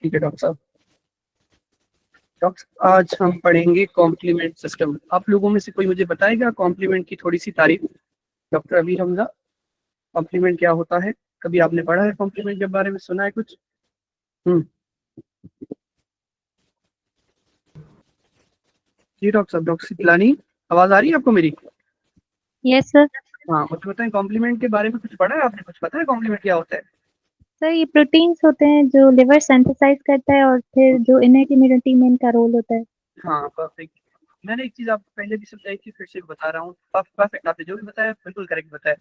ठीक है डॉक्टर साहब। डॉक्टर आज हम पढ़ेंगे कॉम्प्लीमेंट सिस्टम। आप लोगों में से कोई मुझे बताएगा कॉम्प्लीमेंट की थोड़ी सी तारीफ? डॉक्टर अमीर हमजा, कॉम्प्लीमेंट क्या होता है? कभी आपने पढ़ा है कॉम्प्लीमेंट के बारे में, सुना है कुछ? जी डॉक्टर साहब। डॉक्टर सिकलानी, आवाज आ रही है आपको मेरी? Yes sir. हाँ, मुझे बताएं कॉम्प्लीमेंट के बारे में कुछ पढ़ा है आपने? कुछ पता है कॉम्प्लीमेंट क्या होता है? सर ये प्रोटीन्स होते हैं जो लिवर सिंथेसाइज करता है और फिर जो इननेट इम्यूनिटी में इनका रोल होता है। हाँ परफेक्ट। मैंने एक चीज आपको पहले भी समझाई थी, फिर से बता रहा हूँ। परफेक्ट, आपने जो भी बताया बिल्कुल करेक्ट बताया।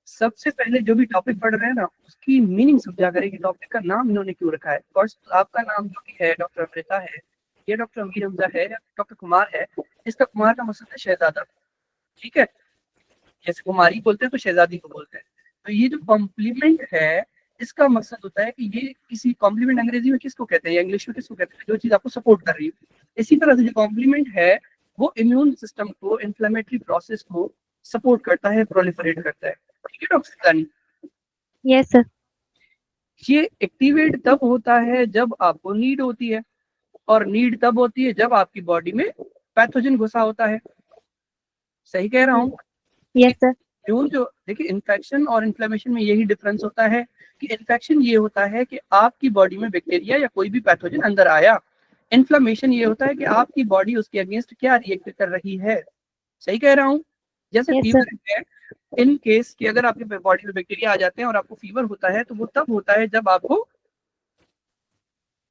सबसे पहले जो भी टॉपिक पढ़ रहे हैं ना, उसकी मीनिंग समझा करें कि टॉपिक का नाम इन्होंने क्यों रखा है। फर्स्ट, आपका नाम जो भी है, डॉक्टर अमृता है या डॉक्टर अमीर हमजा है या डॉक्टर कुमार है, इसका कुमार का मतलब है शहजादा। ठीक है, जैसे कुमारी बोलते हैं तो शहजादी को बोलते हैं। तो ये जो कॉम्प्लीमेंट है, इसका मकसद होता है कि ये किसी कॉम्प्लीमेंट अंग्रेजी में किसको कहते हैं या इंग्लिश में किसको कहते हैं, जो चीज आपको सपोर्ट कर रही है। इसी तरह से जो कॉम्प्लीमेंट है वो इम्यून सिस्टम को, इन्फ्लेमेटरी प्रोसेस को सपोर्ट करता है, प्रोलिफरेट करता है। ठीक है डॉक्टर सिकलानी? Yes sir. ये एक्टिवेट तब होता है जब आपको नीड होती है, और नीड तब होती है जब आपकी बॉडी में पैथोजन घुसा होता है। सही कह रहा हूँ? Yes sir. इम्यून जो, देखिए, इन्फेक्शन और इन्फ्लेमेशन में यही डिफरेंस होता है कि इन्फेक्शन ये होता है कि आपकी बॉडी में बैक्टीरिया या कोई भी पैथोजन अंदर आया। इन्फ्लेमेशन ये होता है कि आपकी बॉडी उसके अगेंस्ट क्या रिएक्ट कर रही है। सही कह रहा हूँ? जैसे यस सर। फीवर है, इन केस कि अगर आपके बॉडी में बैक्टीरिया आ जाते हैं और आपको फीवर होता है, तो वो तब होता है जब आपको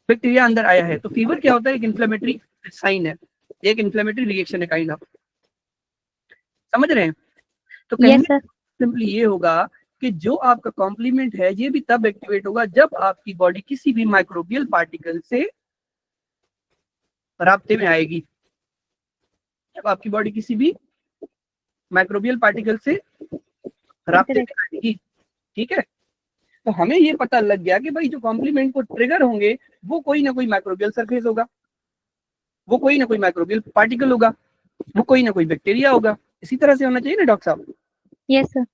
बैक्टीरिया अंदर आया है। तो फीवर क्या होता है? एक इन्फ्लेमेटरी साइन है, एक इन्फ्लेमेटरी रिएक्शन है काइंड ऑफ। समझ रहे हैं? तो कहने यस सर। सिंपली ये होगा कि जो आपका कॉम्प्लीमेंट है ये भी तब एक्टिवेट होगा जब आपकी बॉडी किसी भी माइक्रोबियल पार्टिकल से राब्ते में आएगी। जब आपकी बॉडी किसी भी माइक्रोबियल पार्टिकल से राब्ते में आएगी। ठीक है, तो हमें ये पता लग गया कि भाई जो कॉम्प्लीमेंट को ट्रिगर होंगे वो कोई ना कोई माइक्रोबियल सरफेस होगा, वो कोई ना कोई माइक्रोबियल पार्टिकल होगा, वो कोई ना कोई बैक्टीरिया होगा। इसी तरह से होना चाहिए ना डॉक्टर साहब? Yes sir.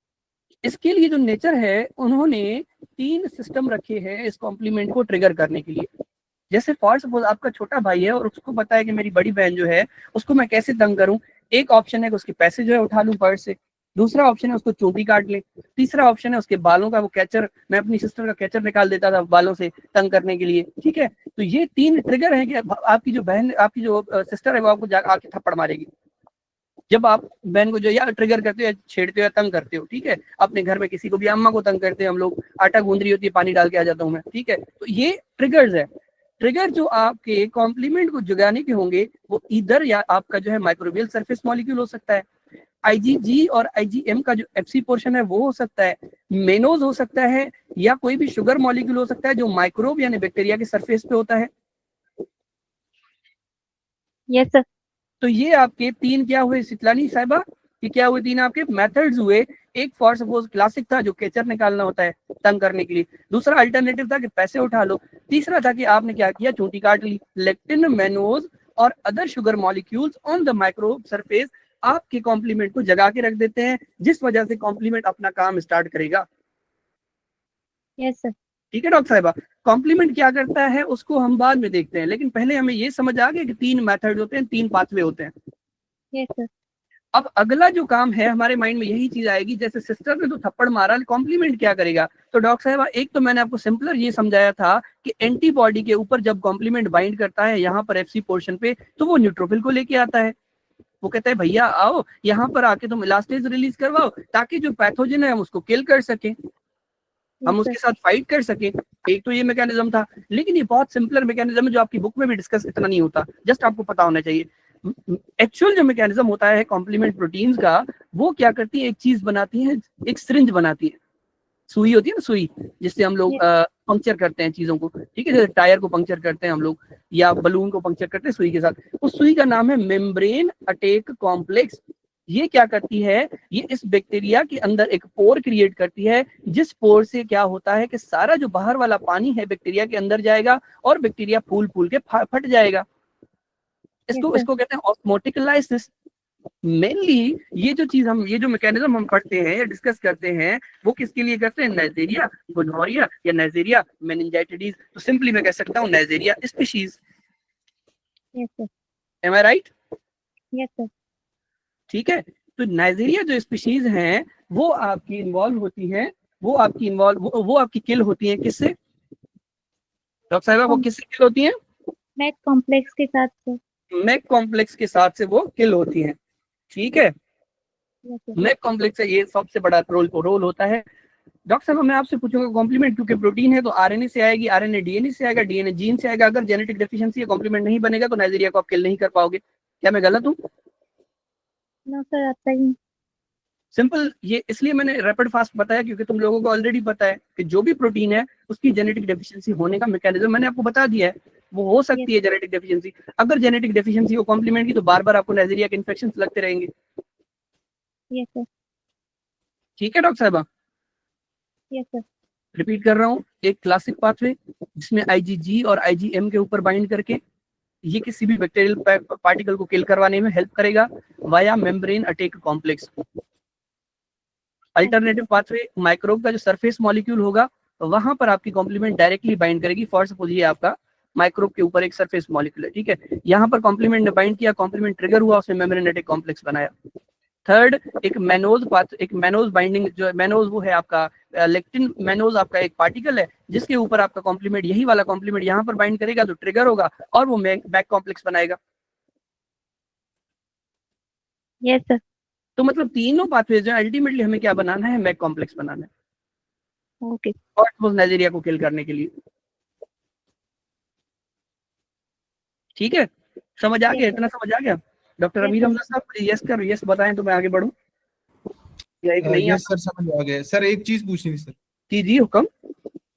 इसके लिए जो नेचर है, उन्होंने 3 सिस्टम रखे हैं इस कॉम्प्लीमेंट को ट्रिगर करने के लिए। जैसे फॉर सपोज आपका छोटा भाई है और उसको पता है कि मेरी बड़ी बहन जो है उसको मैं कैसे तंग करूं। एक ऑप्शन है कि उसके पैसे जो है उठा लूं पर्स से, दूसरा ऑप्शन है उसको चोटी काट ले, तीसरा ऑप्शन है उसके बालों का वो कैचर, मैं अपनी सिस्टर का कैचर निकाल देता था बालों से तंग करने के लिए। ठीक है, तो ये 3 ट्रिगर है कि आपकी जो बहन, आपकी जो सिस्टर है वो आपको आके थप्पड़ मारेगी जब आप बहन को जो या ट्रिगर करते हो या छेड़ते हो या तंग करते हो। ठीक है, अपने घर में किसी को भी, अम्मा को तंग करते हैं हम लोग, आटा गूंद रही होती है, पानी डाल के आ जाता हूँ मैं। ठीक है, तो ये ट्रिगर्स है। ट्रिगर जो आपके कॉम्प्लीमेंट को जगाने के होंगे वो इधर या आपका जो है माइक्रोबियल सरफेस मॉलिक्यूल हो सकता है, आईजीजी और आईजीएम का जो एफसी पोर्शन है वो हो सकता है, मेनोज हो सकता है, या कोई भी शुगर मॉलिक्यूल हो सकता है जो माइक्रोब यानी बैक्टीरिया के सरफेस पे होता है। Yes sir. तो ये आपके 3 क्या हुए सितलानी साहिबा? ये क्या हुए 3 आपके मेथड्स हुए। एक फॉर सपोज क्लासिक था जो कैचर निकालना होता है तंग करने के लिए, दूसरा अल्टरनेटिव था कि पैसे उठा लो, तीसरा था कि आपने क्या किया, चोटी काट ली। लेक्टिन, मेनोज और other sugar molecules on the microbe surface आपके कॉम्प्लीमेंट को जगा के रख देते हैं, जिस वजह से कॉम्प्लीमेंट अपना काम स्टार्ट करेगा। Yes sir. ठीक है डॉक्टर साहिबा, कॉम्प्लीमेंट क्या करता है उसको हम बाद में देखते हैं, लेकिन पहले हमें ये समझ आ गया कि 3 मेथड होते हैं, 3 पाथवे होते हैं। Yes sir. अब अगला जो काम है हमारे माइंड में यही चीज आएगी, जैसे सिस्टर ने तो थप्पड़ मारा, कॉम्प्लीमेंट क्या करेगा? तो डॉक्टर साहब एक तो मैंने आपको सिंपलर ये समझाया था कि एंटीबॉडी के ऊपर जब कॉम्प्लीमेंट बाइंड करता है यहाँ पर एफसी पोर्शन पे, तो वो न्यूट्रोफिल को लेके आता है। वो कहता है भैया आओ यहाँ पर आके तुम इलास्टेज रिलीज करवाओ ताकि जो पैथोजन है हम उसको किल कर सकें, हम उसके साथ फाइट कर सकें। एक तो ये मैकेनिज्म था, लेकिन ये बहुत सिंपलर मैकेनिज्म है जो आपकी बुक में भी डिस्कस इतना नहीं होता, जस्ट आपको पता होना चाहिए। एक्चुअल जो मैकेनिज्म होता है कॉम्प्लीमेंट प्रोटीन्स का, वो क्या करती है, एक चीज बनाती है, एक सिरिंज बनाती है, सुई होती है ना, सुई जिससे हम लोग पंक्चर करते हैं चीजों को। ठीक है, जैसे टायर को पंक्चर करते हैं हम लोग या बलून को पंक्चर करते हैं सुई के साथ। उस सुई का नाम है मेम्ब्रेन अटैक कॉम्प्लेक्स। ये क्या करती है, ये इस बैक्टीरिया के अंदर एक पोर क्रिएट करती है, जिस पोर से क्या होता है कि सारा जो बाहर वाला पानी है बैक्टीरिया के अंदर जाएगा और बैक्टीरिया फूल फूल के फट जाएगा। इसको इसको कहते हैं ऑस्मोटिक लाइसिस। मेनली ये जो चीज हम, ये जो मैकेनिज्म हम पढ़ते हैं या डिस्कस करते हैं, वो किसके लिए करते हैं? नाइजेरिया गोनोरिया या नाइजेरिया मेनिंजाइटिस। तो सिंपली मैं कह सकता हूँ Neisseria species. Yes sir. Am I right? Yes sir. ठीक है, तो नाइजेरिया जो स्पीशीज हैं वो आपकी इन्वॉल्व होती हैं, वो आपकी किल होती हैं किससे डॉक्टर साहिबा? वो किससे किल होती हैं? मैक कॉम्प्लेक्स के साथ सर। मैक कॉम्प्लेक्स के साथ से वो किल होती हैं। ठीक है, यस सर। मैक कॉम्प्लेक्स से ये सबसे बड़ा रोल होता है। डॉक्टर साहब मैं आपसे पूछूंगा कॉम्प्लीमेंट, क्योंकि प्रोटीन है तो आरएनए से आएगी, आरएनए डीएनए से आएगा, डीएनए जीन से आएगा। अगर जेनेटिक डेफिशिएंसी या कॉम्प्लीमेंट नहीं बनेगा तो नाइजीरिया को आप किल नहीं कर पाओगे। क्या मैं गलत हूँ? नो सर, आता ही। सिंपल, ये इसलिए मैंने रैपिड फास्ट बताया क्योंकि तुम लोगों को ऑलरेडी पता है कि जो भी प्रोटीन है उसकी जेनेटिक डेफिशिएंसी होने का मैकेनिज्म मैंने आपको बता दिया है। वो हो सकती है जेनेटिक डेफिशिएंसी। अगर जेनेटिक डेफिशिएंसी हो कॉम्प्लीमेंट की तो बार बार आपको नाइजीरिया के इन्फेक्शन लगते रहेंगे। Yes sir. ठीक है डॉक्टर साहबा, यस सर। रिपीट कर रहा हूँ, एक क्लासिक पाथवे जिसमें आईजीजी और आईजीएम के ऊपर बाइंड करके ये किसी भी बैक्टीरियल पार्टिकल को किल करवाने में हेल्प करेगा via membrane attack complex. Alternative pathway microbe का जो सरफेस मॉलिक्यूल होगा वहां पर आपकी कॉम्प्लीमेंट डायरेक्टली बाइंड करेगी। फॉर सपोज ये आपका माइक्रोब के ऊपर एक सरफेस मॉलिक्यूल है, ठीक है, यहाँ पर कॉम्प्लीमेंट ने बाइंड किया, कॉम्प्लीमेंट ट्रिगर हुआ, उसने मेम्ब्रेनेटिक कॉम्प्लेक्स बनाया। थर्ड, एक मैनोज बाइंडिंग, जो मैनोज वो है आपका लेक्टिन मैनोज, आपका एक पार्टिकल है जिसके ऊपर आपका कॉम्प्लीमेंट, यही वाला कॉम्प्लीमेंट यहाँ पर बाइंड करेगा तो ट्रिगर होगा और वो बैक कॉम्प्लेक्स बनाएगा। Yes sir. तो मतलब तीनों पाथवेज जो अल्टीमेटली हमें क्या बनाना है? मैक कॉम्प्लेक्स बनाना है, ओके। और नाइजीरिया को किल करने के लिए। ठीक है, समझ आ गया? इतना समझ आ गया? डॉक्टर अमीर हमजा साहब यस कर, यस बताएं तो मैं आगे बढ़ूं, या एक नहीं यस आता? सर, समझ आ गया सर। एक चीज पूछनी थी सर। जी जी हुक्म।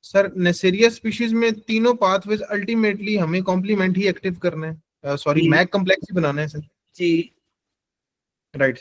सर नेसेरिया स्पीशीज में तीनों पाथवेज अल्टीमेटली हमें कॉम्प्लीमेंट ही एक्टिव करना है, सॉरी जी मैक कॉम्प्लेक्स ही बनाना है सर। जी राइट।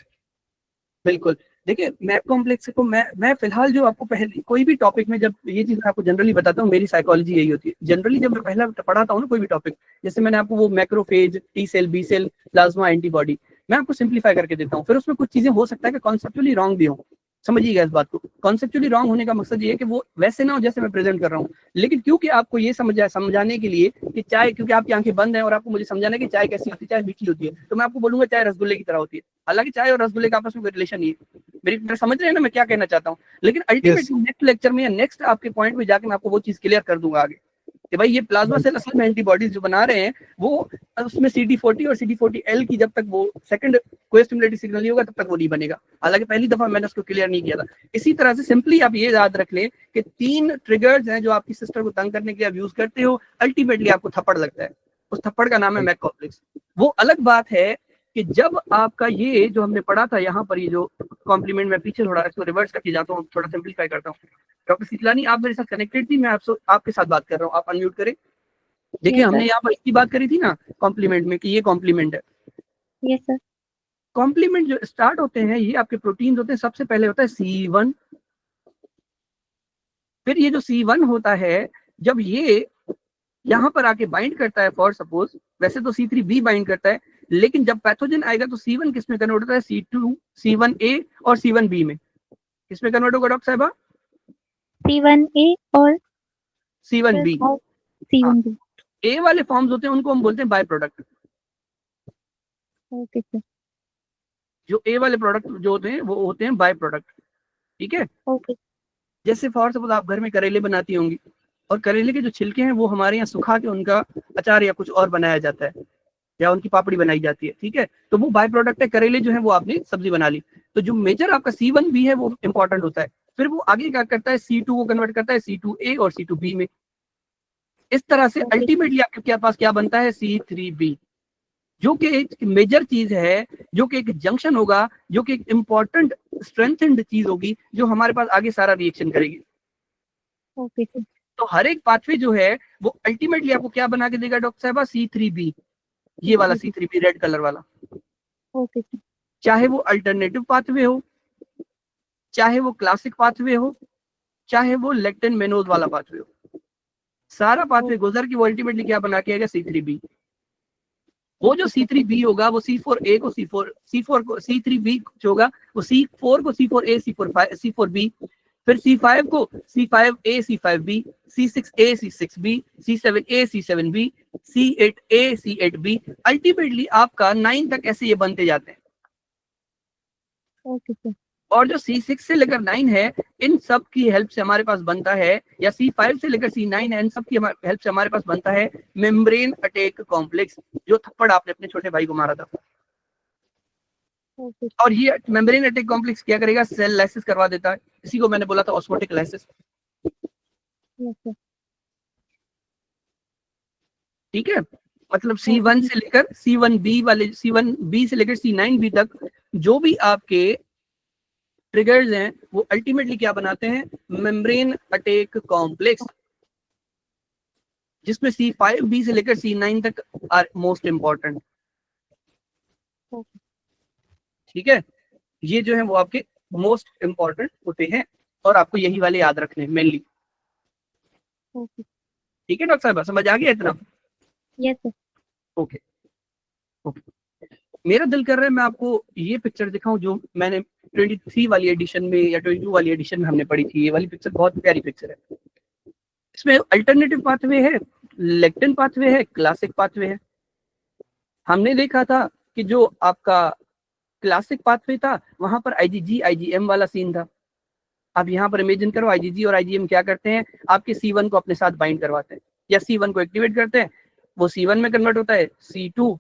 बिल्कुल। देखिए मैप कॉम्प्लेक्स को मैं फिलहाल जो आपको पहले कोई भी टॉपिक में, जब ये चीज मैं आपको जनरली बताता हूँ, मेरी साइकोलॉजी यही होती है। जनरली जब मैं पहला पढ़ाता हूँ ना कोई भी टॉपिक, जैसे मैंने आपको वो macrophage, T cell, B cell, plasma, antibody, मैं आपको सिंप्लीफाई करके देता हूँ। फिर उसमें कुछ चीजें हो सकता है कि कॉन्सेप्चुअली रॉन्ग भी हो, समझिएगा इस बात को। कॉन्सेप्चुअली रॉन्ग होने का मकसद ये है कि वो वैसे ना हो जैसे मैं प्रेजेंट कर रहा हूँ, लेकिन क्योंकि आपको ये समझाने के लिए कि चाय, क्योंकि आपकी आंखें बंद है और आपको मुझे समझाना है कि चाय कैसी होती है, चाय मीठी होती है, तो मैं आपको बोलूंगा चाय रसगुल्ले की तरह होती है। हालांकि चाय और रसगुल्ले का आपस में कोई रिलेशन नहीं है। मेरे समझ रहे हैं ना मैं क्या कहना चाहता हूँ? लेकिन अल्टीमेटली नेक्स्ट लेक्चर में या नेक्स्ट आपके पॉइंट में जाके मैं आपको वो चीज क्लियर कर दूंगा आगे कि भाई ये प्लाज्मा सेल असल में एंटीबॉडीज जो बना रहे हैं वो उसमें CD40 और CD40L की जब तक वो सेकंड कोई स्टिमुलेटिंग सिग्नल नहीं होगा तब तक वो नहीं बनेगा। हालांकि पहली दफा मैंने उसको क्लियर नहीं किया था। इसी तरह से सिंपली आप ये याद रख लें कि 3 ट्रिगर्स हैं जो आपकी सिस्टर को तंग करने के लिए आप यूज करते हो, अल्टीमेटली आपको थप्पड़ लगता है। उस थप्पड़ का नाम है मैक कॉम्प्लेक्स। वो अलग बात है कि जब आपका ये जो हमने पढ़ा था यहाँ पर, ये जो कॉम्प्लीमेंट, में पीछे थोड़ा इसको रिवर्स करके जाता हूँ, थोड़ा सिंप्लीफाई करता हूँ। डॉक्टर शीतलानी आप मेरे साथ कनेक्टेड थी, मैं आपके साथ बात कर रहा हूँ, आप अनम्यूट करें। देखिए हमने यहाँ पर इसकी बात करी थी ना कॉम्प्लीमेंट में कि ये कॉम्प्लीमेंट है। Yes sir. कॉम्प्लीमेंट जो स्टार्ट होते हैं ये आपके प्रोटीन होते हैं, सबसे पहले होता है C1। फिर ये जो C1 होता है जब ये यहाँ पर आके बाइंड करता है, फॉर सपोज वैसे तो C3b बाइंड करता है, लेकिन जब पैथोजन आएगा तो C1 किस में कन्वर्ट होता है? C2, C1a और C1b में। किस में कन्वर्ट होगा डॉक्टर साहबा? C1A और C1b। C1B। ए वाले फॉर्म्स होते हैं उनको हम बोलते हैं बाय प्रोडक्ट। Okay sir. जो ए वाले प्रोडक्ट जो होते हैं वो होते हैं बाय प्रोडक्ट। ठीक है, ओके। जैसे फॉर सपोज आप घर में करेले बनाती होंगी और करेले के जो छिलके हैं वो हमारे यहाँ सुखा के उनका अचार या कुछ और बनाया जाता है या उनकी पापड़ी बनाई जाती है। ठीक है, तो वो बाय प्रोडक्ट है, करेले जो है वो आपने सब्जी बना ली। तो जो मेजर आपका C1b है वो इंपॉर्टेंट होता है। फिर वो आगे क्या करता है? C2 को कन्वर्ट करता है C2a और C2b में। इस तरह से अल्टीमेटली आपके पास क्या बनता है? C3b, जो कि एक मेजर चीज है, जो कि एक जंक्शन होगा, जो कि एक इंपॉर्टेंट स्ट्रेंथेंड चीज होगी जो हमारे पास आगे सारा रिएक्शन करेगी। Okay sir. तो हर एक पाथवे जो है वो अल्टीमेटली आपको क्या बना के देगा डॉक्टर साहबा? C3b, ये वाला C3b रेड कलर वाला। Okay sir. चाहे वो अल्टरनेटिव पाथवे हो, चाहे वो क्लासिक पाथवे हो, चाहे वो लेक्टिन मेनोज वाला पाथवे हो, सारा पाथवे गुजर की वो अल्टीमेटली क्या बना के आएगा? C3b। वो जो C3B होगा वो C4A को C4 को C3B जो होगा वो C4 को C4A C4B, फिर C5 को C5A C5B, C6A C6B, C7A C7B, C8A C8B, ultimately आपका 9 तक ऐसे ये बनते जाते हैं। Okay sir. और जो C6 से लेकर 9 है, इन सब की हेल्प से हमारे पास बनता है, या C5 से लेकर C9 है, इन सब की हेल्प से हमारे पास बनता है मेम्ब्रेन अटैक कॉम्प्लेक्स, जो थप्पड़ आपने अपने छोटे भाई को मारा था। ओके और ये मेम्ब्रेन अटैक कॉम्प्लेक्स क्या करेगा, सेल लाइसिस करवा देता है। इसी को मैंने बोला था ऑस्मोटिक लाइसिस। Yes sir. ठीक है, मतलब C1 से लेकर C1B वाले, C1B से लेकर C9B तक जो भी आपके ट्रिगर्स हैं वो अल्टीमेटली क्या बनाते हैं, मेम्ब्रेन अटैक कॉम्प्लेक्स, जिसमें C5B से लेकर C9 तक आर मोस्ट इंपॉर्टेंट। ठीक है, ये जो है वो आपके मोस्ट इंपॉर्टेंट होते हैं और आपको यही वाले याद रखने मेनली। ओके। ठीक है डॉक्टर साहब, समझ आ गया इतना? Yes sir. Okay okay. मेरा दिल कर रहा है मैं आपको ये पिक्चर दिखाऊं जो मैंने 23 वाली एडिशन में या 22 वाली एडिशन में हमने पढ़ी थी। ये वाली पिक्चर बहुत प्यारी पिक्चर है। इसमें अल्टरनेटिव पाथवे है, लेक्टिन पाथवे है, क्लासिक पाथवे है। हमने देखा था कि जो आपका क्लासिक पाथवे था वहां पर IgG IgM वाला सीन था। अब यहाँ पर इमेजिन करो IgG और IgM क्या करते हैं, आपके C1 को अपने साथ बाइंड करवाते हैं या C1 को एक्टिवेट करते हैं, वो C1 में कन्वर्ट होता है, C2A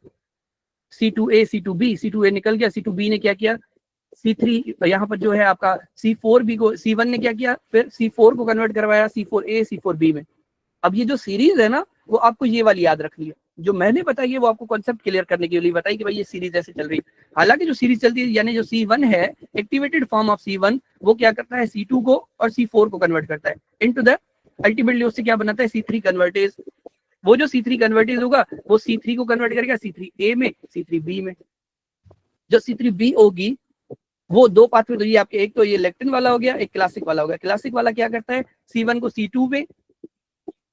C2B, C2A निकल गया, C2B ने क्या किया, C3 यहाँ पर जो है आपका C4B को C1 ने क्या किया, फिर C4 को कन्वर्ट करवाया C4A C4B में। अब ये जो सीरीज है ना वो आपको ये वाली याद रखनी है। जो मैंने बताई है वो आपको कॉन्सेप्ट क्लियर करने के लिए बताई कि भाई ये सीरीज ऐसे चल रही है। हालांकि जो सीरीज चलती है यानी जो C1 है, एक्टिवेटेड फॉर्म ऑफ C1, वो क्या करता है C2 को और C4 को कन्वर्ट करता है इनटू द, अल्टीमेटली उससे क्या बनाता है C3 कन्वर्टेज। वो जो C3 कन्वर्टेज होगा वो C3 को कन्वर्ट करेगा C3A में C3B में। जो C3B होगी वो दो पाथवे, तो ये आपके एक तो ये लेक्टिन वाला हो गया, एक क्लासिक वाला हो गया। क्लासिक वाला क्या करता है, C1 को C2 में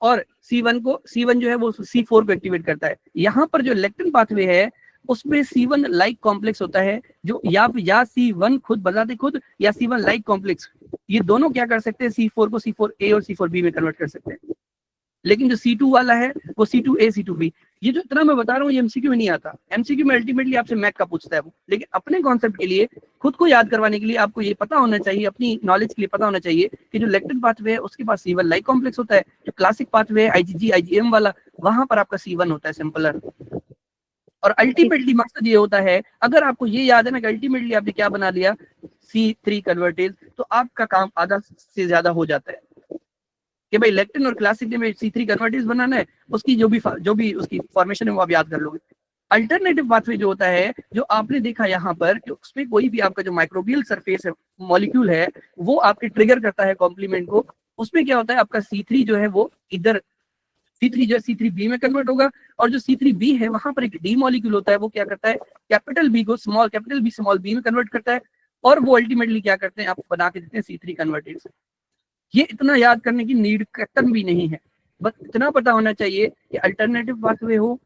और C1 जो है वो C4 को एक्टिवेट करता है। यहाँ पर जो लेक्टिन पाथवे है उसमें C1 लाइक कॉम्प्लेक्स होता है, जो या C1 खुद बजाते खुद या C1 लाइक कॉम्प्लेक्स, ये दोनों क्या कर सकते हैं, C4 को C4A और C4B में कन्वर्ट कर सकते हैं। लेकिन जो C2 वाला है वो C2A C2B, ये जो इतना मैं बता रहा हूँ ये MCQ में नहीं आता। MCQ में अल्टीमेटली आपसे मैक का पूछता है वो, लेकिन अपने कॉन्सेप्ट के लिए खुद को याद करवाने के लिए आपको ये पता होना चाहिए, अपनी नॉलेज के लिए पता होना चाहिए कि जो लेक्टिन पाथवे है उसके पास C1 लाइक कॉम्प्लेक्स होता है, जो क्लासिक पाथवे है IgG IgM वाला वहां पर आपका C1 होता है सिंपलर। और अल्टीमेटली मकसद ये होता है, अगर आपको ये याद है ना कि अल्टीमेटली आपने क्या बना लिया, C3 कन्वर्टेज, तो आपका काम आधा से ज्यादा हो जाता है कि भाई लेक्टिन और क्लासिक में C3 कन्वर्टेज बनाना है, उसकी जो भी उसकी फॉर्मेशन है वो आप याद कर लोगे। अल्टरनेटिव पाथवे जो होता है, जो आपने देखा यहाँ पर कि उसमें कोई भी आपका जो माइक्रोबियल सरफेस है, मॉलिक्यूल है, वो आपके ट्रिगर करता है कॉम्प्लीमेंट को। उसमें क्या होता है, आपका C3 जो है वो इधर C3 जो है C3B में कन्वर्ट होगा, और जो C3B है वहां पर एक D मॉलिक्यूल होता है, वो क्या करता है, कैपिटल B को कैपिटल B स्मॉल b में कन्वर्ट करता है, और वो अल्टीमेटली क्या करते हैं, आपको बना के देते हैं C3 कन्वर्टेज। ये इतना याद करने की नीड कतन भी नहीं है, बस इतना पता होना चाहिए कि अल्टरनेटिव पाथवे हो,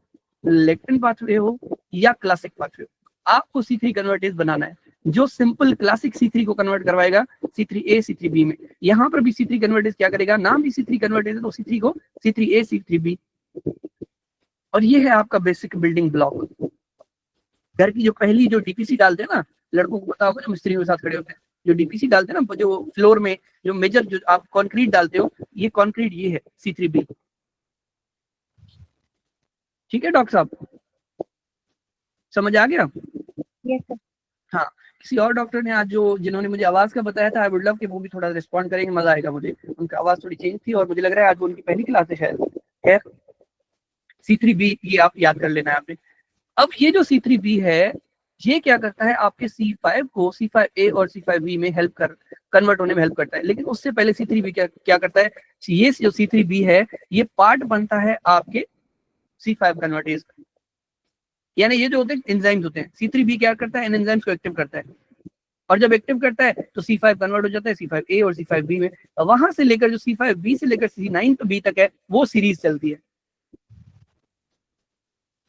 लेक्टिन पाथवे हो या क्लासिक पाथवे हो, आपको C3 कन्वर्टेज बनाना है, जो सिंपल क्लासिक C3 को कन्वर्ट करवाएगा C3A C3B में। यहाँ पर भी C3 कन्वर्टेज क्या करेगा, नाम भी C3 कन्वर्टेज है तो C3 को C3A C3B। और ये है आपका बेसिक बिल्डिंग ब्लॉक। घर की जो पहली जो DPC डालते हैं ना, लड़कों को पता होगा, जो मिस्त्री के साथ खड़े होते हैं, जो DPC डालते हैं ना, जो फ्लोर में जो मेजर जो आप कंक्रीट डालते हो, ये कंक्रीट ये है C3B। ठीक है डॉक्टर साहब, समझ आ गया? Yes sir. हाँ, किसी और डॉक्टर ने आज जो जिन्होंने मुझे आवाज का बताया था, आई वुड लव कि वो भी थोड़ा रिस्पॉन्ड करेंगे, मजा आएगा मुझे। उनकी आवाज थोड़ी चेंज थी और मुझे लग रहा है आज वो उनकी पहली क्लास है शायद। खैर C3B ये आप याद कर लेना है आपने। अब ये जो C3B है ये क्या करता है, आपके C5 को C5A और C5B में कन्वर्ट होने में हेल्प करता है। लेकिन उससे पहले C3B क्या करता है, ये जो C3B है ये पार्ट बनता है आपके C5 कन्वर्टेज का। यानी ये जो होते हैं एंजाइम्स होते हैं, C3B क्या करता है, इन एंजाइम्स को एक्टिव करता है, और जब एक्टिव करता है तो C5 कन्वर्ट हो जाता है C5A और C5B में। वहां से लेकर जो C5B से लेकर C9 B तक है वो सीरीज चलती है।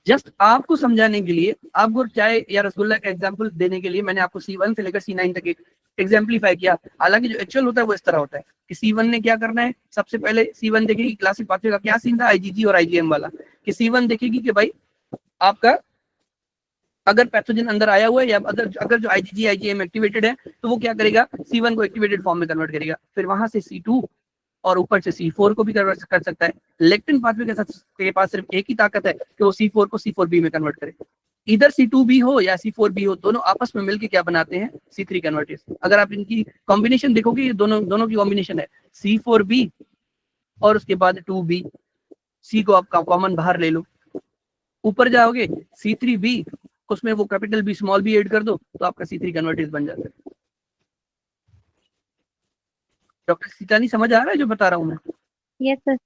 जस्ट आपको समझाने के लिए, आपको चाय या रसगुल्ला का एग्जांपल देने के लिए मैंने आपको C1 से लेकर C9 तक एक एग्जाम्पलीफाई किया। हालांकि जो एक्चुअल होता है वो इस तरह होता है कि C1 ने क्या करना है, सबसे पहले C1 देखेगी क्लासिक पाथवे का क्या सीन था, IgG और IgM वाला, कि C1 देखेगी कि भाई आपका अगर पैथोजन अंदर आया हुआ है या अगर जो IgG IgM एक्टिवेटेड है तो वो क्या करेगा, C1 को एक्टिवेटेड फॉर्म में कन्वर्ट करेगा, फिर वहां से C2 और ऊपर से C4 को भी कन्वर्ट कर सकता है। लेक्टिन पाथवे के पास सिर्फ एक ही ताकत है कि वो C4 को C4b में कन्वर्ट करे। इधर C2b हो या C4b हो, दोनों आपस में मिलकर क्या बनाते हैं, C3 कन्वर्टेज। अगर आप इनकी कॉम्बिनेशन देखोगे, ये दोनों की कॉम्बिनेशन है C4b और उसके बाद 2b। C को आप कॉमन बाहर ले लो, ऊपर जाओगे C3b, उसमें वो capital B small b add कर दो तो आपका C3 कन्वर्टेज बन जाता है। डॉक्टर सीतानी समझ आ रहा है जो बता रहा हूँ मैं? Yes sir.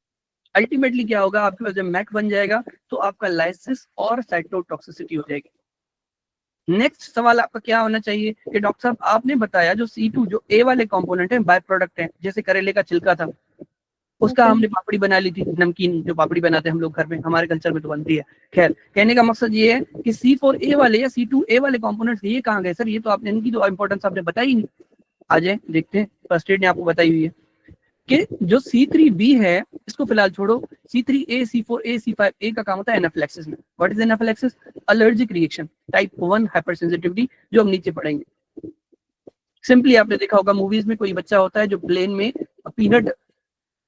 अल्टीमेटली क्या होगा, आपके पास जब मैक बन जाएगा तो आपका लाइसिस और साइटोटॉक्सिसिटी हो जाएगी। नेक्स्ट सवाल आपका क्या होना चाहिए कि डॉक्टर साहब आपने बताया जो C2 जो A वाले कंपोनेंट है, बाय प्रोडक्ट है, जैसे करेले का छिलका था उसका हमने पापड़ी बना ली थी, नमकीन जो पापड़ी बनाते हैं हम लोग घर में, हमारे कल्चर में तो बनती है। खैर, कहने का मकसद ये है कि C4A वाले या C2A वाले कंपोनेंट्स ये कहाँ गए सर, ये तो आपने इनकी तो इंपॉर्टेंस आपने बताई ही नहीं। आ जाए देखते हैं, फर्स्ट एड ने आपको बताई हुई है कि जो C3B है इसको फिलहाल छोड़ो, C3A C4A C5A का काम होता है एनाफिलैक्सिस में। What is anaphylaxis? Allergic reaction type 1 hypersensitivity, जो हम नीचे पढ़ेंगे। सिंपली आपने देखा होगा मूवीज में कोई बच्चा होता है जो प्लेन में पीनट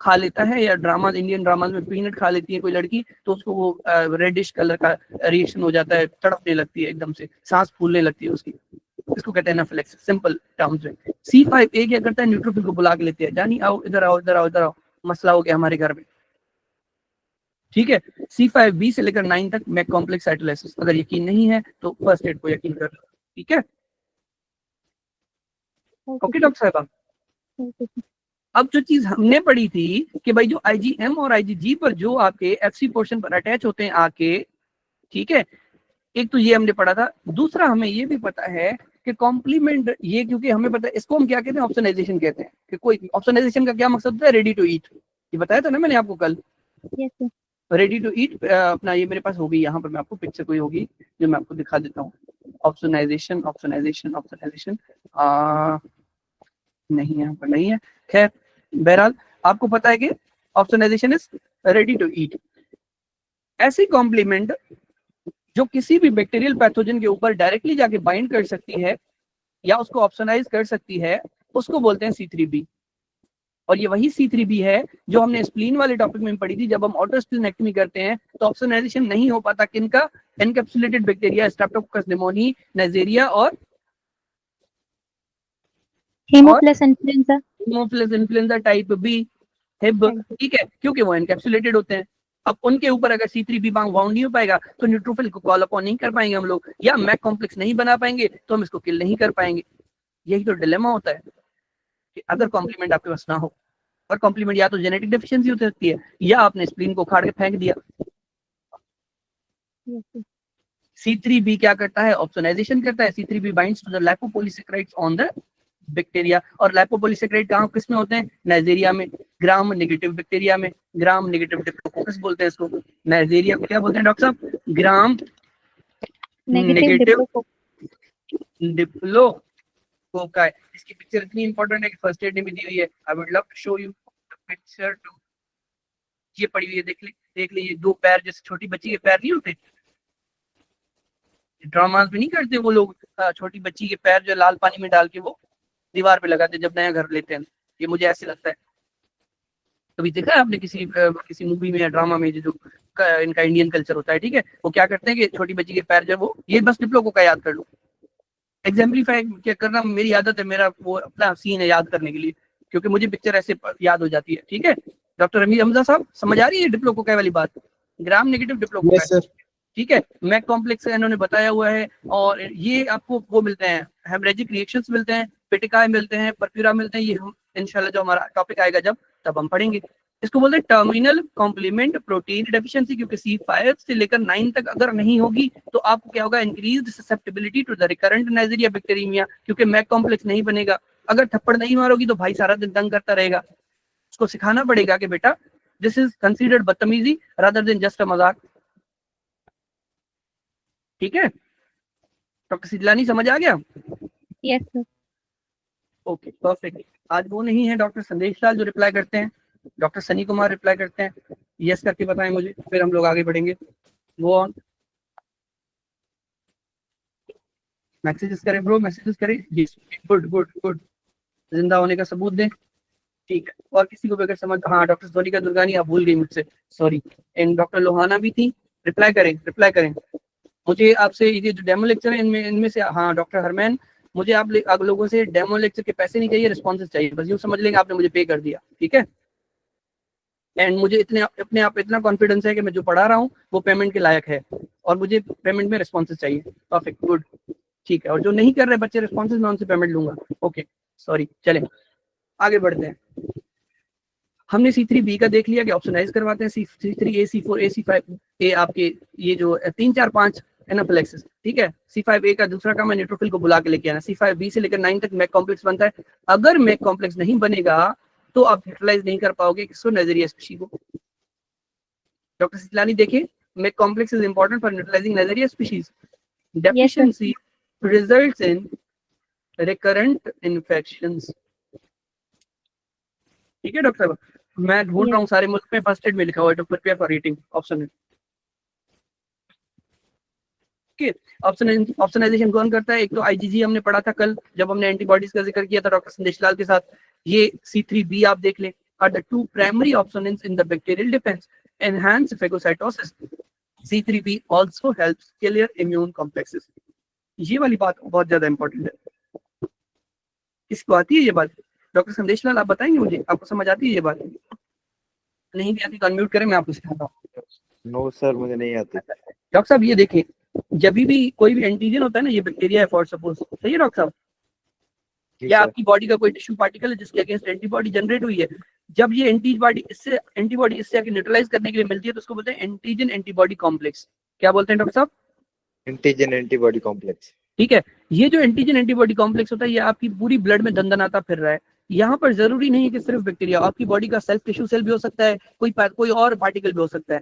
खा लेता है, या ड्रामा, इंडियन ड्रामाज में पीनट खा लेती है कोई लड़की, तो उसको वो रेडिश कलर का रिएक्शन हो जाता है, तड़पने लगती है, एकदम से सांस फूलने लगती है उसकी, इसको कहते हैं एनाफिलैक्सिस सिंपल टर्म्स में। C5A क्या करता है, न्यूट्रोफिल को बुला के लेते हैं, जानी आओ इधर आओ इधर आओ इधर आओ, मसला हो गया हमारे घर में, ठीक है। C5B से लेकर 9 तक मैक कॉम्प्लेक्स साइटोलाइसिस। अगर यकीन नहीं है तो फर्स्ट एड को यकीन कर लो, ठीक है। ओके डॉक्टर साहब, अब जो चीज हमने पढ़ी थी कि भाई जो IgM और IgG पर जो आपके FC पोर्शन पर अटैच होते हैं आके, ठीक है, एक तो ये हमने पढ़ा था। दूसरा हमें ये भी पता है कि कॉम्प्लीमेंट, ये क्योंकि हमें पता है इसको हम क्या कहते हैं, ऑप्शनाइजेशन कहते हैं। कि कोई ऑप्शनाइजेशन का क्या मकसद होता है, रेडी टू ईट, ये बताया था ना मैंने आपको कल। Yes sir. Ready to eat अपना ये मेरे पास होगी, यहाँ पर मैं आपको पिक्चर कोई होगी जो मैं आपको दिखा देता हूँ। ऑप्शनाइजेशन ऑप्शनाइजेशन ऑप्शनाइजेशन नहीं, यहाँ पर नहीं है। खैर, बहरहाल आपको पता है कि opsonisation is ready to eat. ऐसी कॉम्प्लीमेंट जो किसी भी बैक्टीरियल पैथोजन के ऊपर डायरेक्टली जाके बाइंड कर सकती है या उसको ऑप्शनाइज कर सकती है, उसको बोलते हैं C3B। और ये वही C3B है जो हमने स्प्लीन वाले टॉपिक में पढ़ी थी। जब हम ऑटोस्प्लीनेक्टमी करते हैं तो ऑप्शनाइजेशन नहीं हो पाता किनका, encapsulated bacteria, streptococcus pneumoniae, Neisseria और haemophilus influenzae, haemophilus influenzae type B, Hib, ठीक है, क्योंकि वो एनकैप्सुलेटेड होते हैं। अब उनके ऊपर अगर C3B बाउंड नहीं हो पाएगा तो न्यूट्रोफिल को कॉल अपॉन नहीं कर पाएंगे हम लोग, या मैक कॉम्प्लेक्स नहीं बना पाएंगे तो हम इसको किल नहीं कर पाएंगे। यही तो डिलेमा होता है कि अगर कॉम्प्लीमेंट आपके पास ना हो, और कॉम्प्लीमेंट या तो जेनेटिक डेफिशिएंसी हो सकती है या आपने स्प्लीन को उखाड़ के फेंक दिया। C3B क्या करता है, ऑप्शनाइजेशन करता है। C3B binds to the lipopolysaccharides on the bacteria, और लाइपोपॉलीसैकेराइड कहाँ किस में होते हैं, नाइजेरिया में, ग्राम नेगेटिव बैक्टीरिया में, ग्राम नेगेटिव डिप्लोकोकस बोलते हैं इसको। नाइजेरिया को क्या बोलते हैं डॉक्टर साहब, ग्राम नेगेटिव डिप्लोकोकाई। इसकी पिक्चर इतनी इंपॉर्टेंट है कि फर्स्ट एड ने भी दी हुई है। I would love to show you the picture too. ये पड़ी हुई है, देख ले ये दो पैर जैसे छोटी बच्ची के पैर नहीं होते, ड्रामास में नहीं करते वो लोग, छोटी बच्ची के पैर जो लाल पानी में डाल के वो दीवार पे लगाते जब नया घर लेते हैं। ये मुझे ऐसे लगता है, कभी देखा है आपने किसी मूवी में या ड्रामा में, जो इनका इंडियन कल्चर होता है, ठीक है, वो क्या करते हैं कि छोटी बच्ची के पैर जो वो, ये बस डिप्लो का याद कर लो, एग्जाम्पलीफाई क्या करना मेरी आदत है, मेरा वो अपना सीन है याद करने के लिए, क्योंकि मुझे पिक्चर ऐसे याद हो जाती है, ठीक है। डॉक्टर रमीज हमजा साहब समझ आ रही है डिप्लोकोकाई वाली बात, ग्राम नेगेटिव डिप्लोकोकाई, ठीक है। मैक कॉम्प्लेक्स इन्होंने बताया हुआ है, और ये आपको वो मिलते हैं, हेमरेजिक रिएक्शंस मिलते हैं, पिटिकाई मिलते हैं, परप्यूरा मिलते हैं। ये हम इंशाल्लाह जो हमारा टॉपिक आएगा जब, तब हम पढ़ेंगे। इसको बोलते हैं टर्मिनल कॉम्प्लीमेंट प्रोटीन डेफिशिएंसी, क्योंकि C5 से लेकर 9 तक अगर नहीं होगी तो आपको क्या होगा, increased susceptibility to the recurrent Neisseria bacteraemia, क्योंकि मैक कॉम्प्लेक्स नहीं बनेगा। अगर थप्पड़ नहीं मारोगी तो भाई सारा दिन तंग करता रहेगा, उसको सिखाना पड़ेगा कि बेटा दिस इज कंसीडर्ड बदतमीजी रादर देन जस्ट अ मजाक। ठीक है डॉक्टर सिजलानी, समझ आ गया? Yes sir. Okay perfect. आज वो नहीं है डॉक्टर संदेश लाल जो रिप्लाई करते हैं, डॉक्टर सनी कुमार रिप्लाई करते हैं। यस करके बताएं मुझे, फिर हम लोग आगे बढ़ेंगे। वो ऑन मैसेजेस करें ब्रो, मैसेजेस करें जी। गुड गुड गुड, जिंदा होने का सबूत दें। ठीक है, और किसी को भी अगर समझ, हाँ डॉक्टर सोनिका दुर्गानी आप भूल गई मुझसे, सॉरी। एंड डॉक्टर लोहाना भी थी, रिप्लाई करें रिप्लाई करें। मुझे आपसे ये जो डेमो लेक्चर है इनमें से, हाँ डॉक्टर हरमैन, मुझे आप लोगों से डेमो लेक्चर के पैसे नहीं चाहिए, रिस्पॉन्सेस चाहिए। बस यूँ समझ लेंगे आपने मुझे पे कर दिया, ठीक है। एंड मुझे अपने आप इतना कॉन्फिडेंस है कि मैं जो पढ़ा रहा हूँ वो पेमेंट के लायक है, और मुझे पेमेंट में रिस्पॉन्सेस चाहिए। परफेक्ट गुड, ठीक है। और जो नहीं कर रहे बच्चे रिस्पॉन्सेस, मैं उनसे पेमेंट लूंगा। ओके सॉरी, चलें आगे बढ़ते हैं। हमने C3B का देख लिया कि ऑप्शनाइज करवाते हैं, C3A, C4A, C5A आपके ये जो 3, 4, 5 एनाफिलेक्सिस, ठीक है। C5A का दूसरा काम है न्यूट्रोफिल को बुला के लेके आना। C5B से लेकर 9 तक मैक कॉम्प्लेक्स बनता है। अगर मैक कॉम्प्लेक्स नहीं बनेगा तो आप यूटिलाइज नहीं कर पाओगे किसको, नजरिया स्पीशी को। डॉक्टर सितलानी देखिए, MAC complex is important for neutralising Neisseria species. Deficiency results in recurrent infections, ठीक है डॉक्टर साहब। मैं ढूंढ रहा हूँ सारे मुल्क में, फर्स्ट एड में लिखा हुआ है to prepare for eating, option है। ऑप्शनाइजेशन कौन करता है? एक तो आईजीजी हमने पढ़ा था कल जब हमने एंटीबॉडीज का जिक्र किया था डॉक्टर संदेश लाल के साथ। ये C3B आप देख लें, are the two primary options in the bacterial defence, enhance phagocytosis. C3B also helps clear immune complexes. ये वाली बात बहुत ज्यादा इंपॉर्टेंट है। किसको आती है ये बात? डॉक्टर संदेश लाल आप बताएंगे मुझे, आपको समझ आती है ये बात? नहीं भी आती तो अनम्यूट करें, मैं आपको सिखाता हूँ। नो सर मुझे नहीं आती। डॉक्टर साहब ये देखें, जब भी कोई भी एंटीजन होता है ना, ये बैक्टीरिया है फॉर सपोज, सही है डॉक्टर साहब, या आपकी बॉडी का कोई टिश्यू पार्टिकल है जिसके अगेंस्ट एंटीबॉडी जनरेट हुई है। जब ये एंटीबॉडी इससे आके न्यूट्रलाइज करने के लिए मिलती है तो उसको बोलते हैं एंटीजन एंटीबॉडी कॉम्प्लेक्स। क्या बोलते हैं डॉक्टर साहब? Antigen antibody complex. ठीक है, ये जो एंटीजन एंटीबॉडी कॉम्प्लेक्स होता है ये आपकी पूरी ब्लड में दंदनाता फिर रहा है। यहाँ पर जरूरी नहीं है कि सिर्फ बैक्टीरिया, आपकी बॉडी का सेल्फ टिश्यू सेल भी हो सकता है, कोई और पार्टिकल भी हो सकता है।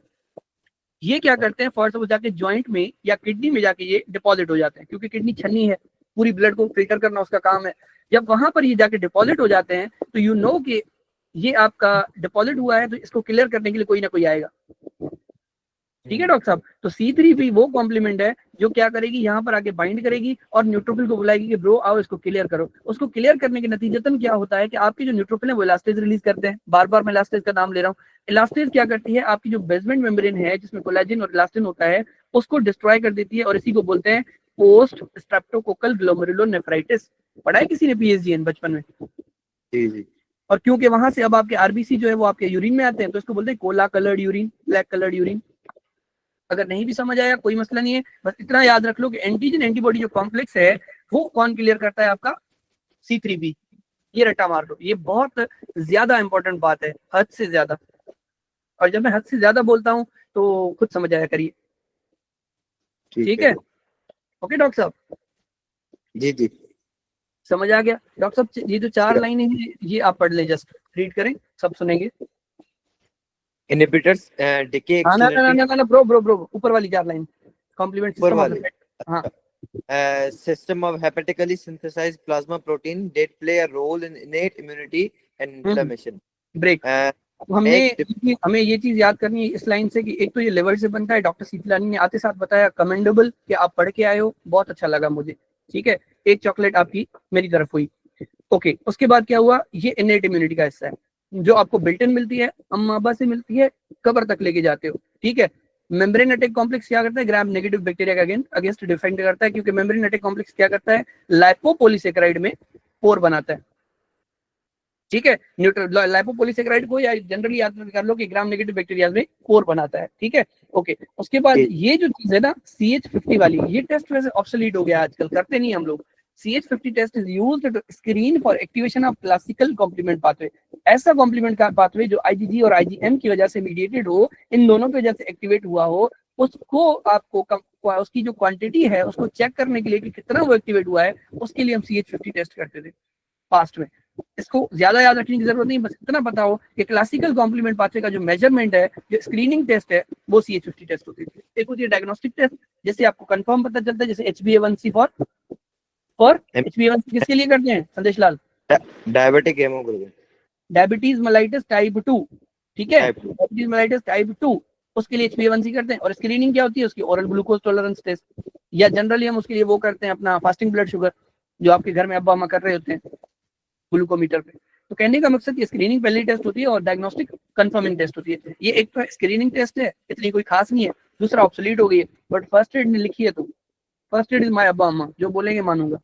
ये क्या करते हैं, फॉर सपोज जाके जॉइंट में या किडनी में जाके ये डिपॉजिट हो जाते हैं, क्योंकि किडनी छन्नी है, पूरी ब्लड को फिल्टर करना उसका काम है। जब वहां पर ये जाके डिपॉजिट हो जाते हैं तो यू नो कि ये आपका डिपॉजिट हुआ है, तो इसको क्लियर करने के लिए कोई ना कोई आएगा। ठीक है डॉक्टर साहब, तो C3B वो कॉम्प्लीमेंट है जो क्या करेगी, यहाँ पर आके बाइंड करेगी और न्यूट्रोफिल को बुलाएगी कि ब्रो आओ इसको क्लियर करो। उसको क्लियर करने के नतीजतन क्या होता है कि आपके जो न्यूट्रोफिल है वो इलास्टेज रिलीज करते हैं। बार बार मैं इलास्टेज का नाम ले रहा हूँ। इलास्टेज क्या करती है, आपकी जो बेसमेंट मेम्ब्रेन है जिसमें कोलेजन और इलास्टिन होता है उसको डिस्ट्रॉय कर देती है, और इसी को बोलते हैं पोस्ट स्ट्रेप्टोकोकल ग्लोमेरुलोनेफ्राइटिस। पढ़ा है किसी ने PhD बचपन में? जी जी। और क्योंकि वहां से अब आपके RBC जो है वो आपके यूरिन में आते हैं, तो इसको बोलते हैं Cola coloured urine, black coloured urine. अगर नहीं भी समझ आया कोई मसला नहीं है, बस इतना याद रख लो कि एंटीजन एंटीबॉडी जो कॉम्प्लेक्स है वो कौन क्लियर करता है? आपका C3B। ये रट्टा मार लो, ये बहुत ज्यादा इंपॉर्टेंट बात है, हद से ज्यादा। और जब मैं हद से ज्यादा बोलता हूँ तो खुद समझ आया करिए, ठीक है? ओके डॉक्टर साहब, जी जी समझ आ गया? डॉक्टर साहब ये जो 4 लाइनें हैं ये आप पढ़ लें, जस्ट रीड करें, सब सुनेंगे। इनहिबिटर्स डिके ना ब्रो ऊपर वाली 4 line, complement system of the, हाँ। system of hepatically synthesized plasma protein that play a role in innate immunity and inflammation. ब्रेक। हमें ये चीज याद करनी है इस लाइन से कि एक तो ये लिवर से बनता है। डॉक्टर सीतलानी ने आते साथ बताया, कमेंडेबल कि आप पढ़ के आए हो, बहुत अच्छा लगा मुझे, ठीक है। एक चॉकलेट आपकी मेरी तरफ हुई। ओके, उसके बाद क्या हुआ, ये इनेट इम्यूनिटी का हिस्सा है जो आपको बिल्ट इन मिलती है, अम्मा अब्बा से मिलती है, कब्र तक लेके जाते हो, ठीक है। मेम्ब्रेन अटैक कॉम्प्लेक्स क्या करता है, ग्राम नेगेटिव बैक्टीरिया का अगेंस्ट डिफेंड करता है, क्योंकि मेम्ब्रेन अटैक कॉम्प्लेक्स क्या करता है, लाइपोपॉलीसेकेराइड में पोर बनाता है, ठीक है। लाइपोपॉलीसेकेराइड को या जनरली याद कर लो कि ग्राम नेगेटिव बैक्टीरिया में कोर बनाता है, ठीक है। ओके, उसके बाद ये जो चीज है ना CH50 वाली, ये टेस्ट वैसे ऑब्सोलीट हो गया, आजकल करते नहीं हम लोग। CH50 test is used to screen for activation of classical complement pathway. ऐसा कॉम्प्लीमेंट का पाथवे जो IgG और IgM की वजह से मीडिएटेड हो, इन दोनों की वजह से एक्टिवेट हुआ हो, उसको आपको उसकी जो क्वांटिटी है उसको चेक करने के लिए कि कितना वो एक्टिवेट हुआ है, उसके लिए हम CH50 टेस्ट करते थे पास्ट में। इसको ज्यादा याद रखने की जरूरत नहीं, बस इतना पता हो कि क्लासिकल कॉम्प्लीमेंट पाथवे का जो मेजरमेंट है, जो स्क्रीनिंग टेस्ट है, वो CH50 टेस्ट होती है। एक होती है डायग्नोस्टिक टेस्ट, जैसे आपको कंफर्म पता चलता है, जैसे HbA1c फॉर HbA1c किसके लिए करते हैं Sandesh Lal? Diabetic haemoglobin, diabetes mellitus type 2, ठीक है, Type 2। डायबिटीज मेलाइटिस टाइप 2 उसके लिए HbA1c करते हैं। और स्क्रीनिंग क्या होती है उसकी? ओरल ग्लूकोज टॉलरेंस टेस्ट, या जनरली हम उसके लिए वो करते हैं अपना फास्टिंग ब्लड शुगर, जो आपके घर में अब्बा अम्मा कर रहे होते हैं ग्लूकोमीटर पे। तो कहने का मकसद ये स्क्रीनिंग पहली टेस्ट होती है और डायग्नोस्टिक कंफर्मिंग टेस्ट होती है। ये एक तो स्क्रीनिंग टेस्ट है, इतनी कोई खास नहीं है, दूसरा ऑब्सोलीट हो गई है, बट फर्स्ट एड ने लिखी है, तो फर्स्ट एड इज माय अब्बा अम्मा, जो बोलेंगे मानूंगा।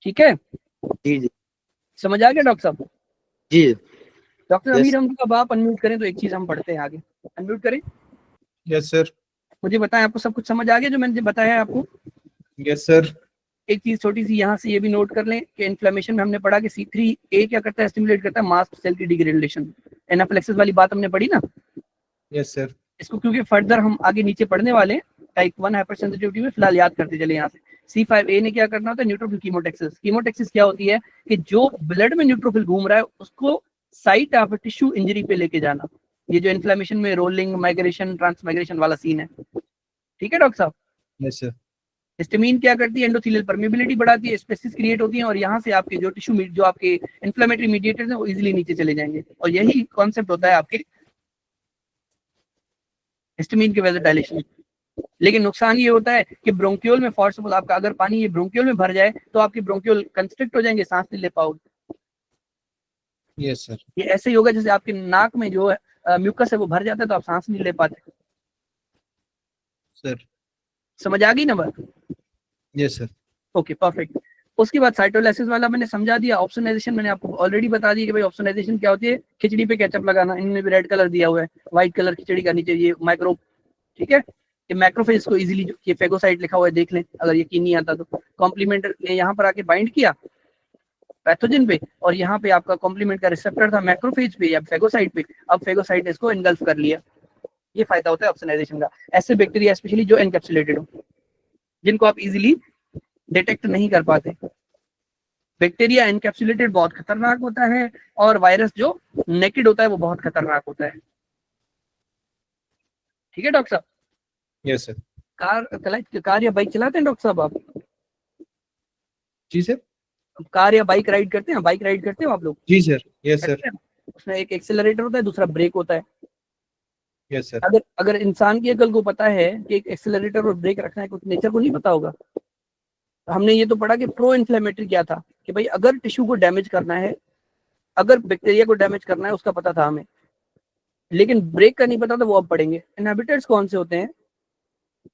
ठीक है, जी जी समझ आ गया डॉक्टर साहब? जी। Doctor Yes. अमीर हमजा, अब आप अनम्यूट करें तो एक चीज हम पढ़ते हैं आगे। अनम्यूट करें, यस सर। मुझे बताएं आपको सब कुछ समझ आ गया जो मैंने बताया है आपको? Yes sir. एक चीज छोटी सी यहाँ से ये भी नोट कर लें कि इन्फ्लेमेशन में हमने पढ़ा कि C3A क्या करता है? स्टिमुलेट करता है मास्ट सेल की डिग्रेडेशन। एनाफिलेक्सिस वाली बात हमने पढ़ी ना? Yes sir. इसको क्योंकि फर्दर हम आगे नीचे पढ़ने वाले हैं टाइप 1 हाइपरसेंसिटिविटी में, फिलहाल याद करते चले यहाँ से। C5A ने क्या करना होता है? Neutrophil chemotaxis. कीमोटेक्सिस क्या होती है कि जो ब्लड में न्यूट्रोफिल घूम रहा है उसको साइट ऑफ टिश्यू इंजरी पे लेके जाना। ये जो इन्फ्लेमेशन में रोलिंग, माइग्रेशन, ट्रांसमाइग्रेशन वाला सीन है। ठीक है डॉक्टर साहब? Yes sir. हिस्टामिन क्या करती है? एंडोथेलियल परमेबिलिटी बढ़ाती है, स्पेसिस क्रिएट होती हैं, और यहाँ से आपके जो टिश्यू, जो आपके इन्फ्लेमेटरी मीडिएटर्स हैं वो इजीली नीचे चले जाएंगे। और यही कॉन्सेप्ट होता है आपके हिस्टामिन के वजह डायलेशन। लेकिन नुकसान ये होता है कि ब्रोंकियोल में फोर्सफुल आपका अगर पानी ये ब्रोंकियोल में भर जाए तो आपके ब्रोंकियोल कंस्ट्रिक्ट हो जाएंगे, सांस नहीं ले पाओगे। Yes sir. ये ऐसे ही होगा जैसे आपके नाक में जो म्यूकस है वो भर जाता है तो आप सांस नहीं ले पाते। सर। समझ आ गई ना बात? Yes sir. Okay perfect. उसके बाद साइटोलाइसिस वाला मैंने समझा दिया। ऑप्सोनाइजेशन मैंने आपको ऑलरेडी बता दिया कि भाई ऑप्सोनाइजेशन क्या होती है? खिचड़ी पे केचप लगाना। इनमें भी रेड कलर दिया हुआ है, व्हाइट कलर खिचड़ी का, नीचे ये माइक्रो, ठीक है, ये मैक्रोफेज को इजीली, ये फेगोसाइट लिखा हुआ है देख लें अगर यकीन नहीं आता तो। कॉम्प्लीमेंट यहाँ पर आके बाइंड किया पैथोजन पे, और यहाँ पे आपका कॉम्प्लीमेंट का रिसेप्टर था मैक्रोफेज पे या फेगोसाइट पे, अब फेगोसाइट इसको इनगल्फ कर लिया। ये फायदा होता है ऑप्सोनाइजेशन का। ऐसे बैक्टीरिया स्पेशली जो एनकैप्सुलेटेड हो, जिनको आप इजीली डिटेक्ट नहीं कर पाते। बैक्टीरिया एनकैप्सुलेटेड बहुत खतरनाक होता है, और वायरस जो नेकेड होता है वो बहुत खतरनाक होता है। ठीक है डॉक्टर साहब? Yes sir. कार या बाइक चलाते हैं डॉक्टर साहब आप? जी सर। कार या बाइक राइड करते हैं? बाइक राइड करते हो आप लोग? जी सर। Yes sir. करते हैं? उसमें एक एक्सेलरेटर होता है, दूसरा ब्रेक होता है। Yes sir. अगर अगर इंसान की अकल को पता है कि एक एक्सेलरेटर और ब्रेक रखना है, कुछ नेचर को नहीं पता होगा। हमने ये तो पढ़ा कि प्रो इन्फ्लेमेटरी क्या था, कि भाई अगर टिश्यू को डैमेज करना है, अगर बैक्टीरिया को डैमेज करना है, उसका पता था हमें, लेकिन ब्रेक का नहीं पता था, वो अब पढ़ेंगे। इनहिबिटर्स कौन से होते हैं?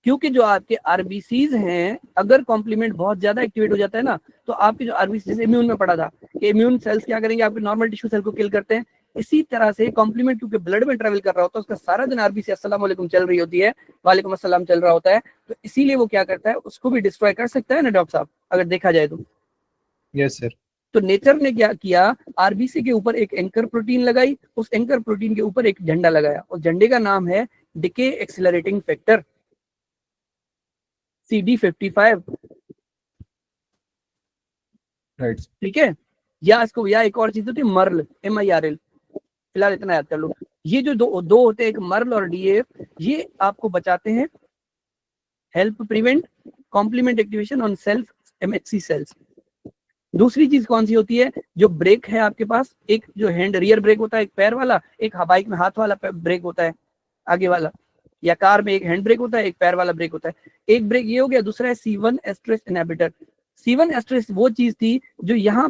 क्योंकि जो आपके आरबीसीज हैं, अगर कॉम्प्लीमेंट बहुत ज्यादा एक्टिवेट हो जाता है ना, तो आपके जो आरबीसीज, इम्यून में पढ़ा था कि इम्यून सेल्स क्या करेंगे, आपके नॉर्मल टिश्यू सेल को किल करते हैं। इसी तरह से कॉम्प्लीमेंट क्योंकि ब्लड में ट्रेवल कर रहा होता है, उसका सारा दिन आरबीसी अस्सलाम वालेकुम चल रही होती है, वालेकुम अस्सलाम चल रहा होता है, तो इसीलिए वो क्या करता है, उसको भी डिस्ट्रॉय कर सकता है ना डॉक्टर साहब, अगर देखा जाए तो। Yes sir. तो नेचर ने क्या किया, आरबीसी के ऊपर एक एंकर प्रोटीन लगाई, उस एंकर प्रोटीन के ऊपर एक झंडा लगाया, उस झंडे का नाम है decay accelerating factor, CD55। Right. ठीक है, या इसको, या एक और चीज होती है मर्ल, MIRL, फिलहाल इतना याद कर लो। ये जो दो होते हैं, एक मर्ल और DAF, ये आपको बचाते हैं, help prevent complement activation on self MHC cells. दूसरी चीज कौन सी होती है? जो ब्रेक है आपके पास, एक जो हैंड रियर ब्रेक होता है, एक पैर वाला, एक बाइक में हाथ वाला ब्रेक होता है आगे वाला, या कार में एक हैंड ब्रेक होता है, एक पैर वाला ब्रेक होता है। एक ब्रेक ये हो गया, दूसरा है C1 एस्ट्रेस इनहिबिटर। C1 एस्ट्रेस वो चीज थी जो यहाँ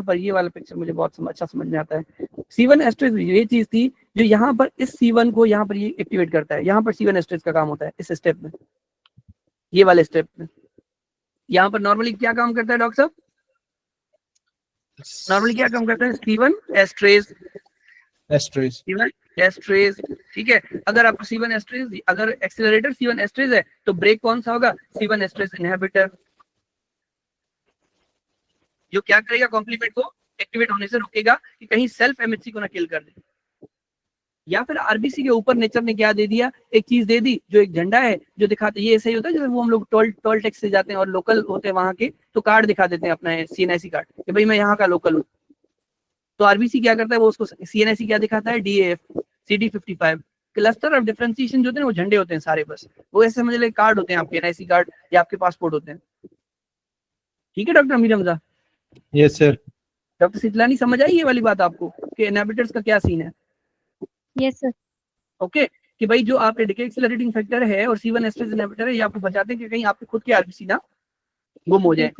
पर ये वाला पिक्चर मुझे बहुत अच्छा समझ में आता है। C1 एस्ट्रेस ये चीज थी जो यहाँ पर इस C1 को यहाँ पर ये एक्टिवेट करता है। यहाँ पर C1 एस्ट्रेस का काम होता है इस स्टेप में, ये वाले स्टेप में। यहाँ पर नॉर्मली क्या काम करता है डॉक्टर साहब? नॉर्मली क्या काम करता है? C1 एस्ट्रेस, एस्ट्रेस। C1 एस्ट्रेस। ठीक है, अगर आपको C1 एस्ट्रेस, अगर एक्सेलरेटर C1 एस्ट्रेस है तो ब्रेक कौन सा होगा? C1 एस्ट्रेस इनहिबिटर, जो क्या करेगा, कॉम्प्लीमेंट को एक्टिवेट होने से रोकेगा कि कहीं सेल्फ MHC को ना किल कर दे। या फिर आरबीसी के ऊपर नेचर ने क्या दे दिया, एक चीज दे दी जो एक झंडा है जो दिखाते, ये ऐसे ही होता है जैसे वो हम लोग टोल टैक्स से जाते हैं और लोकल होते हैं वहां के, तो कार्ड दिखा देते हैं अपना सीएनआईसी कार्ड कि भाई मैं यहाँ का लोकल हूँ। तो आरबीसी क्या करता है, वो उसको सीएनआईसी क्या दिखाता है, डीएएफ, CD55, क्लस्टर ऑफ डिफरेंशिएशन जो होते हैं वो झंडे होते हैं सारे, बस वो ऐसे समझ ले कार्ड होते हैं आपके, एनआईसी कार्ड या आपके पासपोर्ट होते हैं। ठीक है doctor Amir Hamza? Yes sir. Doctor Sitlani समझ आई ये वाली बात आपको कि इनहिबिटर्स का क्या सीन है? Yes sir. ओके कि भाई जो आपके डिके एक्सेलरेटिंग फैक्टर है और C1 एस्ट्रेज इनहिबिटर है, ये आपको बचाते हैं कि कहीं आपके खुद के आरबीसी ना गुम हो जाए।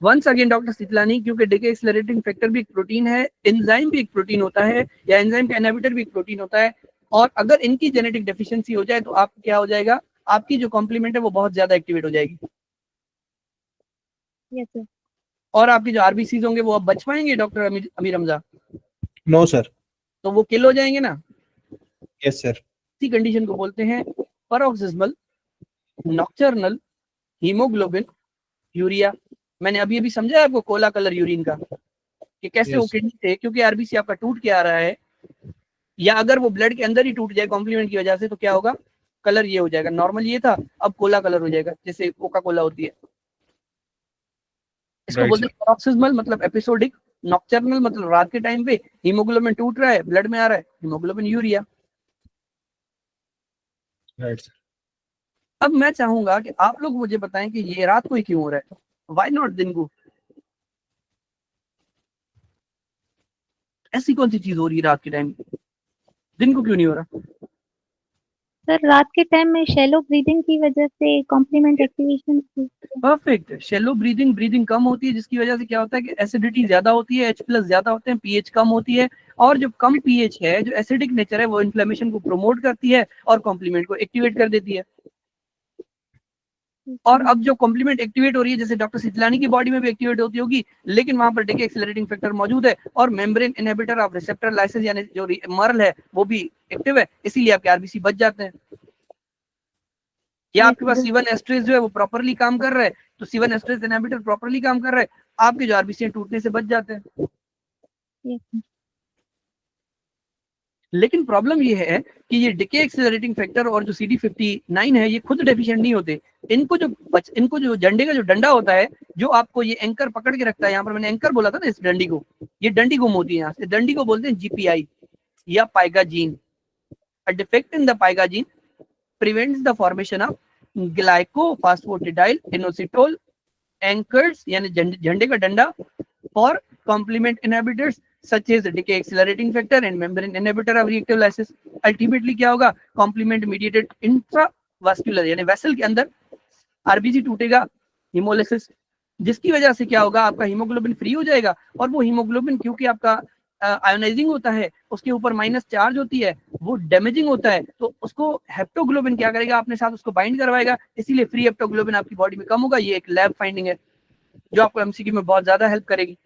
वंस अगेन डॉक्टर सितलानी, क्योंकि डिके एक्सेलरेटिंग फैक्टर भी एक प्रोटीन है, एंजाइम भी एक प्रोटीन होता है, या एंजाइम का इनहिबिटर भी एक प्रोटीन होता है, और अगर इनकी जेनेटिक डेफिशिएंसी हो जाए तो आप क्या हो जाएगा, आपकी जो कॉम्प्लीमेंट है वो बहुत ज्यादा एक्टिवेट हो जाएगी। Yes sir. और आपके जो आरबीसीज होंगे वो अब बच पाएंगे doctor Amir Hamza? No sir. तो वो किल हो जाएंगे ना। Yes sir. इसी कंडीशन को बोलते हैं पैरोक्सिस्मल नॉक्टर्नल हीमोग्लोबिन यूरिया। मैंने अभी अभी समझा आपको कोला कलर यूरिन का कि कैसे वो Yes. किडनी से, क्योंकि आरबीसी आपका टूट के आ रहा है, या अगर वो ब्लड के अंदर ही टूट जाए कॉम्प्लीमेंट की वजह से, तो क्या होगा, कलर ये हो जाएगा, नॉर्मल ये था अब कोला कलर हो जाएगा, जैसे कोका कोला होती है। इसको Right, बोलते हैं पैरोक्सिस्मल मतलब एपिसोडिक, नॉक्टर्नल मतलब रात के टाइम पे हीमोग्लोबिन टूट रहा है, ब्लड में आ रहा है हीमोग्लोबिन यूरिया। Right sir. अब मैं चाहूंगा कि आप लोग मुझे बताएं कि ये रात को ही क्यों हो रहा है, व्हाई नॉट दिन को? ऐसी कौन सी चीज हो रही है रात के टाइम, दिन को क्यों नहीं हो रहा? सर रात के टाइम में शैलो ब्रीदिंग की वजह से complement activation. Perfect, shallow breathing कम होती है, जिसकी वजह से क्या होता है कि एसिडिटी ज्यादा होती है, H+ ज्यादा होते हैं, पीएच कम होती है, और जो कम पीएच है, जो एसिडिक नेचर है, वो इन्फ्लेमेशन को प्रमोट करती है और कॉम्प्लीमेंट को एक्टिवेट कर देती है। और अब जो कॉम्प्लीमेंट एक्टिवेट हो रही है, जैसे डॉक्टर सितलानी की बॉडी में भी एक्टिवेट होती होगी, लेकिन वहां पर डिके एक्सेलरेटिंग फैक्टर मौजूद है और membrane inhibitor of receptor lysis यानी जो मर्ल है वो भी एक्टिव है, इसीलिए आपके आरबीसी बच जाते हैं। या आपके पास C1 एस्ट्रेज जो है वो प्रॉपर्ली काम कर रहा है, तो C1 एस्ट्रेज इनहिबिटर प्रॉपर्ली काम कर रहा है, आपके जो आरबीसी टूटने से बच जाते हैं। लेकिन प्रॉब्लम ये है कि ये डिके एक्सेलरेटिंग फैक्टर और जो CD59 है, ये खुद डेफिशिएंट नहीं होते। इनको जो झंडे का जो डंडा होता है, जो आपको ये एंकर पकड़ के रखता है, यहाँ पर मैंने एंकर बोला था ना, इस डंडी को, ये डंडी गुम होती है यहाँ से, डंडी को बोलते हैं GPI या PIGA gene. A defect in the PIGA gene prevents the formation of glycophosphatidyl inositol anchors यानी झंडे का डंडा for complement inhibitors such as decay accelerating factor and membrane inhibitor of reactive lysis। Ultimately क्या होगा, complement mediated intravascular यानी vessel के अंदर RBC टूटेगा, हीमोलिसिस, जिसकी वजह से क्या होगा, आपका हीमोग्लोबिन फ्री हो जाएगा, और वो हीमोग्लोबिन क्योंकि आपका आयोनाइजिंग होता है, उसके ऊपर माइनस चार्ज होती है, वो डैमेजिंग होता है, तो उसको हेप्टोग्लोबिन क्या करेगा, अपने साथ उसको बाइंड करवाएगा, इसीलिए फ्री हेप्टोग्लोबिन आपकी बॉडी में कम होगा। ये एक लैब फाइंडिंग है जो आपको एमसीक्यू में बहुत ज्यादा हेल्प करेगी।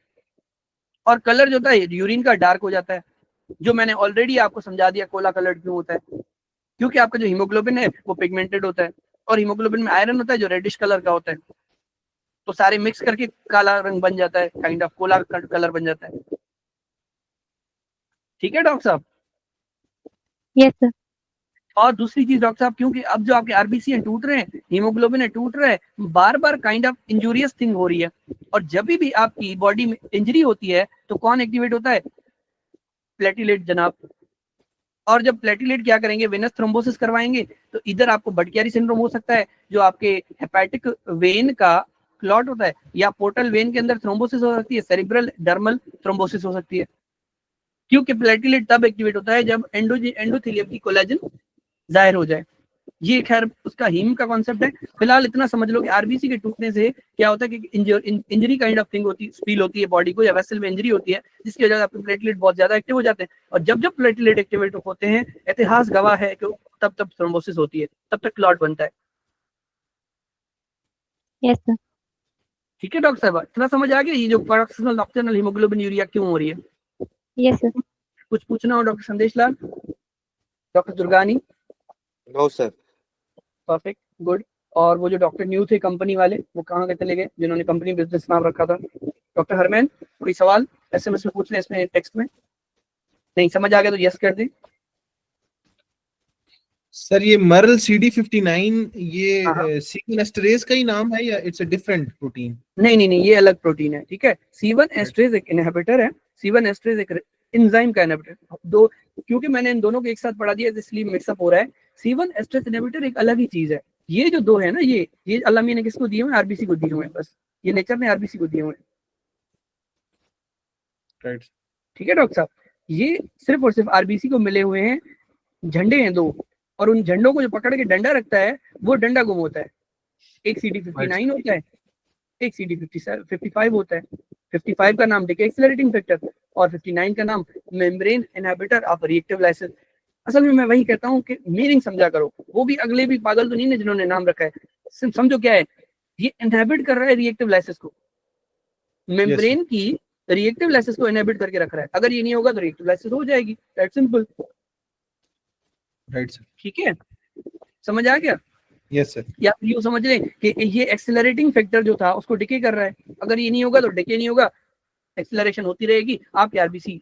और कलर जो होता है यूरिन का डार्क हो जाता है, जो मैंने ऑलरेडी आपको समझा दिया कोला कलर क्यों होता है, क्योंकि आपका जो हीमोग्लोबिन है वो पिगमेंटेड होता है, और हीमोग्लोबिन में आयरन होता है जो रेडिश कलर का होता है, तो सारे मिक्स करके काला रंग बन जाता है, काइंड ऑफ कोला कलर बन जाता है। ठीक है डॉक्टर साहब? Yes sir. और दूसरी चीज डॉक्टर साहब, क्योंकि अब जो आपके आरबीसी है टूट रहे हैं, हीमोग्लोबिन है टूट रहा है, बार बार काइंड ऑफ इंजूरियस थिंग हो रही है, और जब भी आपकी बॉडी में इंजरी होती है तो कौन एक्टिवेट होता है, प्लेटिलेट जनाब। और जब प्लेटिलेट क्या करेंगे, वेनस थ्रोम्बोसिस करवाएंगे, तो इधर आपको बटकियारी सिंड्रोम हो सकता है, जो आपके हेपेटिक वेन का क्लॉट होता है, या पोर्टल वेन के अंदर थ्रोम्बोसिस हो सकती है, सेरिब्रल डर्मल थ्रोम्बोसिस हो सकती है, क्योंकि प्लेटिलेट तब एक्टिवेट होता है जब एंडोथेलियम की कोलेजन जाहिर हो जाए। ये खैर उसका हीम का कॉन्सेप्ट है। फिलहाल इतना समझ लो कि आरबीसी के टूटने से क्या होता है कि इंजरी काइंड ऑफ थिंग होती फील होती है बॉडी को, या वेसल में इंजरी होती है, जिसकी वजह से आपके प्लेटलेट बहुत ज्यादा एक्टिव हो जाते हैं, और जब जब प्लेटलेट एक्टिवेट होते हैं, इतिहास गवाह है कि तब तब थ्रोम्बोसिस होती है, तब तक क्लॉट बनता है। Yes sir. ठीक है डॉक्टर साहब, इतना समझ आ गया ये जो पैरोक्सिस्मल नॉक्टर्नल हीमोग्लोबिन यूरिया क्यों हो रही है? Yes sir. कुछ पूछना हो doctor Sandesh Lal, doctor Durgani? No sir. Perfect, good. और वो जो डॉक्टर न्यू थे कंपनी वाले, वो कहाँ के चले गए, जिन्होंने कंपनी बिजनेस नाम रखा था? डॉक्टर हरमैन, कोई सवाल एसएमएस में पूछ लें, इसमें टेक्स्ट में नहीं समझ आ गया तो यस कर दें। सर ये मर्ल CD59 ये हाँ, हाँ। C1 एस्टरेज का ही नाम है या इट्स अ डिफरेंट प्रोटीन? नहीं, ये अलग प्रोटीन है, ठीक है। C1 एस्ट्रेज एक इनहिबिटर है, C1 एस्ट्रेज एक एंजाइम का इनहिबिटर। दो, क्योंकि मैंने इन दोनों को एक साथ पढ़ा दिया इसलिए मिक्सअप हो रहा है। C1 एस्ट्रेज इनहिबिटर एक अलग ही चीज है। ये जो दो है ना, ये अल्लाह मियां ने किसको दिए हुए हैं? आरबीसी को दिए हुए हैं, बस ये नेचर ने आरबीसी को दिए हुए हैं, राइट। ठीक है डॉक्टर साहब। ये सिर्फ और सिर्फ आरबीसी को मिले हुए हैं। झंडे हैं दो, और उन झंडों को जो पकड़ के डंडा रखता है वो डंडा गुम होता है। एक CD59 होता है, एक CD55 होता है। 55 का नाम डिके एक्सेलरेटिंग फैक्टर और 59 का नाम membrane inhibitor of reactive lysis. असल में मैं वही कहता हूँ कि मीनिंग समझा करो, वो भी अगले भी पागल तो नहीं है जिन्होंने नाम रखा है। समझो क्या है, ये इनहिबिट कर रहा है रिएक्टिव लाइसिस को, मेम्ब्रेन की रिएक्टिव लाइसिस को इनहिबिट करके रख रहा है। अगर ये नहीं होगा तो रिएक्टिव लाइसिस हो जाएगी, दैट सिंपल। Right sir. ठीक है, समझ आ गया? Yes sir. या फिर यूं समझ लें कि ये एक्सेलरेटिंग फैक्टर जो था उसको डिके कर रहा है। अगर ये नहीं होगा तो डिके नहीं होगा, एक्सेलरेशन होती रहेगी, आपके आरबीसी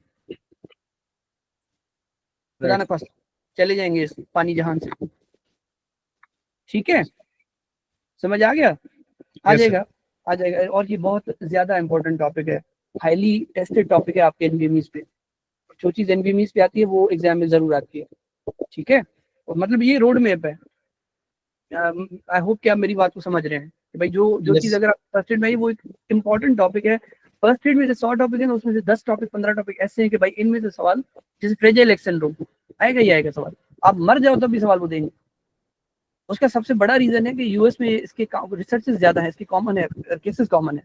खुदा न खास्ता चले जाएंगे इस पानी जहान से। ठीक है, समझ आ गया? आ Yes, जाएगा, आ जाएगा। और ये बहुत ज्यादा इंपॉर्टेंट टॉपिक है, हाईली टेस्टेड टॉपिक है आपके एनवीएमईस पे। जो चीज एनवीएमईस पे आती है वो एग्जाम में जरूर आती है, ठीक है। और मतलब ये रोड मैप है। आई होप कि आप मेरी बात को समझ रहे हैं कि भाई जो Yes. चीज अगर आप फर्स्ट एड में ही, वो एक इम्पोर्टेंट टॉपिक है। फर्स्ट एड में से 100 टॉपिक है ना, उसमें से 10 टॉपिक 15 टॉपिक ऐसे हैं कि भाई इनमें से सवाल, जैसे फ्रेजाइल एक्स सिंड्रोम आएगा ही आएगा सवाल, आप मर जाओ तब भी सवाल वो देंगे। उसका सबसे बड़ा रीजन है कि यूएस में इसके रिसर्च ज्यादा है, इसके कॉमन है, केसेस कॉमन है,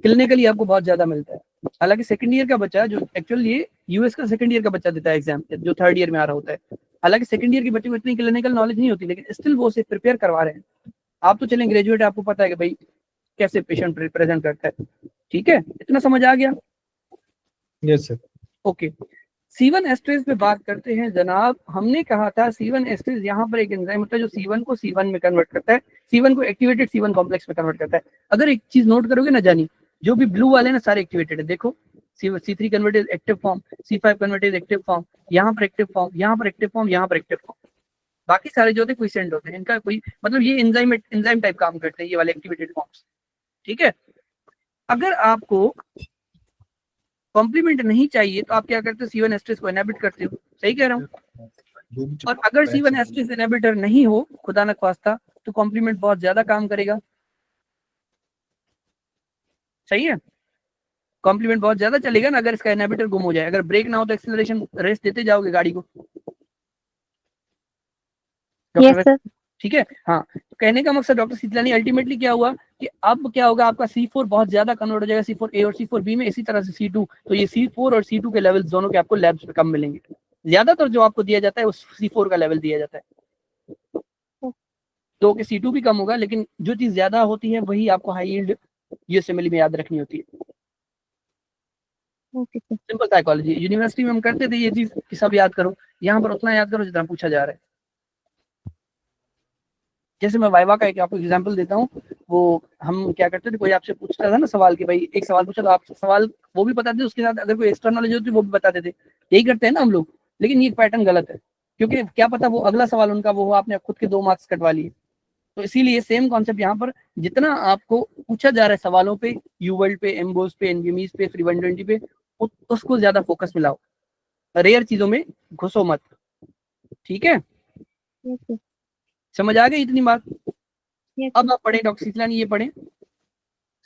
क्लिनिकली आपको बहुत ज्यादा मिलता है। हालांकि सेकंड ईयर का बच्चा जो एक्चुअली ये यूएस का सेकंड ईयर का बच्चा देता है एग्जाम, जो थर्ड ईयर में आ रहा होता है। हालांकि सेकंड ईयर के बच्चे को इतनी क्लिनिकल नॉलेज नहीं होती, लेकिन स्टिल वो उसे प्रिपेयर करवा रहे हैं। आप तो चलें ग्रेजुएट, आपको पता है कि भाई कैसे पेशेंट प्रेजेंट करता है। ठीक है, इतना समझ आ गया? Yes sir. Okay, C1 esterase पे बात करते हैं जनाब। हमने कहा था C1 एस्ट्रेज यहाँ पर एक एंजाइम होता है जो C1 को C1 में कन्वर्ट करता है, C1 को एक्टिवेटेड C1 कॉम्प्लेक्स में कन्वर्ट करता है। अगर एक चीज नोट करोगे ना जानी, जो भी ब्लू वाले ना सारे एक्टिवेटेड है। देखो C3 converted active form, C5 converted active form, यहाँ पर एक्टिव फॉर्म, यहाँ पर एक्टिव फॉर्म, यहाँ पर एक्टिव फॉर्म। बाकी सारे जो होते हैं क्विसेंट होते हैं, इनका कोई मतलब, ये एंजाइम टाइप काम करते हैं ये वाले एक्टिवेटेड फॉर्म्स। ठीक है, अगर आपको कॉम्प्लीमेंट नहीं चाहिए तो आप क्या करते हो? C1 एस्ट्रेज को इनहिबिट करते हो, सही कह रहा हूँ। और अगर C1 एस्ट्रेज इनहिबिटर नहीं हो, खुदा न ख्वास्ता, तो कॉम्प्लीमेंट बहुत ज्यादा काम करेगा। सही है, कॉम्प्लीमेंट बहुत ज्यादा चलेगा ना अगर इसका इनहिबिटर गुम हो जाए। अगर ब्रेक ना हो तो एक्सेलरेशन रेस्ट देते जाओगे गाड़ी को। Yes sir. ठीक है, हाँ। तो कहने का मकसद डॉक्टर सीतलानी अल्टीमेटली क्या हुआ कि अब क्या होगा, आपका C4 बहुत ज्यादा कन्वर्ट हो जाएगा C4A और C4B में, इसी तरह से C2। तो ये C4 और C2 के लेवल्स दोनों के आपको लैब्स पे कम मिलेंगे। ज्यादातर जो आपको दिया जाता है वो C4 का लेवल दिया जाता है, तो कि C2 भी कम होगा, लेकिन जो चीज ज्यादा होती है वही आपको हाई यील्ड यूएसएमएल में याद रखनी होती है। Okay sir. Simple psychology university में हम करते थे ये चीज कि सब याद करो, यहाँ पर उतना याद करो जितना पूछा जा रहा है। जैसे मैं वाइवा का एक आपको एग्जांपल देता हूँ, वो हम क्या करते थे, कोई आपसे पूछता था ना सवाल कि भाई एक सवाल पूछा तो आप सवाल वो भी बताते थे, उसके साथ अगर कोई एक्स्ट्रा नॉलेज होती वो भी बताते थे। यही करते हैं ना हम लोग, लेकिन ये पैटर्न गलत है, क्योंकि क्या पता वो अगला सवाल उनका वो आपने खुद के 2 मार्क्स कटवा लिए। तो इसीलिए सेम कॉन्सेप्ट यहाँ पर, जितना आपको पूछा जा रहा है सवालों पे, यूवर्ल्ड पे, एम्बोस पे, एनवीएमईस पे, 320 पे, उसको ज्यादा फोकस मिलाओ, रेयर चीजों में घुसो मत। ठीक है, यस सर। समझ आ गई इतनी बात? यस अब आप पढ़े डॉक्टर सीतलानी, ये पढ़े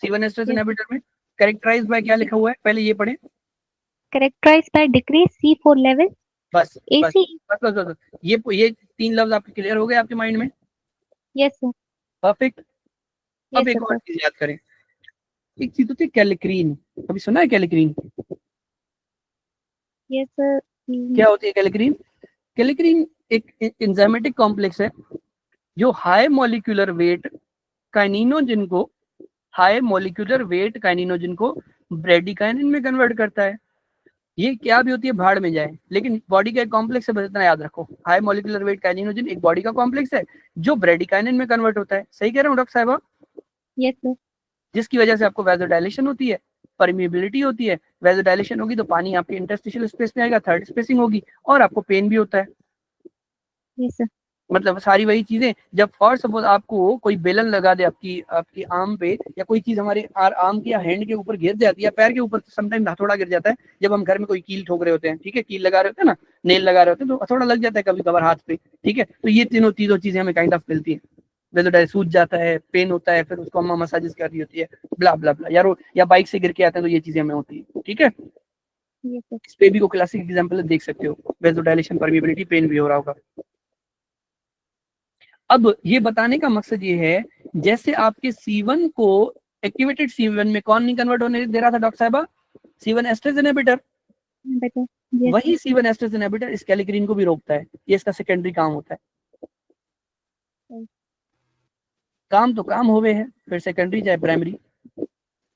C1 एस्ट्रेज Yes. इनहिबिटर में कैरेक्टराइज्ड बाय क्या लिखा हुआ है, पहले ये पढ़े। Characterized by decreased C4 level, बस AC. बस ये 3 लफ्ज आपके क्लियर हो गए आपके माइंड में? Yes sir. परफेक्ट। अब Yes एक sir. और चीज याद करें, एक चीज होती है कैलिक्रीन, कभी सुना है कैलिक्रीन? Yes sir. क्या होती है कैलिक्रीन? कैलिक्रीन एक एंजाइमेटिक कॉम्प्लेक्स है जो हाई मॉलिक्यूलर वेट काइनिनोजिन को ब्रेडिकाइनिन में कन्वर्ट करता है। ये क्या भी होती है भाड़ में जाए, लेकिन बॉडी का एक कॉम्प्लेक्स है, बस इतना याद रखो। हाई मॉलिक्यूलर वेट काइनिनोजिन एक बॉडी का कॉम्प्लेक्स है जो ब्रेडिकाइनिन में कन्वर्ट होता है। सही कह रहा हूँ डॉक्टर साहब? Yes sir. जिसकी वजह से आपको वैसोडाइलेशन होती है, परमिएबिलिटी होती है। वैसोडाइलेशन होगी तो पानी आपके इंटरस्टिशियल स्पेस में आएगा, थर्ड स्पेसिंग होगी, और आपको पेन भी होता है। Yes sir. मतलब सारी वही चीजें। जब फॉर सपोज आपको कोई बेलन लगा दे आपकी आपकी आर्म पे, या कोई चीज हमारे आर्म की या हैंड के ऊपर गिर जाती है, पैर के ऊपर समटाइम हथौड़ा गिर जाता है, जब हम घर में कोई कील ठोक रहे होते हैं, ठीक है, कील लगा रहे होते हैं ना, नेल लगा रहे होते हैं, तो हथौड़ा लग जाता है कभी कभार हाथ पे, ठीक है, तो ये तीनों चीजें हमें काइंड ऑफ मिलती है। वेलोडाइल सूज जाता है, पेन होता है, फिर उसको अम्मा मसाजेस कर रही होती है, ब्ला ब्ला ब्ला, या बाइक से गिर के आते हैं, तो ये चीजें हमें होती है, ठीक है। Yes sir. इस पे भी को क्लासिक एग्जांपल देख सकते हो, वेलोडाइलेशन, परमिएबिलिटी, पेन भी हो रहा होगा। अब ये बताने का मकसद ये है, जैसे आपके C1 को एक्टिवेटेड C1 में कौन नहीं कन्वर्ट होने दे रहा था डॉक्टर साहबा? C1 esterase inhibitor. Better. Yes वही C1 एस्ट्रेज इनहिबिटर इस कैलिक्रीन को भी रोकता है, ये इसका सेकेंडरी काम होता है। काम तो काम हो गए है, फिर सेकेंडरी चाहे प्राइमरी,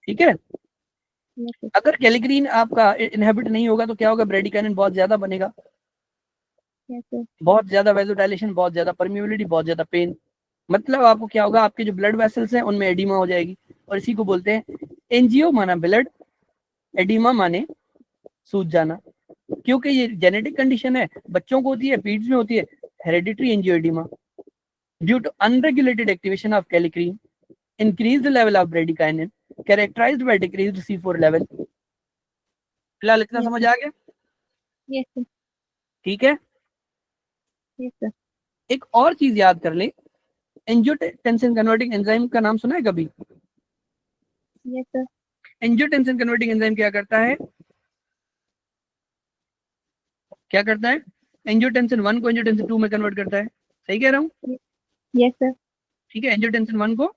ठीक है। Yes sir. अगर कैलिक्रीन आपका इनहिबिट नहीं होगा तो क्या होगा? ब्रेडिकाइनिन बहुत ज्यादा बनेगा, यस सर। बहुत ज्यादा वेसोडाइलेशन, बहुत ज्यादा परमिएबिलिटी, बहुत ज्यादा पेन। मतलब आपको क्या होगा? आपके जो ब्लड वेसल्स हैं उनमें एडिमा हो जाएगी, और इसी को बोलते हैं एंजियो माना ब्लड, एडिमा माने सूज जाना। क्योंकि ये जेनेटिक कंडीशन है, बच्चों को होती है, पीड्स में होती है, hereditary angioedema due to unregulated activation of kallikrein, increased level of bradykinin characterized by decreased C4 level। फिलहाल इतना Yes. समझ आ गया? Yes sir. ठीक है। Yes sir. एक और चीज याद कर ले, एंजियोटेंसिन कन्वर्टिंग एंजाइम का नाम सुना है कभी? Yes sir. Angiotensin converting enzyme क्या करता है? क्या करता है? एंजियोटेंसिन 1 को एंजियोटेंसिन 2 में कन्वर्ट करता है, सही कह रहा हूँ? Yes sir. ठीक है, एंजियोटेंसिन 1 को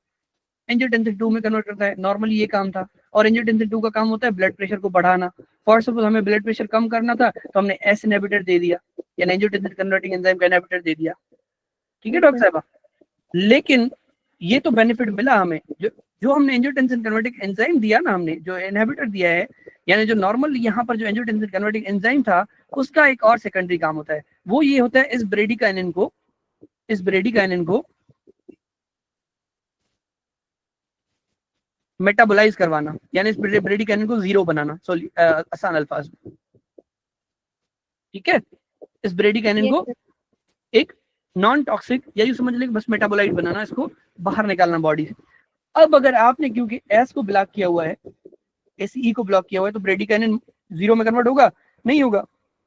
एंजियोटेंसिन 2 में कन्वर्ट करता है, नॉर्मली ये काम था। और एंजियोटेंसिन 2 का काम होता है ब्लड प्रेशर को बढ़ाना। फॉर सपोज हमें ब्लड प्रेशर कम करना था, तो हमने एस इनहिबिटर दे दिया, या एंजियोटेंसिन कन्वर्टिंग एंजाइम का इनहिबिटर दे दिया, ठीक है डॉक्टर साहब। लेकिन ये तो बेनिफिट मिला हमें, जो हमने एंजियोटेंसिन कन्वर्टिंग एंजाइम दिया ना, हमने जो इनहिबिटर दिया है, यानी जो नॉर्मल यहाँ पर जो एंजियोटेंसिन कन्वर्टिंग एंजाइम था, उसका एक और सेकेंडरी काम होता है, वो ये होता है इस ब्रेडिकाइनिन को मेटाबोलाइज करवाना, यानी इस ब्रेडिकाइनिन को जीरो बनाना, आसान अल्फाज में, ठीक है। इस ब्रेडिकाइनिन यस को सर। एक नॉन टॉक्सिक, या यूं समझ लें बस मेटाबोलाइट बनाना, इसको बाहर निकालना बॉडी से। अब अगर आपने क्योंकि एस को ब्लॉक किया हुआ है, एसई को ब्लॉक किया हुआ है, तो ब्रेडिकाइनिन जीरो में कन्वर्ट होगा? नहीं होगा।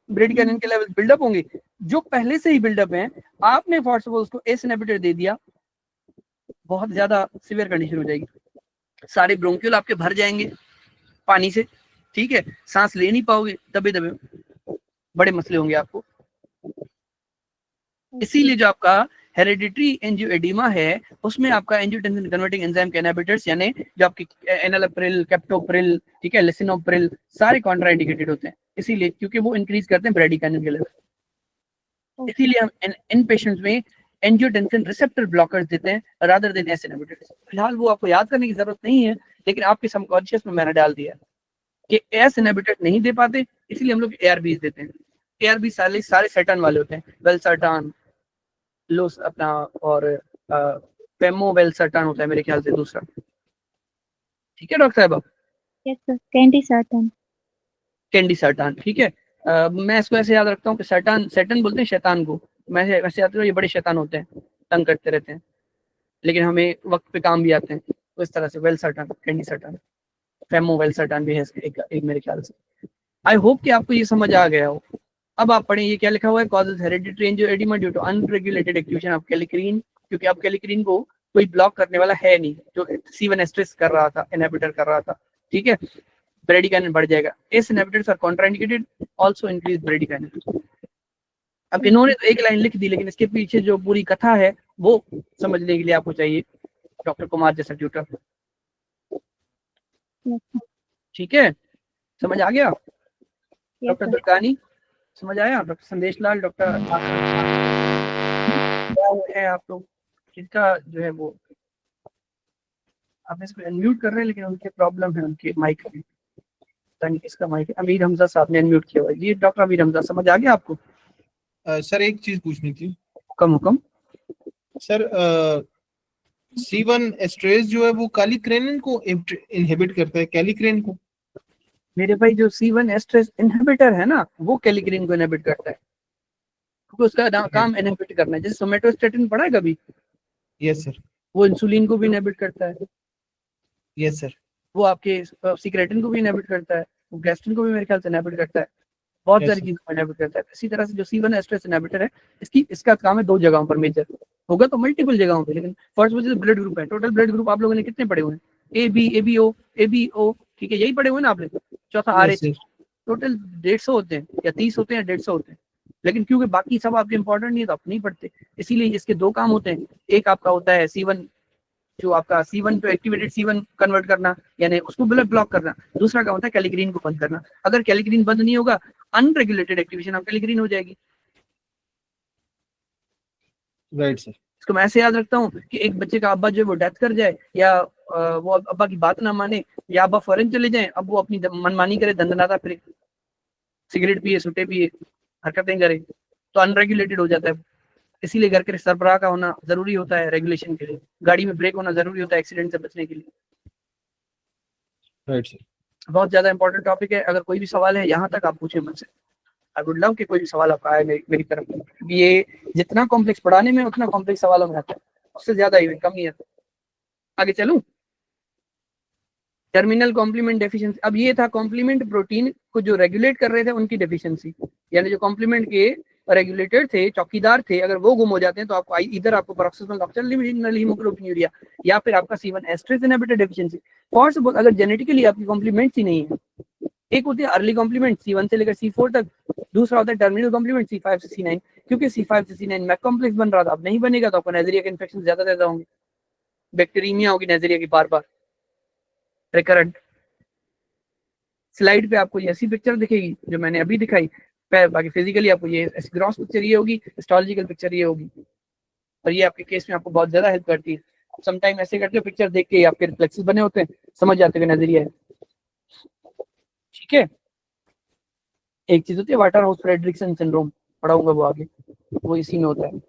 ब्रेडिकाइनिन के लेवल बिल्डअप होंगे, जो पहले से ही बिल्डअप हैं। आपने फॉर सपोज उसको एस इनहिबिटर दे दिया, बहुत ज्यादा सीवियर कंडीशन हो जाएगी, सारे ब्रोंक्यूल आपके भर जाएंगे पानी से, ठीक है, सांस ले नहीं पाओगे, दबे दबे, बड़े मसले होंगे आपको। इसीलिए जो आपका हेरेडिटरी एंजियोएडिमा है, उसमें आपका एंजियोटेंसिन कन्वर्टिंग एंजाइम के इनहिबिटर्स, यानी जो आपकी एनालिप्रिल, कैप्टोप्रिल, ठीक है, लिसिनोप्रिल, सारे कॉन्ट्राइंडिकेटेड होते हैं, इसीलिए क्योंकि वो इंक्रीज करते हैं ब्रेडिकाइनिन के लेवल। इसीलिए हम इन पेशेंट्स में एंजियोटेंसिन रिसेप्टर ब्लॉकर्स देते हैं रादर देन एस इनहिबिटर्स। फिलहाल वो आपको याद करने की जरूरत नहीं है, लेकिन आपके सबकॉन्शियस में मैंने डाल दिया कि एस इनहिबिटर नहीं दे पाते, इसलिए हम लोग एआरबीज देते हैं। एआरबी सारे सेटन वाले होते हैं, वेलसर्टान, लोस अपना, और पेमोवेलसर्टान होता है मेरे ख्याल से दूसरा, ठीक है डॉक्टर साहब। Yes sir. Candesartan. Candesartan, ठीक है। मैं इसको ऐसे याद रखता हूँ कि सेटन बोलते हैं शैतान को, मैं वैसे याद रखता हूँ ये बड़े शैतान होते हैं, तंग करते रहते हैं, लेकिन हमें वक्त पे काम भी आते हैं, तो इस तरह से वेलसर्टान, कैंडी सर्टान, पेमोवेलसर्टान भी है एक मेरे ख्याल से। आई होप कि आपको ये समझ आ गया हो। अब आप पढ़ें, ये क्या लिखा हुआ है? Causes hereditary angioedema due to unregulated activation of kallikrein, क्योंकि अब कैलिक्रीन को कोई ब्लॉक करने वाला है नहीं, जो C1 एस्ट्रेस कर रहा था, इनहिबिटर कर रहा था, ठीक है। ब्रेडिकाइनिन बढ़ जाएगा, ACE inhibitors are contraindicated, also increase bradykinin. अब इन्होंने तो एक लाइन लिख दी, लेकिन इसके पीछे जो पूरी कथा है वो समझने के लिए आपको चाहिए डॉक्टर कुमार जैसा ट्यूटर, ठीक है। समझ आ गया? डॉक्टर दुर्गानी समझ आया? डॉक्टर संदेश लाल, डॉक्टर है आप लोग, किसका जो है वो, आप इसको अनम्यूट कर रहे हैं, लेकिन उनके प्रॉब्लम है उनके माइक में, किसका माइक है? अमीर हमजा साहब ने अनम्यूट किया हुआ है जी। डॉक्टर अमीर हमजा, समझ आ गया आपको? सर एक चीज पूछनी थी। हुक्म। सर C1 एस्ट्रेस जो है वो कैलिक्रेनिन को इनहिबिट करता है, कैलिक्रेन को। मेरे भाई जो C1 एस्ट्रेस इनहिबिटर है ना, वो कैलिक्रीन को इनहिबिट करता है। आपको उसका काम इनहिबिट करना है। जैसे सोमेटोस्टेटिन पढ़ा है कभी? यस सर, वो इंसुलिन को भी इनहिबिट करता है, यस सर, वो आपके सीक्रेटिन को भी इनहिबिट करता है, वो गैस्ट्रिन को भी मेरे ख्याल से इनहिबिट करता है, बहुत Yes, सारी sir. चीजों को इनहिबिट करता है। इसी तरह से जो C1 एस्ट्रेस इनहिबिटर है, इसका काम है 2 जगहों पर मेजर, होगा तो मल्टीपल जगहों पे, लेकिन फर्स्ट वो ब्लड ग्रुप है। टोटल ब्लड ग्रुप आप लोगों ने कितने पढ़े हुए हैं? AB, ABO, ABO, ठीक है, यही पढ़े हुए हैं ना आपने। चौथा Yes, RH, sir. टोटल 150 होते हैं या 30 होते हैं, 150 होते हैं, लेकिन क्योंकि बाकी सब आपके इंपॉर्टेंट नहीं है तो आप नहीं पढ़ते, इसीलिए इसके 2 काम होते हैं। एक आपका होता है C1, जो आपका C1 पे एक्टिवेटेड C1 कन्वर्ट करना, यानी उसको ब्लड ब्लॉक करना। दूसरा काम होता है कैलिग्रीन को बंद करना। अगर कैलिग्रीन बंद नहीं होगा, अनरेगुलेटेड एक्टिवेशन ऑफ कैलिग्रीन हो जाएगी। Right sir. इसको मैं ऐसे याद रखता हूँ कि एक बच्चे का अब्बा जो है वो डेथ कर जाए, या वो अब्बा की बात ना माने, या अब्बा फॉरेन चले जाएं, अब वो अपनी मनमानी करे, दंदनाता फिरे, सिगरेट पिए, सुटे पिए, हरकतें करे, तो अनरेगुलेटेड हो जाता है। इसीलिए घर के सरबराह का होना जरूरी होता है रेगुलेशन के लिए, गाड़ी में ब्रेक होना जरूरी होता है एक्सीडेंट से बचने के लिए। Right sir. बहुत ज्यादा इंपॉर्टेंट टॉपिक है। अगर कोई भी सवाल है यहाँ तक आप पूछे मुझसे, आई वुड लव कि कोई भी सवाल आपका आए मेरी तरफ। ये जितना कॉम्प्लेक्स पढ़ाने में उतना कॉम्प्लेक्स सवालों में आता है, उससे ज्यादा ही कम ही है। आगे चलूं, टर्मिनल कॉम्प्लीमेंट डेफिशिएंसी। अब ये था कॉम्प्लीमेंट प्रोटीन को जो रेगुलेट कर रहे थे उनकी डेफिशिएंसी, यानी जो कॉम्प्लीमेंट के रेगुलेटर थे, चौकीदार थे, अगर वो गुम हो जाते हैं तो आपको इधर आपको पैरोक्सिस्मल नॉक्टर्नल हीमोग्लोबिनुरिया या फिर आपका C1 esterase inhibitor deficiency. For suppose अगर जेनेटिकली आपकी कॉम्प्लीमेंट्स ही नहीं है, एक होती है अर्ली कॉम्प्लीमेंट C1 से लेकर C4 तक, दूसरा होता है टर्मिनल कॉम्प्लीमेंट C5 से C9, क्योंकि C5 से C9 मैक कॉम्प्लेक्स बन रहा था, अब नहीं बनेगा तो आपको नेज़रिया के इन्फेक्शन ज्यादा होंगे, बैक्टीरियमिया होगी नेज़रिया की बार बार रिकरेंट। स्लाइड पे आपको ये ऐसी पिक्चर दिखेगी जो मैंने अभी दिखाई, बाकी फिजिकली आपको ये ग्रॉस पिक्चर ये होगी, हिस्टोलॉजिकल पिक्चर ये होगी, और ये आपके केस में आपको बहुत ज्यादा हेल्प करती है। समटाइम ऐसे करते हो, पिक्चर देख के आपके रिफ्लेक्सेस बने होते हैं, समझ जाते हुए नजरिया है, ठीक है। एक चीज होती है वाटर हाउस फ्रेडरिक्सन सिंड्रोम, पढ़ाऊंगा वो आगे, वो इसी में होता है।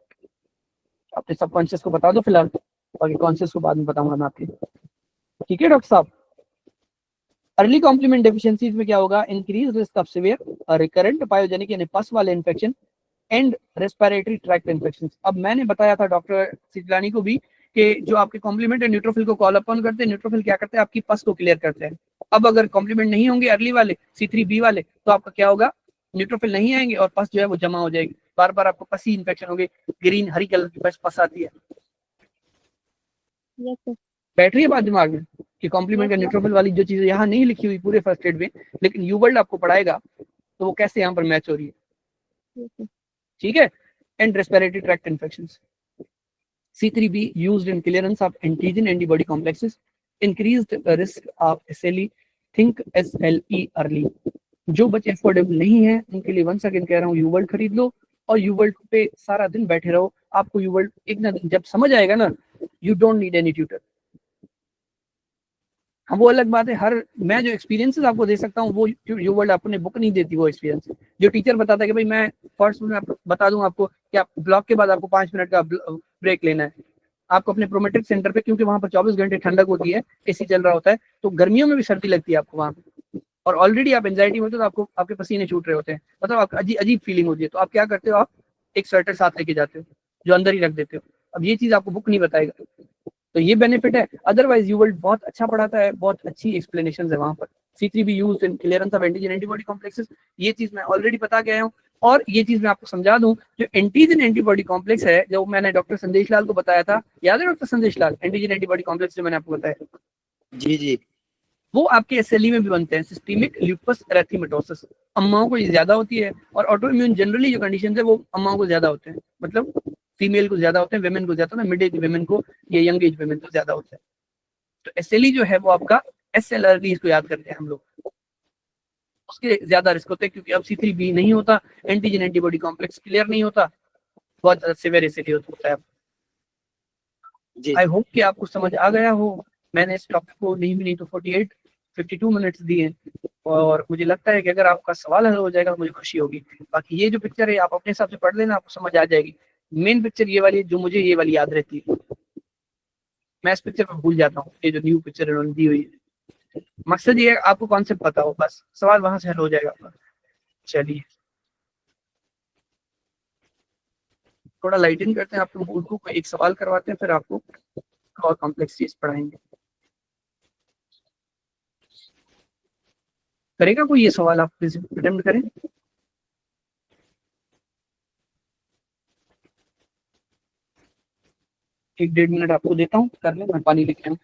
अपने सबकॉन्शियस को बता दो फिलहाल, बाकी कॉन्शियस को बाद में बताऊंगा मैं आपके, ठीक है डॉक्टर साहब। अर्ली कॉम्प्लीमेंट डेफिशिएंसीज में क्या होगा? Increase risk of severe recurrent pyogenic यानी पस वाले infection and respiratory tract infection. अब मैंने बताया था डॉक्टर सिजलानी को भी कि जो आपके कॉम्प्लीमेंट है न्यूट्रोफिल को कॉल अपॉन करते हैं, न्यूट्रोफिल क्या करते हैं? आपकी पस को क्लियर करते हैं। अब अगर कॉम्प्लीमेंट नहीं होंगे अर्ली वाले C3B वाले, तो आपका क्या होगा? न्यूट्रोफिल नहीं आएंगे और पस जो है वो जमा हो जाएगी, बार बार आपको पसी इन्फेक्शन होगी, ग्रीन हरी कलर की पस आती है। Yes sir. बैठ रही है बात दिमाग में कि कॉम्प्लीमेंट का न्यूट्रोफिल वाली जो चीजें यहाँ नहीं लिखी हुई पूरे फर्स्ट एड में, लेकिन यू वर्ल्ड आपको पढ़ाएगा तो वो कैसे यहाँ पर मैच हो रही है, ठीक है। And respiratory tract infections. C3B used in clearance of antigen antibody complexes, increased risk of SLE, think SLE early। जो बच्चे अफोर्डेबल नहीं है उनके लिए वंस अगेन कह रहा हूँ, यू वर्ल्ड खरीद लो और यू वर्ल्ड पे सारा दिन बैठे रहो। आपको यू वर्ल्ड एक ना जब समझ आएगा ना, you don't need any tutor. हाँ वो अलग बात है, मैं जो एक्सपीरियंसेस आपको दे सकता हूँ वो यू वर्ल्ड अपने बुक नहीं देती। वो एक्सपीरियंस जो टीचर बताता है कि भाई मैं फर्स्ट में बता दूं आपको कि आप ब्लॉक के बाद आपको 5 मिनट का ब्रेक लेना है, आपको अपने प्रोमेट्रिक सेंटर पे, क्योंकि वहां पर 24 घंटे ठंडक होती है, AC चल रहा होता है, तो गर्मियों में भी सर्दी लगती है आपको वहां पे, और ऑलरेडी आप एंजाइटी में होते हो तो आपको आपके पसीने छूट रहे होते हैं, मतलब आपको अजीब फीलिंग होती है, तो आप क्या करते हो? आप एक स्वेटर साथ लेके जाते हो जो अंदर ही रख देते हो। अब ये चीज आपको बुक नहीं बताएगा, तो ये बेनिफिट है। अदरवाइज यू वर्ल्ड बहुत अच्छा पढ़ाता है, बहुत अच्छी एक्सप्लेनेशन है वहां पर। C3B used in clearance of antigen antibody complexes, ये चीज मैं ऑलरेडी बता के आया हूँ। और ये चीज मैं आपको समझा दूं, जो एंटीजन एंटीबॉडी कॉम्प्लेक्स है, जो मैंने डॉक्टर संदेश लाल को बताया था, याद है डॉक्टर संदेश लाल? एंटीजन एंटीबॉडी कॉम्प्लेक्स जो मैंने आपको बताया, जी जी, वो आपके SLE में भी बनते हैं, सिस्टेमिक ल्यूपस एरिथेमेटोसिस। अम्माओं को ये ज्यादा होती है, और ऑटो इम्यून जनरली जो कंडीशन है वो अम्माओं को ज्यादा होते हैं, मतलब फीमेल को ज्यादा होते हैं, वेमेन को ज्यादा, मिड एज वेमेन को, ये यंग एज वेमेन को ज्यादा होता है। तो SLE जो है वो आपका SLRD को याद करते हैं हम लोग, उसके ज्यादा रिस्क होते हैं, क्योंकि अब C3B नहीं होता, एंटीजन एंटीबॉडी कॉम्प्लेक्स क्लियर नहीं होता, बहुत ज्यादा सिवियर SLE होता है। जी आई होप कि आपको समझ आ गया हो। मैंने इस टॉपिक को नहीं तो 52 मिनट्स दिए, और मुझे लगता है कि अगर आपका सवाल हल हो जाएगा तो मुझे खुशी होगी। बाकी ये जो पिक्चर है आप अपने हिसाब से पढ़ लेना, आपको समझ आ जाएगी। मेन पिक्चर ये वाली है जो मुझे ये वाली याद रहती है, मैं इस पिक्चर को भूल जाता हूँ, ये जो न्यू पिक्चर इन्होंने दी हुई है। मकसद ये है आपको कॉन्सेप्ट पता हो, बस सवाल वहां से हल हो जाएगा आपका। चलिए। थोड़ा लाइटन करते हैं आपके मूड को, एक सवाल करवाते हैं, फिर आपको और कॉम्प्लेक्स चीज पढ़ाएंगे। करेगा कोई ये सवाल, आप अटेम्प्ट करें। एक 1.5 मिनट आपको देता हूँ, कर ले, मैं पानी लेके आऊँ।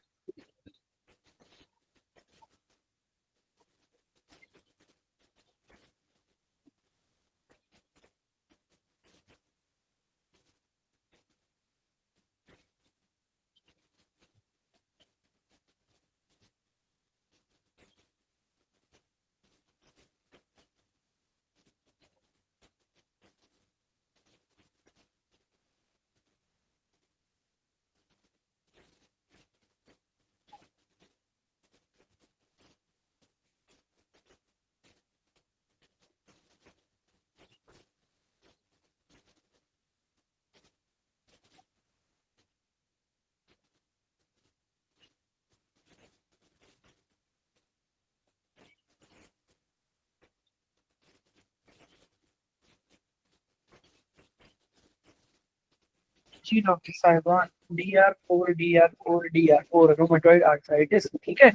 जी डॉक्टर साहिबान, DR4 रूमेटॉइड आर्थराइटिस, ठीक है।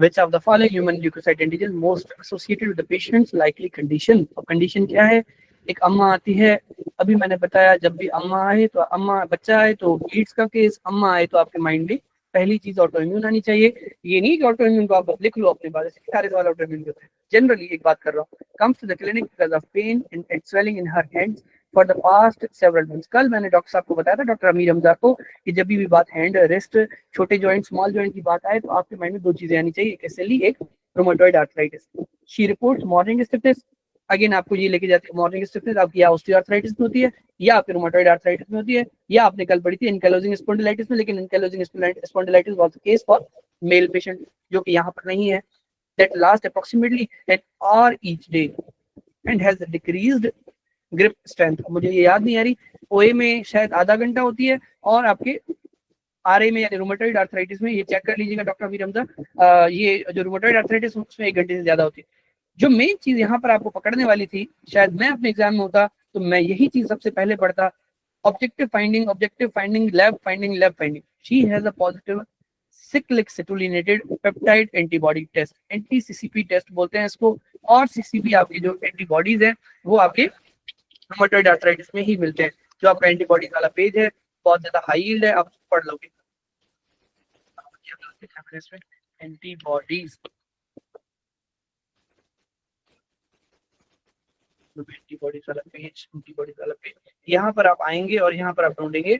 Which of the following human leukocyte antigen most associated with the patient's likely condition? और कंडीशन क्या है? एक अम्मा आती है, अभी मैंने बताया जब भी अम्मा आए तो अम्मा, बच्चा आए तो बीट्स का केस, अम्मा आए तो आपके माइंड में पहली चीज ऑटो इम्यून आनी चाहिए। ये नहीं कि ऑटो इम्यून को आप लिख लो अपने बारे से, सारे सवाल ऑटो इम्यून के होते हैं। जनरली एक बात कर रहा हूँ, comes to the clinic because of pain and swelling in her hands for the past several months. कल मैंने डॉक्टर साहब को बताया था, डॉक्टर अमीर हमजा को, कि जब भी बात हैंड, रिस्ट, छोटे जॉइंट, स्मॉल जॉइंट की बात आए तो आपके माइंड में दो चीजें आनी चाहिए, एक एसएलई, एक rheumatoid arthritis. She reports morning stiffness, again आपको ये लेके जाती है मॉर्निंग स्टिफनेस आपकी या ऑस्टियोआर्थराइटिस में होती है या आपके रूमेटॉइड आर्थराइटिस में होती है, या आपने कल पढ़ी थी एनकाइलोजिंग स्पॉन्डिलाइटिस में, लेकिन ankylosing spondylitis was the case for male patient, जो कि यहाँ पर नहीं है। That last approximately an hour each day and has decreased grip strength. मुझे ये याद नहीं आ रही, ओए में शायद आधा घंटा होती है और आपके आरए में यानी रूमेटॉइड आर्थराइटिस में, ये चेक कर लीजिएगा डॉक्टर अमीर हमजा, ये जो रूमेटॉइड आर्थराइटिस उसमें 1 घंटे से ज्यादा होती है। जो मेन चीज यहाँ पर आपको पकड़ने वाली थी, शायद मैं अपने एग्जाम में होता तो मैं यही चीज सबसे पहले पढ़ता, objective finding, lab finding. She has a positive cyclic citrullinated peptide antibody test, anti CCP test बोलते हैं इसको, और सीसीपी आपके जो एंटीबॉडीज हैं वो आपके रूमेटॉइड आर्थराइटिस में ही मिलते हैं। जो आपका एंटीबॉडीज वाला पेज है बहुत ज्यादा हाई यील्ड है, आप पढ़ लोगे। एंटीबॉडीज एंटीबॉडीज वाला पेज, यहाँ पर आप आएंगे और यहाँ पर आप ढूंढेंगे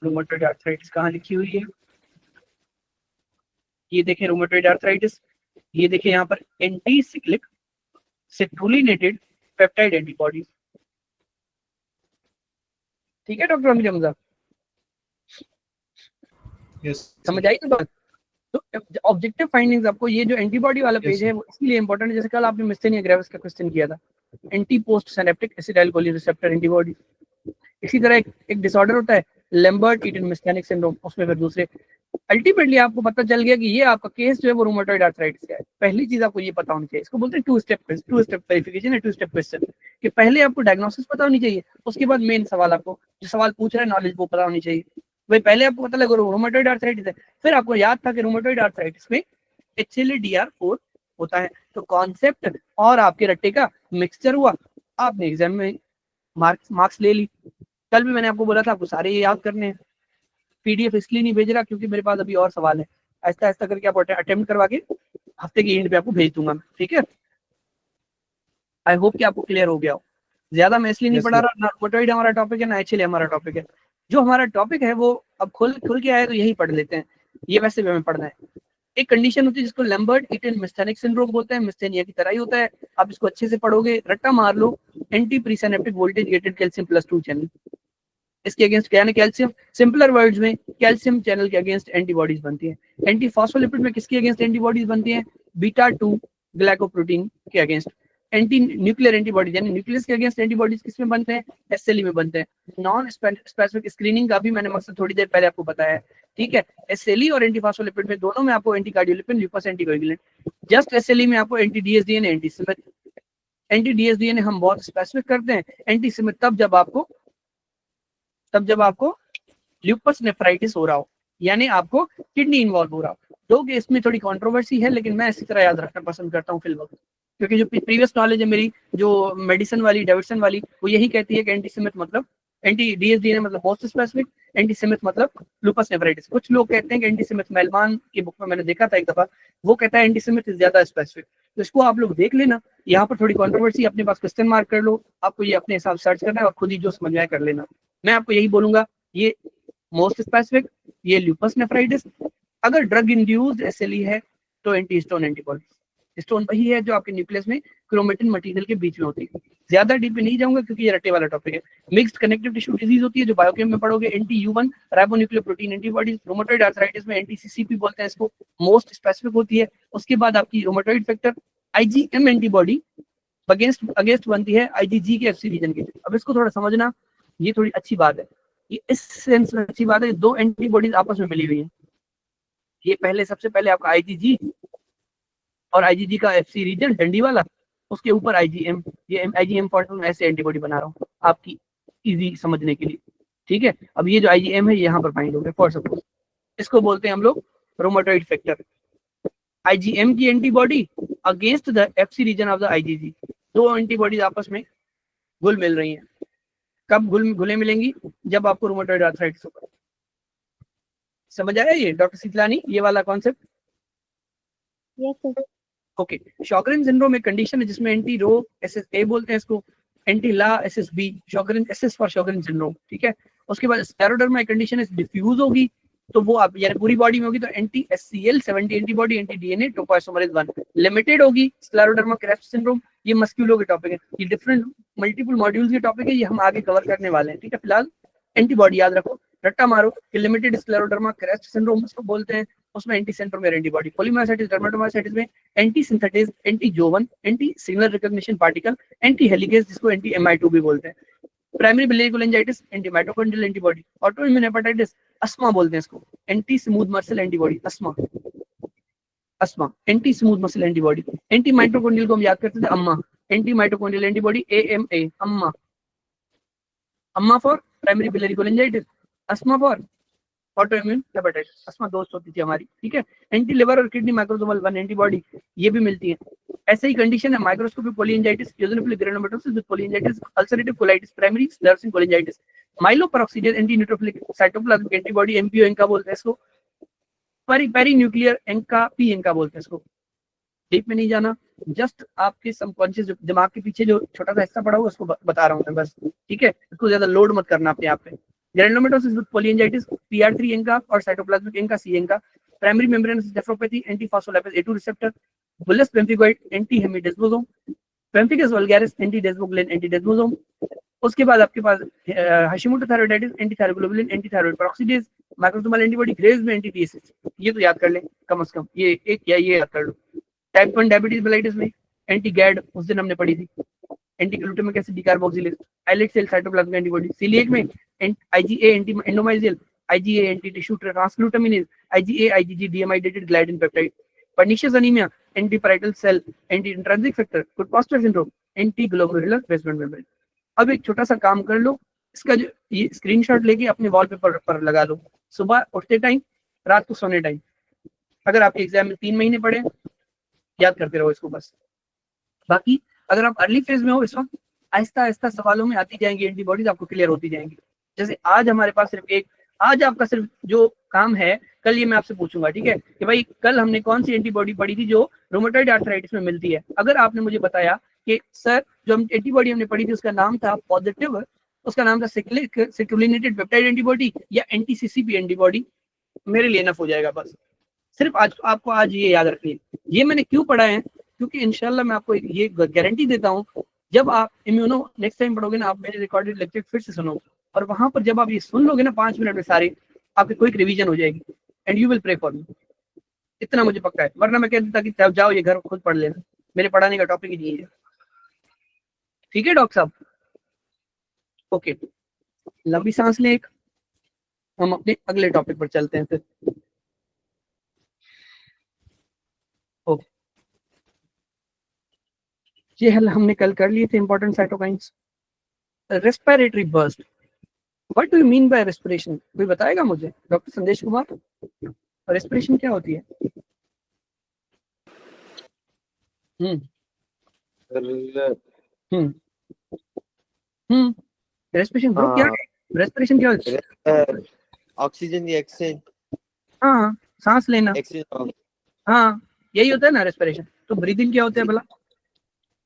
रूमेटॉइड आर्थराइटिस कहाँ लिखी हुई है। ये देखें रूमेटॉइड आर्थराइटिस, ये देखें यहाँ पर एंटी सिक्लिक सेटुलिनेटेड पेप्टाइड एंटीबॉडीज, ठीक है डॉक्टर अमीर हमजा, समझ आई तो बात। तो ऑब्जेक्टिव फाइंडिंग्स आपको, ये जो एंटीबॉडी वाला पेज है वो इसलिए इंपॉर्टेंट है, जैसे कल आपने मिस्थेनिया ग्रेविस का क्वेश्चन किया था, anti post synaptic acetylcholine receptor antibody. इसी तरह एक डिसऑर्डर होता है लैम्बर्ट ईटन मिस्थेनिक सिंड्रोम, उसमें फिर दूसरे। अल्टीमेटली आपको पता चल गया कि ये आपका केस जो है वो रूमेटॉइड आर्थराइटिस का है। पहली चीज आपको ये पता होनी चाहिए, इसको बोलते हैं टू स्टेप वेरिफिकेशन है, 2 स्टेप क्वेश्चन, कि पहले आपको डायग्नोसिस पता होनी चाहिए, उसके बाद मेन सवाल, आपको जो सवाल पूछ रहा है नॉलेज वो पता होनी चाहिए। भाई पहले आपको पता लगा रूमेटॉइड आर्थराइटिस है, फिर आपको याद था कि रूमेटॉइड आर्थराइटिस में HLA-DR4 होता है, तो कॉन्सेप्ट और आपके रट्टे का मिक्सचर हुआ, आपने एग्जाम में मार्क्स ले ली। कल भी मैंने आपको बोला था आपको सारे ये याद करने हैं। PDF इसलिए नहीं भेज रहा क्योंकि मेरे पास अभी और सवाल है, ऐसा ऐसा करके आप अटेम्प्ट करवा के हफ्ते के एंड पे आपको भेज दूंगा, ठीक है। आई होप कि आपको क्लियर हो गया हो। ज्यादा मैं इसलिए नहीं पढ़ा रहा, ना रूमेटॉइड हमारा टॉपिक है ना HLA हमारा टॉपिक है। जो हमारा टॉपिक है वो अब खुल के आए तो यही पढ़ लेते हैं, ये वैसे भी हमें पढ़ना है। एक कंडीशन होती है जिसको लैम्बर्ट ईटन मिस्थेनिक सिंड्रोम बोलते हैं, मिस्थेनिया की तरह ही होता है। आप इसको अच्छे से पढ़ोगे, रट्टा मार लो, anti presynaptic voltage gated calcium +2 channel, इसके अगेंस्ट क्या है कैल्शियम, सिंपलर वर्ड्स में कैल्शियम चैनल के अगेंस्ट एंटीबॉडीज बनती है। एंटी फॉस्फोलिपिड में किसके अगेंस्ट एंटीबॉडीज बनती हैं, बीटा-2 ग्लाइकोप्रोटीन के अगेंस्ट। एंटी न्यूक्लियर एंटीबॉडीज यानी न्यूक्लियस के अगेंस्ट एंटीबॉडीज किसमें बनते हैं, एसएलई में बनते हैं। नॉन स्पेसिफिक स्क्रीनिंग का भी मैंने मकसद थोड़ी देर पहले आपको बताया है, ठीक है। एसएलई और एंटी फॉस्फोलिपिड में दोनों में आपको anti cardiolipin, lupus anticoagulant. Just SLE में आपको anti DSD anti Smith, anti dsDNA हम बहुत स्पेसिफिक करते हैं। एंटी सिमित तब जब आपको ल्यूपस नेफ्राइटिस हो रहा हो, यानी आपको किडनी इन्वॉल्व हो रहा हो। दो केस में थोड़ी कंट्रोवर्सी है, लेकिन मैं इसी तरह याद रखना पसंद करता हूँ फिल वक्त, क्योंकि जो प्रीवियस नॉलेज है मेरी, जो मेडिसिन वाली, डेविडसन वाली, वो यही कहती है कि एंटी सिमित मतलब एंटी डीएसडीएनए मतलब बहुत स्पेसिफिक, एंटी सिमित मतलब लूपस नेफ्राइटिस। कुछ लोग कहते हैं कि एंटी सिमित, मेलमान की बुक में मैंने देखा था एक दफा, वो कहता है एंटी सिमित ज्यादा स्पेसिफिक। तो इसको आप लोग देख लेना, यहाँ पर थोड़ी कंट्रोवर्सी, अपने पास क्वेश्चन मार्क कर लो, आपको ये अपने हिसाब से सर्च करना है और खुद ही जो समझ में आए कर लेना। मैं आपको यही बोलूंगा, ये मोस्ट स्पेसिफिक, ये ल्यूपस नेफ्राइटिस। अगर ड्रग इंड्यूस्ड एसएलई है तो एंटी हिस्टोन एंटीबॉडी। हिस्टोन वही है जो आपके न्यूक्लियस में क्रोमेटिन मटेरियल के बीच में होती है। ज्यादा डीप में नहीं जाऊंगा क्योंकि ये रट्टे वाला टॉपिक है। मिक्स्ड कनेक्टिव टिश्यू डिजीज होती है जो बायोकेम में पढ़ोगे, anti U1 ribonucleoprotein antibodies. Rheumatoid arthritis में एंटी सीसीपी बोलते हैं इसको, मोस्ट स्पेसिफिक होती है। उसके बाद आपकी rheumatoid factor IgM antibody against बनती है आईजीजी के एफसी रीजन के। अब इसको थोड़ा समझना, ये थोड़ी अच्छी बात है, ये इस सेंस में अच्छी बात है, दो एंटीबॉडीज आपस में मिली हुई है। ये सबसे पहले आपका आईजीजी और आईजीजी का एफसी रीजन डंडी वाला, उसके ऊपर आईजीएम, ये आईजीएम फॉर्म में ऐसे एंटीबॉडी बना रहा हूँ आपकी इजी समझने के लिए, ठीक है। अब ये जो आईजीएम है यहाँ पर फाइंड हो गया फॉर सपोज, इसको बोलते हैं हम लोग रोमेटॉइड फैक्टर। आईजीएम की antibody against the FC region of the IgG, दो एंटीबॉडीज आपस में घुल मिल रही हैं। कब घुले मिलेंगी? जब आपको रोमेटॉइड आर्थराइटिस होगा। समझ आया ये डॉक्टर शीतलानी, ये वाला concept? Yes sir. Okay. Sjogren syndrome एक कंडीशन है जिसमें एंटी रो एसएसए बोलते हैं इसको, anti La SSB, Sjogren SS for Sjogren syndrome, ठीक है। उसके बाद स्क्लेरोडर्मा एक कंडीशन है, डिफ्यूज होगी तो वो आप यानी पूरी बॉडी में होगी तो anti HCL 70 antibody, anti DNA topoisomerase 1 limited होगी। स्क्लेरोडर्मा क्रेफ्ट सिंड्रोम, ये मस्क्यूलो के टॉपिक है, ये डिफरेंट मल्टीपल मॉड्यूल्स के टॉपिक है, ये हम आगे कवर करने वाले हैं, ठीक है। फिलहाल एंटीबॉडी याद रखो, रट्टा मारो कि लिमिटेड स्क्लेरोडर्मा क्रेफ्ट सिंड्रोम उसको बोलते हैं, उसमें anti centromere antibody. Polymyositis dermatomyositis में anti synthetase, anti Jo one, anti signal recognition particle, anti helicase जिसको एंटी एमआई2 भी बोलते हैं। Primary biliary cholangitis anti mitochondrial antibody. Auto immune hepatitis asthma बोलते हैं इसको, anti smooth muscle antibody, asthma anti smooth muscle antibody. Anti mitochondrial को हम याद करते थे अम्मा, एंटी माइटोकॉन्ड्रियल एंटीबॉडी एएमए, अम्मा for primary biliary cholangitis, asthma for auto immune hepatitis. Asthma दोस्त होती थी हमारी, ठीक है। एंटी लिवर और किडनी माइक्रोसोमल 1 एंटीबॉडी, ये भी मिलती है। ऐसे ही कंडीशन है microscopic cholangitis, eosinophilic granulomatosis with cholangitis, ulcerative colitis, primary sclerosis cholangitis. Myeloperoxidase anti neutrophilic cytoplasmic antibody, MPO ANCA बोलते हैं इसको। Peri nuclear ANCA, P ANCA बोलते हैं इसको। डीप में नहीं जाना, जस्ट आपके सबकॉन्शियस दिमाग के पीछे जो छोटा सा हिस्सा पड़ा हुआ उसको बता रहा हूँ मैं बस, ठीक है। इसको ज्यादा लोड मत करना अपने आप पे। Granulomatosis with cholangitis, PR three ANCA और cytoplasmic ANCA, C ANCA. Primary membranous nephropathy, anti phospholipid A2 receptor. Bullous pemphigoid, anti hemidesmosome. Pemphigus vulgaris, anti desmoglein, anti desmosome. उसके बाद आपके पास Hashimoto thyroiditis, anti thyroglobulin, anti thyroid peroxidase, microsomal antibody, Graves में anti TSH. ये तो याद कर लें कम से कम, ये एक या ये याद कर लो। टाइप 1 डायबिटीज मेलाइटिस में एंटी गैड, उस दिन हमने पढ़ी थी, anti glutamic acid decarboxylase. Islet cell cytoplasmic antibody. Coeliac में IgA anti endomysial, IgA anti tissue transglutaminase, IgA IgG deamidated gliadin peptide. Pernicious anaemia, anti parietal cell, anti intrinsic factor, Goodpasture syndrome, anti glomerular basement membrane. अब एक छोटा सा काम कर लो, इसका जो ये स्क्रीनशॉट लेके अपने वॉलपेपर पर लगा लो, सुबह उठते टाइम, रात को सोने टाइम। अगर आपके एग्जाम में 3 महीने पड़े, याद करते रहो इसको बस। बाकी अगर आप अर्ली फेज में हो इस वक्त, आहिस्ता आहिस्ता सवालों में आती जाएंगी एंटीबॉडीज, आपको क्लियर होती जाएंगी। जैसे आज हमारे पास आज आपका सिर्फ जो काम है, कल ये मैं आपसे पूछूंगा, ठीक है, कि भाई कल हमने कौन सी एंटीबॉडी पढ़ी थी जो रोमेटॉइड आर्थराइटिस में मिलती है। अगर आपने मुझे बताया कि सर जो हम एंटीबॉडी हमने पढ़ी थी उसका नाम था पॉजिटिव, उसका नाम था सिक्लिनेटेड पेप्टाइड एंटीबॉडी या एंटी सीसीपी एंटीबॉडी, मेरे लिए इनफ हो जाएगा बस। सिर्फ आज आपको आज ये याद रखिए। ये मैंने क्यों पढ़ा है, क्योंकि इंशाल्लाह मैं आपको ये गारंटी देता हूँ, जब आप इम्यूनो नेक्स्ट टाइम पढ़ोगे ना, आप मेरे रिकॉर्डेड लेक्चर फिर से सुनो, और वहां पर जब आप ये सुन लोगे ना 5 मिनट में सारे, आपकी क्विक रिवीजन हो जाएगी and you will pray for me, इतना मुझे पक्का है। वरना मैं कह देता कि जाओ ये घर खुद पढ़ लेना, मेरे पढ़ाने का टॉपिक ही नहीं है। ठीक है डॉक्टर साहब, ओके, लंबी सांस लें एक, हम अपने अगले टॉपिक पर चलते हैं फिर। ओके, ये हल हमने कल कर लिए थे, important cytokines. Respiratory burst, what do you mean by respiration? कोई बताएगा मुझे? डॉक्टर संदेश कुमार, रेस्पिरेशन क्या होती है? हम्म रेस्पिरेशन ब्रो क्या है? रेस्पिरेशन क्या होती है? ऑक्सीजन की एक्सचेंज, हाँ, सांस लेना। एक्सचेंज, हाँ, यही होता है ना रेस्पिरेशन। तो ब्रीदिंग क्या होता है भला?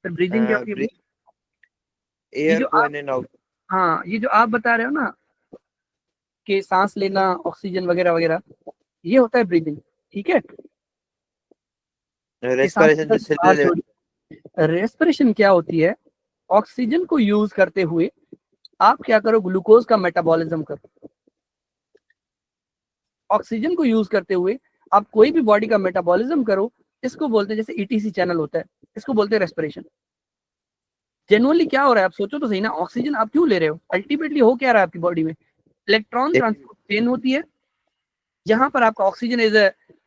फिर ब्रीदिंग क्या होती है? ये एयर जो को आप, इन एंड आउट। हाँ, ये जो आप बता रहे हो ना कि सांस लेना, ऑक्सीजन वगैरह वगैरह, ये होता है ब्रीदिंग, ठीक है? कि सांस रेस्पिरेशन जो बाहर सेलुलर छोड़ी। रेस्पिरेशन क्या होती है? ऑक्सीजन को यूज करते हुए आप क्या करो, ग्लूकोज का मेटाबॉलिज्म करो। ऑक्सीजन को यूज करते हुए आप कोई भी बॉडी का मेटाबॉलिज्म करो, इसको बोलते हैं, जैसे ईटीसी चैनल होता है, इसको बोलते हैं रेस्पिरेशन। जेनुअली क्या हो रहा है आप सोचो तो सही ना, ऑक्सीजन आप क्यों ले रहे हो? अल्टीमेटली हो क्या रहा है आपकी बॉडी में? इलेक्ट्रॉन ट्रांसपोर्ट चेन होती है, जहां पर आपका oxygen as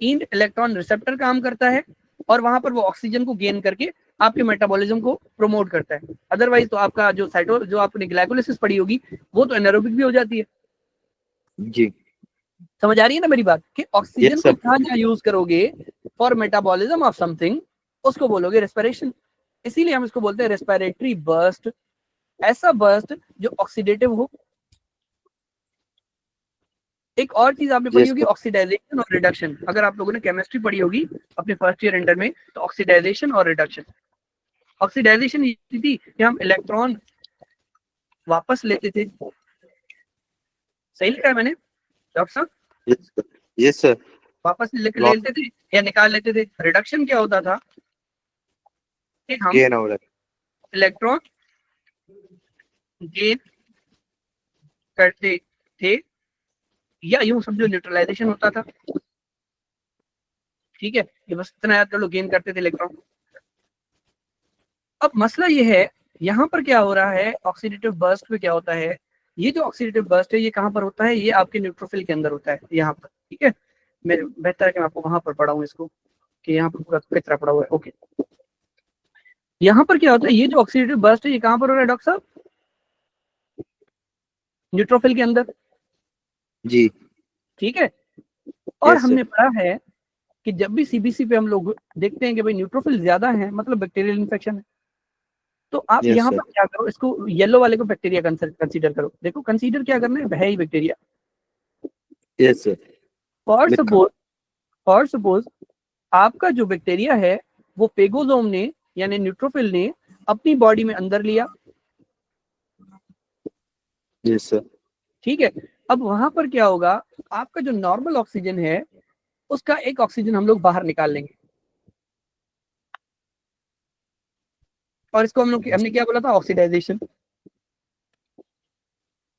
end electron receptor काम करता है, और वहां पर वो ऑक्सीजन को गेन करके आपके मेटाबॉलिज्म को प्रमोट करता है। अदरवाइज तो आपका जो आपने ग्लाइकोलाइसिस पढ़ी होगी, वो तो एनारोबिक भी हो जाती है। जी। समझ आ रही है ना मेरी बात? कि ऑक्सीजन Yes, को sir. जहां यूज करोगे फॉर मेटाबॉलिज्म ऑफ समथिंग, उसको बोलोगे रेस्पिरेशन। इसीलिए हम इसको बोलते हैं रेस्पिरेटरी बर्स्ट, ऐसा बर्स्ट जो ऑक्सीडेटिव हो। एक और चीज आपने पढ़ी Yes, होगी, sir. ऑक्सीडाइजेशन और रिडक्शन। अगर आप लोगों ने केमिस्ट्री पढ़ी होगी अपने फर्स्ट ईयर इंटर में, तो ऑक्सीडाइजेशन और रिडक्शन। ऑक्सीडाइजेशन ये थी कि हम इलेक्ट्रॉन वापस लेते थे, सही लिखा है मैंने डॉक्टर साहब? Yes, sir. Yes, sir. वापस लेते थे या निकाल लेते थे। रिडक्शन क्या होता था कि हम Gain हो रहा है। इलेक्ट्रॉन गेन करते थे, या यूं समझो न्यूट्रलाइजेशन होता था, ठीक है? ये बस इतना याद कर लो, गेन करते थे इलेक्ट्रॉन। अब मसला ये है, यहाँ पर क्या हो रहा है, ऑक्सीडेटिव बर्स्ट में क्या होता है? ये जो ऑक्सीडेटिव बर्स्ट है, ये कहाँ पर होता है? ये आपके न्यूट्रोफिल के अंदर होता है, यहाँ पर, ठीक है? मैं बेहतर है कि मैं आपको वहां पर पढ़ाऊँ इसको, कि यहाँ पर पूरा कचरा पड़ा हुआ है। ओके, यहाँ पर क्या होता है? ये जो ऑक्सीडेटिव बर्स्ट है, ये कहाँ पर हो रहा है डॉक्टर साहब? न्यूट्रोफिल के अंदर, जी। ठीक है? और Yes, sir. हमने पढ़ा है कि जब भी सीबीसी पे हम लोग देखते हैं कि भाई न्यूट्रोफिल ज्यादा है, मतलब बैक्टीरियल इन्फेक्शन है, तो आप Yes, यहाँ sir. पर क्या करो, इसको येलो वाले को बैक्टीरिया कंसीडर करो। देखो कंसीडर क्या करना है, है ही बैक्टीरिया। Yes, sir. और सपोज आपका जो बैक्टीरिया है, वो पेगोसोम ने यानी न्यूट्रोफिल ने अपनी बॉडी में अंदर लिया, Yes, sir. ठीक है? अब वहां पर क्या होगा, आपका जो नॉर्मल ऑक्सीजन है, उसका एक ऑक्सीजन हम लोग बाहर निकाल लेंगे, और इसको हमने क्या बोला था, ऑक्सीडाइजेशन।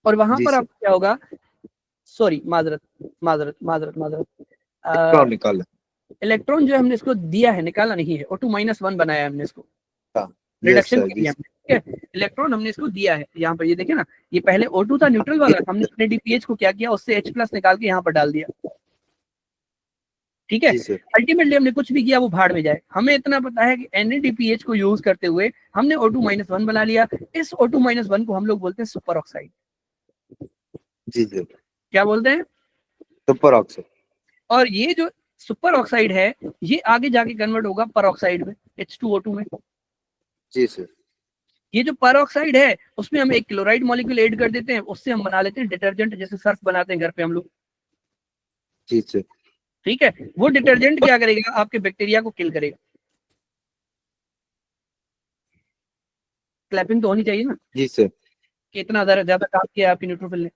और वहां जी पर sir. आपको क्या होगा, सॉरी, माजरत माजरत माजरत माजरत, इलेक्ट्रॉन निकाल। इलेक्ट्रॉन जो हमने इसको दिया है, निकाला नहीं है, O2-1 बनाया है हमने इसको, हाँ। Yes, reduction sir. के लिए हमने, ठीक है? इलेक्ट्रॉन हमने इसको दिया है, यहाँ पर ये देखे ना, ये पहले O2 था न्यूट्रल वाला, हमने NADPH को क्या किया, उससे H+ निकाल के यहाँ पर डाल दिया, ठीक है? जी sir. अल्टीमेटली हमने कुछ भी किया वो भाड़ में जाए। हमें इतना पता है कि NADPH को यूज करते हुए हमने O2-1 बना लिया। इस O2-1 को हम लोग बोलते हैं सुपर ऑक्साइड। जी sir. क्या बोलते हैं? Super oxide. और ये जो सुपर ऑक्साइड है, ये आगे जाके कन्वर्ट होगा पर ऑक्साइड में, H2O2 में। जी सर। ये जो पर ऑक्साइड है, उसमें हम एक क्लोराइड मॉलिक्यूल ऐड कर देते हैं, उससे हम बना लेते हैं डिटर्जेंट, जैसे सर्फ बनाते हैं घर पे हम लोग, जी सर। ठीक है? वो डिटर्जेंट क्या करेगा, आपके बैक्टीरिया को किल करेगा। क्लैपिंग तो होनी चाहिए ना जी सर। कि इतना ज्यादा काम किया आपके न्यूट्रोफिल ने।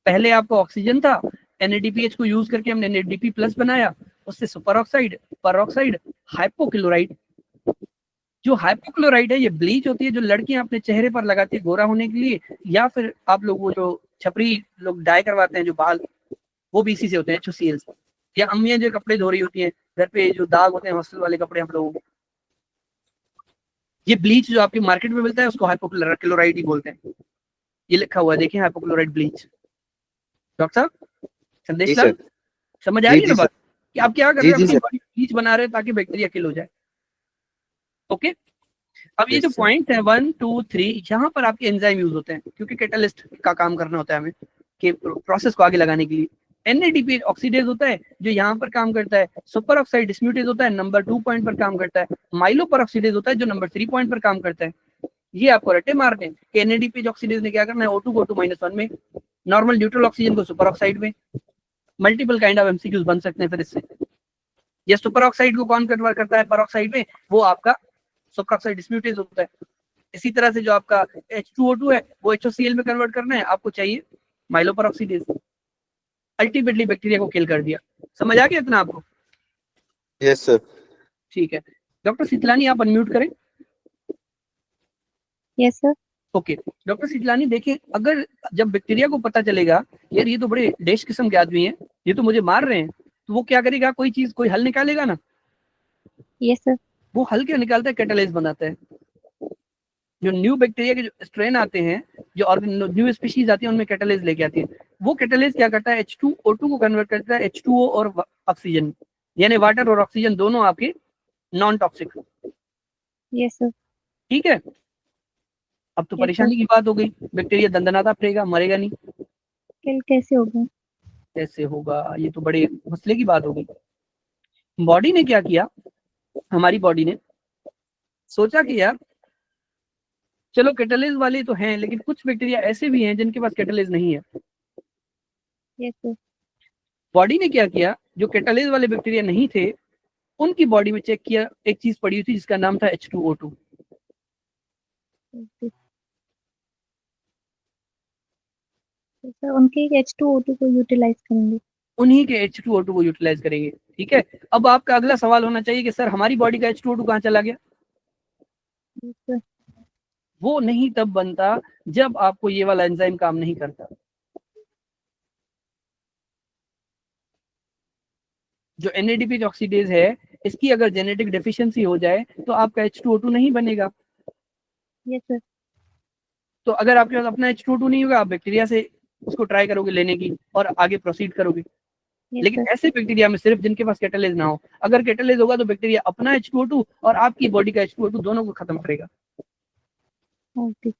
पहले आपको ऑक्सीजन था, NADPH को यूज करके हमने NADP+ बनाया, उससे सुपर ऑक्साइड, पर ऑक्साइड, हाइपोक्लोराइड। जो हाइपोक्लोराइड है, ये ब्लीच होती है जो लड़कियां अपने चेहरे पर लगाती है गोरा होने के लिए, या फिर आप लोग वो जो छपरी लोग डाई करवाते हैं जो बाल, वो भी इसी से होते हैं, HCl से। या अम्मियां जो कपड़े धो रही होती हैं घर पे, जो दाग होते हैं हॉस्टल वाले कपड़े हम लोगों को, ये ब्लीच जो आपकी मार्केट में मिलता है उसको हाइपोक्लोराइड ही बोलते हैं। ये लिखा हुआ है, देखिए, हाइपोक्लोराइड ब्लीच। डॉक्टर साहब, संदेश जी लाल, सर। समझ आ रही है ना जी बात कि आप क्या कर जी रहे हो, जी अपनी सर। बॉडी ब्लीच बना रहे हैं ताकि बैक्टीरिया किल हो जाए। ओके, अब ये Yes, जो sir. पॉइंट है 1 2 3 यहाँ पर आपके एंजाइम यूज होते हैं, क्योंकि कैटलिस्ट का काम करना होता है हमें कि प्रोसेस को आगे लगाने के लिए। NADP ऑक्सीडेज होता है जो यहाँ पर काम करता है। सुपर ऑक्साइड डिस्म्यूटेज होता है, नंबर 2 पॉइंट पर काम करता है। माइलो पर ऑक्सीडेज होता है जो नंबर 3 पॉइंट पर काम करता है। ये आपको रट्टे मारते हैं कि NADP ऑक्सीडेज ने क्या करना है, O2 को -1 में, नॉर्मल न्यूट्रल ऑक्सीजन को सुपर ऑक्साइड में। मल्टीपल काइंड ऑफ MCQs बन सकते हैं फिर इससे। ये सुपर ऑक्साइड को कौन कन्वर्ट करता है पर ऑक्साइड में, वो आपका सुपर ऑक्साइड डिस्म्यूटेज होता है। इसी तरह से जो आपका H2O2 है वो HOCl में कन्वर्ट करना है, आपको चाहिए माइलोपर ऑक्सीडेज। अल्टीमेटली बैक्टीरिया को किल कर दिया। समझ आ गया इतना आपको? Yes, sir. ठीक है, डॉक्टर शीतलानी आप अनम्यूट करें। Yes sir. Okay doctor Shitlani, देखिए अगर जब बैक्टीरिया को पता चलेगा यार ये तो बड़े डेश किस्म के आदमी हैं, ये तो मुझे मार रहे हैं, तो वो क्या करेगा, कोई हल निकालेगा ना। Yes sir. वो हल क्या निकालता है, कैटालाइज बनाता है। जो न्यू बैक्टीरिया के जो स्ट्रेन आते हैं, जो न्यू स्पीशीज आती है, उनमें कैटालाइज लेके आती है। वो कैटालाइज क्या करता है, H2O2 को कन्वर्ट करता है H2O और ऑक्सीजन, यानी वाटर और ऑक्सीजन दोनों आपके नॉन टॉक्सिक। Yes sir. ठीक है, अब तो Yes, परेशानी की बात हो गई, बैक्टीरिया दंदनाता फिरेगा, मरेगा नहीं। किल कैसे होगा? कैसे होगा, ये तो बड़े मसले की बात हो गई। बॉडी ने क्या किया, हमारी बॉडी ने सोचा कि यार चलो कैटालाइज वाले तो हैं, लेकिन कुछ बैक्टीरिया ऐसे भी हैं जिनके पास कैटालाइज नहीं है। Yes sir. बॉडी ने क्या किया, जो कैटालाइज वाले बैक्टीरिया नहीं थे उनकी बॉडी में चेक किया, एक चीज पड़ी हुई थी जिसका नाम था H2O2। सर उनके H2O2 को यूटिलाइज करेंगे। उन्हीं के H2O2 को यूटिलाइज करेंगे। ठीक है, अब आपका अगला सवाल होना चाहिए कि सर हमारी बॉडी का H2O2 कहाँ चला गया। Yes sir. वो नहीं तब बनता जब आपको ये वाला एंजाइम काम नहीं करता। जो NADP ऑक्सीडेज है, इसकी अगर जेनेटिक डेफिशिएंसी हो जाए तो आपका H2O2 नहीं बनेगा। Yes sir. तो अगर आपके पास अपना H2O2 नहीं होगा, आप बैक्टीरिया से उसको ट्राई करोगे लेने की और आगे प्रोसीड करोगे। यस लेकिन सर। ऐसे बैक्टीरिया में सिर्फ जिनके पास कैटालाइज ना हो, अगर कैटालाइज होगा तो बैक्टीरिया अपना H2O2 और आपकी बॉडी का H2O2 दोनों को खत्म करेगा। ओके।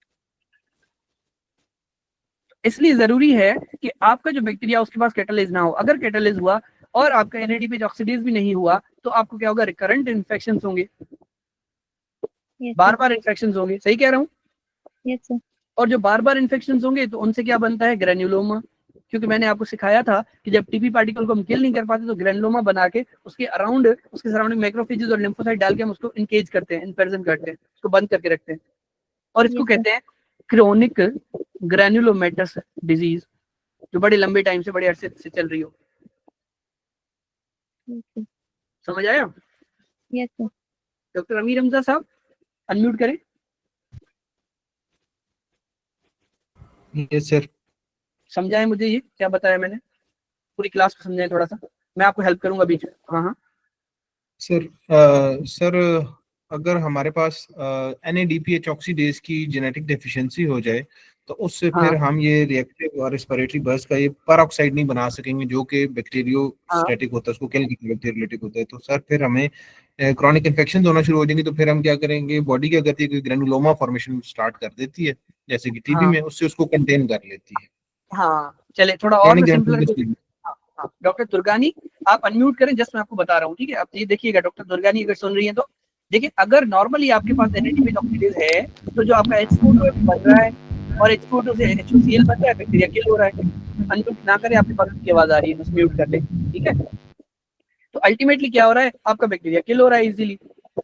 इसलिए जरूरी है कि आपका जो बैक्टीरिया उसके पास कैटालाइज ना हो। अगर कैटालाइज हुआ और आपका NADP ऑक्सीडेज भी नहीं हुआ तो आपको क्या होगा, रिकरेंट इन्फेक्शन होंगे, यस बार सर। बार इन्फेक्शन होंगे। सही कह रहा हूँ? Yes sir. और जो बार बार इन्फेक्शन होंगे तो उनसे क्या बनता है, ग्रेन्युलोमा। क्योंकि मैंने आपको सिखाया था कि जब टीपी पार्टिकल को हम किल नहीं कर पाते तो ग्रेनुलोमा बना के उसके अराउंड, उसके सराउंडिंग मैक्रोफेजेस और लिम्फोसाइट डाल के हम उसको इनकेज करते हैं, इनपेरिजन करते हैं, उसको बंद करके रखते हैं। और इसको Yes, sir. कहते हैं क्रोनिक ग्रेनुलोमेटस डिजीज, जो बड़े लंबे टाइम से, बड़े अरसे से चल रही हो। Okay. समझ आया? Yes, sir. Doctor Amir Hamza साहब अनम्यूट करें। Yes sir. समझाएं मुझे ये क्या बताया मैंने, पूरी क्लास को समझाएं थोड़ा सा, मैं आपको हेल्प करूंगा बीच में। हाँ हाँ सर सर अगर हमारे पास NADPH ऑक्सीडेज की जेनेटिक डेफिशिएंसी हो जाए तो उससे हाँ। फिर हम ये रिएक्टिव और रेस्पिरेटरी बर्स्ट का ये परऑक्साइड नहीं बना सकेंगे जो कि बैक्टीरियोस्टैटिक होता है, उसको किल बैक्टीरियोलिटिक होता है। तो सर फिर हमें क्रॉनिक इन्फेक्शन होना शुरू हो जाएंगे। तो फिर हम क्या करेंगे, बॉडी क्या करती है कि ग्रेनुलोमा फॉर्मेशन स्टार्ट कर देती है, जैसे कि टीबी हाँ में, उससे उसको कंटेन कर लेती है। हाँ, चले थोड़ा और क्रॉनिक मैं सिंपलर। ग्रेनुलोमा। हाँ हाँ, डॉक्टर दुर्गानी आप अनम्यूट करें, जस्ट मैं आपको बता रहा हूँ। ठीक है, आप ये देखिएगा, डॉक्टर दुर्गानी अगर सुन रही है तो देखिए, अगर नॉर्मली आपके पास NADP ऑक्सीडेज है तो जो आपका H2O2 बन रहा है और H2O2 से HOCl बन रहा है, बैक्टीरिया किल हो रहा है। अनम्यूट ना करें, आपके पास की आवाज आ रही है, बस म्यूट कर लें। ठीक है, तो अल्टीमेटली क्या हो रहा है, आपका बैक्टीरिया किल हो रहा है इजीली।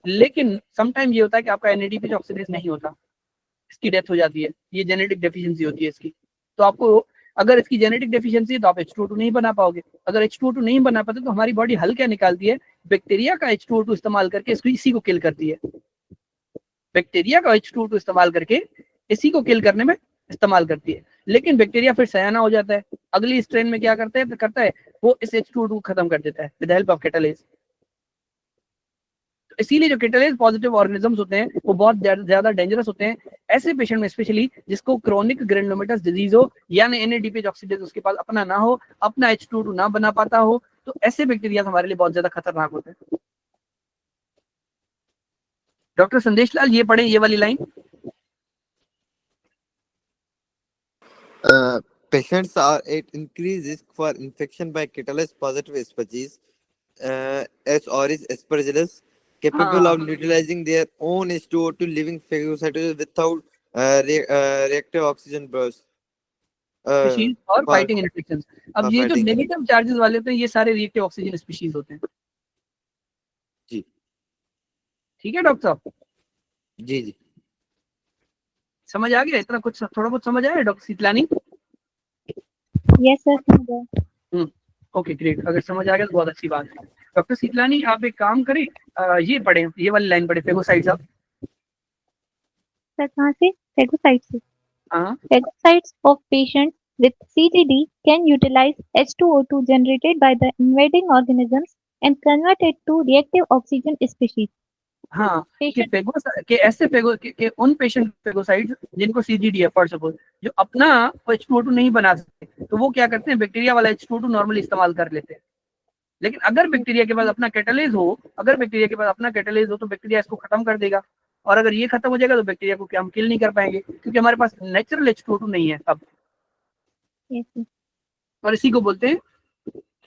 लेकिन समटाइम ये होता है कि आपका NADP ऑक्सीडेज नहीं होता, इसकी डेथ हो जाती है, ये जेनेटिक डेफिशिएंसी होती है इसकी। तो आपको अगर इसकी जेनेटिक डेफिशिएंसी है तो आप H2O2 नहीं बना पाओगे। अगर H2O2 नहीं बना पाते तो हमारी बॉडी हल क्या निकालती है, बैक्टीरिया का H2O2 इस्तेमाल करके इसको इसी को किल करती है। बैक्टीरिया का H2O2 इस्तेमाल करके इसी को किल करने में इस्तेमाल करती है। लेकिन बैक्टीरिया फिर सयाना हो जाता है, अगली स्ट्रेन में क्या करता है वो इस H2O2 को खत्म कर देता है विद हेल्प ऑफ कैटालाइज। इसीलिए जो कैटालाइज पॉजिटिव ऑर्गेनिजम्स होते हैं वो बहुत ज्यादा डेंजरस होते हैं ऐसे पेशेंट में, स्पेशली जिसको क्रोनिक ग्रेनुलोमेटस डिजीज हो, यानी NADP ऑक्सीडेज उसके पास अपना ना हो, अपना H2O2 ना बना पाता हो। तो ऐसे बैक्टीरिया हमारे लिए बहुत ज्यादा खतरनाक होते हैं। डॉक्टर संदेश लाल ये पढ़े ये वाली line. Patients are at increased risk for infection by catalase positive species, S. auris aspergillus, capable हाँ of neutralizing their own H2O2 living phagocytosis without reactive oxygen burst. Species और For फाइटिंग इन्फेक्शन। अब ये जो fighting. Negative charges वाले होते हैं ये सारे रिएक्टिव ऑक्सीजन स्पीशीज होते हैं। जी ठीक है डॉक्टर साहब, जी जी समझ आ गया इतना कुछ, थोड़ा बहुत समझ आया doctor Sitlani? Yes sir. Okay great, अगर समझ आ गया तो बहुत अच्छी बात है। डॉक्टर सीतलानी आप एक काम करें, ये पढ़े, ये वाली लाइन पढ़े, फेगोसाइट्स। आप सर कहाँ से? फेगोसाइट से। हाँ Phagocytes of patients with CGD can utilize H2O2 generated by the invading organisms and convert it to reactive oxygen species. हाँ कि Patient के ऐसे के उन पेशेंट फेगोसाइट्स जिनको सीजीडी है फॉर सपोज, जो अपना H2O2 नहीं बना सकते, तो वो क्या करते हैं, बैक्टीरिया वाला H2O2 नॉर्मली इस्तेमाल कर लेते हैं। लेकिन अगर बैक्टीरिया के पास अपना कैटालिस हो, तो बैक्टीरिया इसको खत्म कर देगा, और अगर ये खत्म हो जाएगा तो बैक्टीरिया को क्या हम किल नहीं कर पाएंगे, क्योंकि हमारे पास नेचुरल H2O2 नहीं है अब। yes, sir. और इसी को बोलते हैं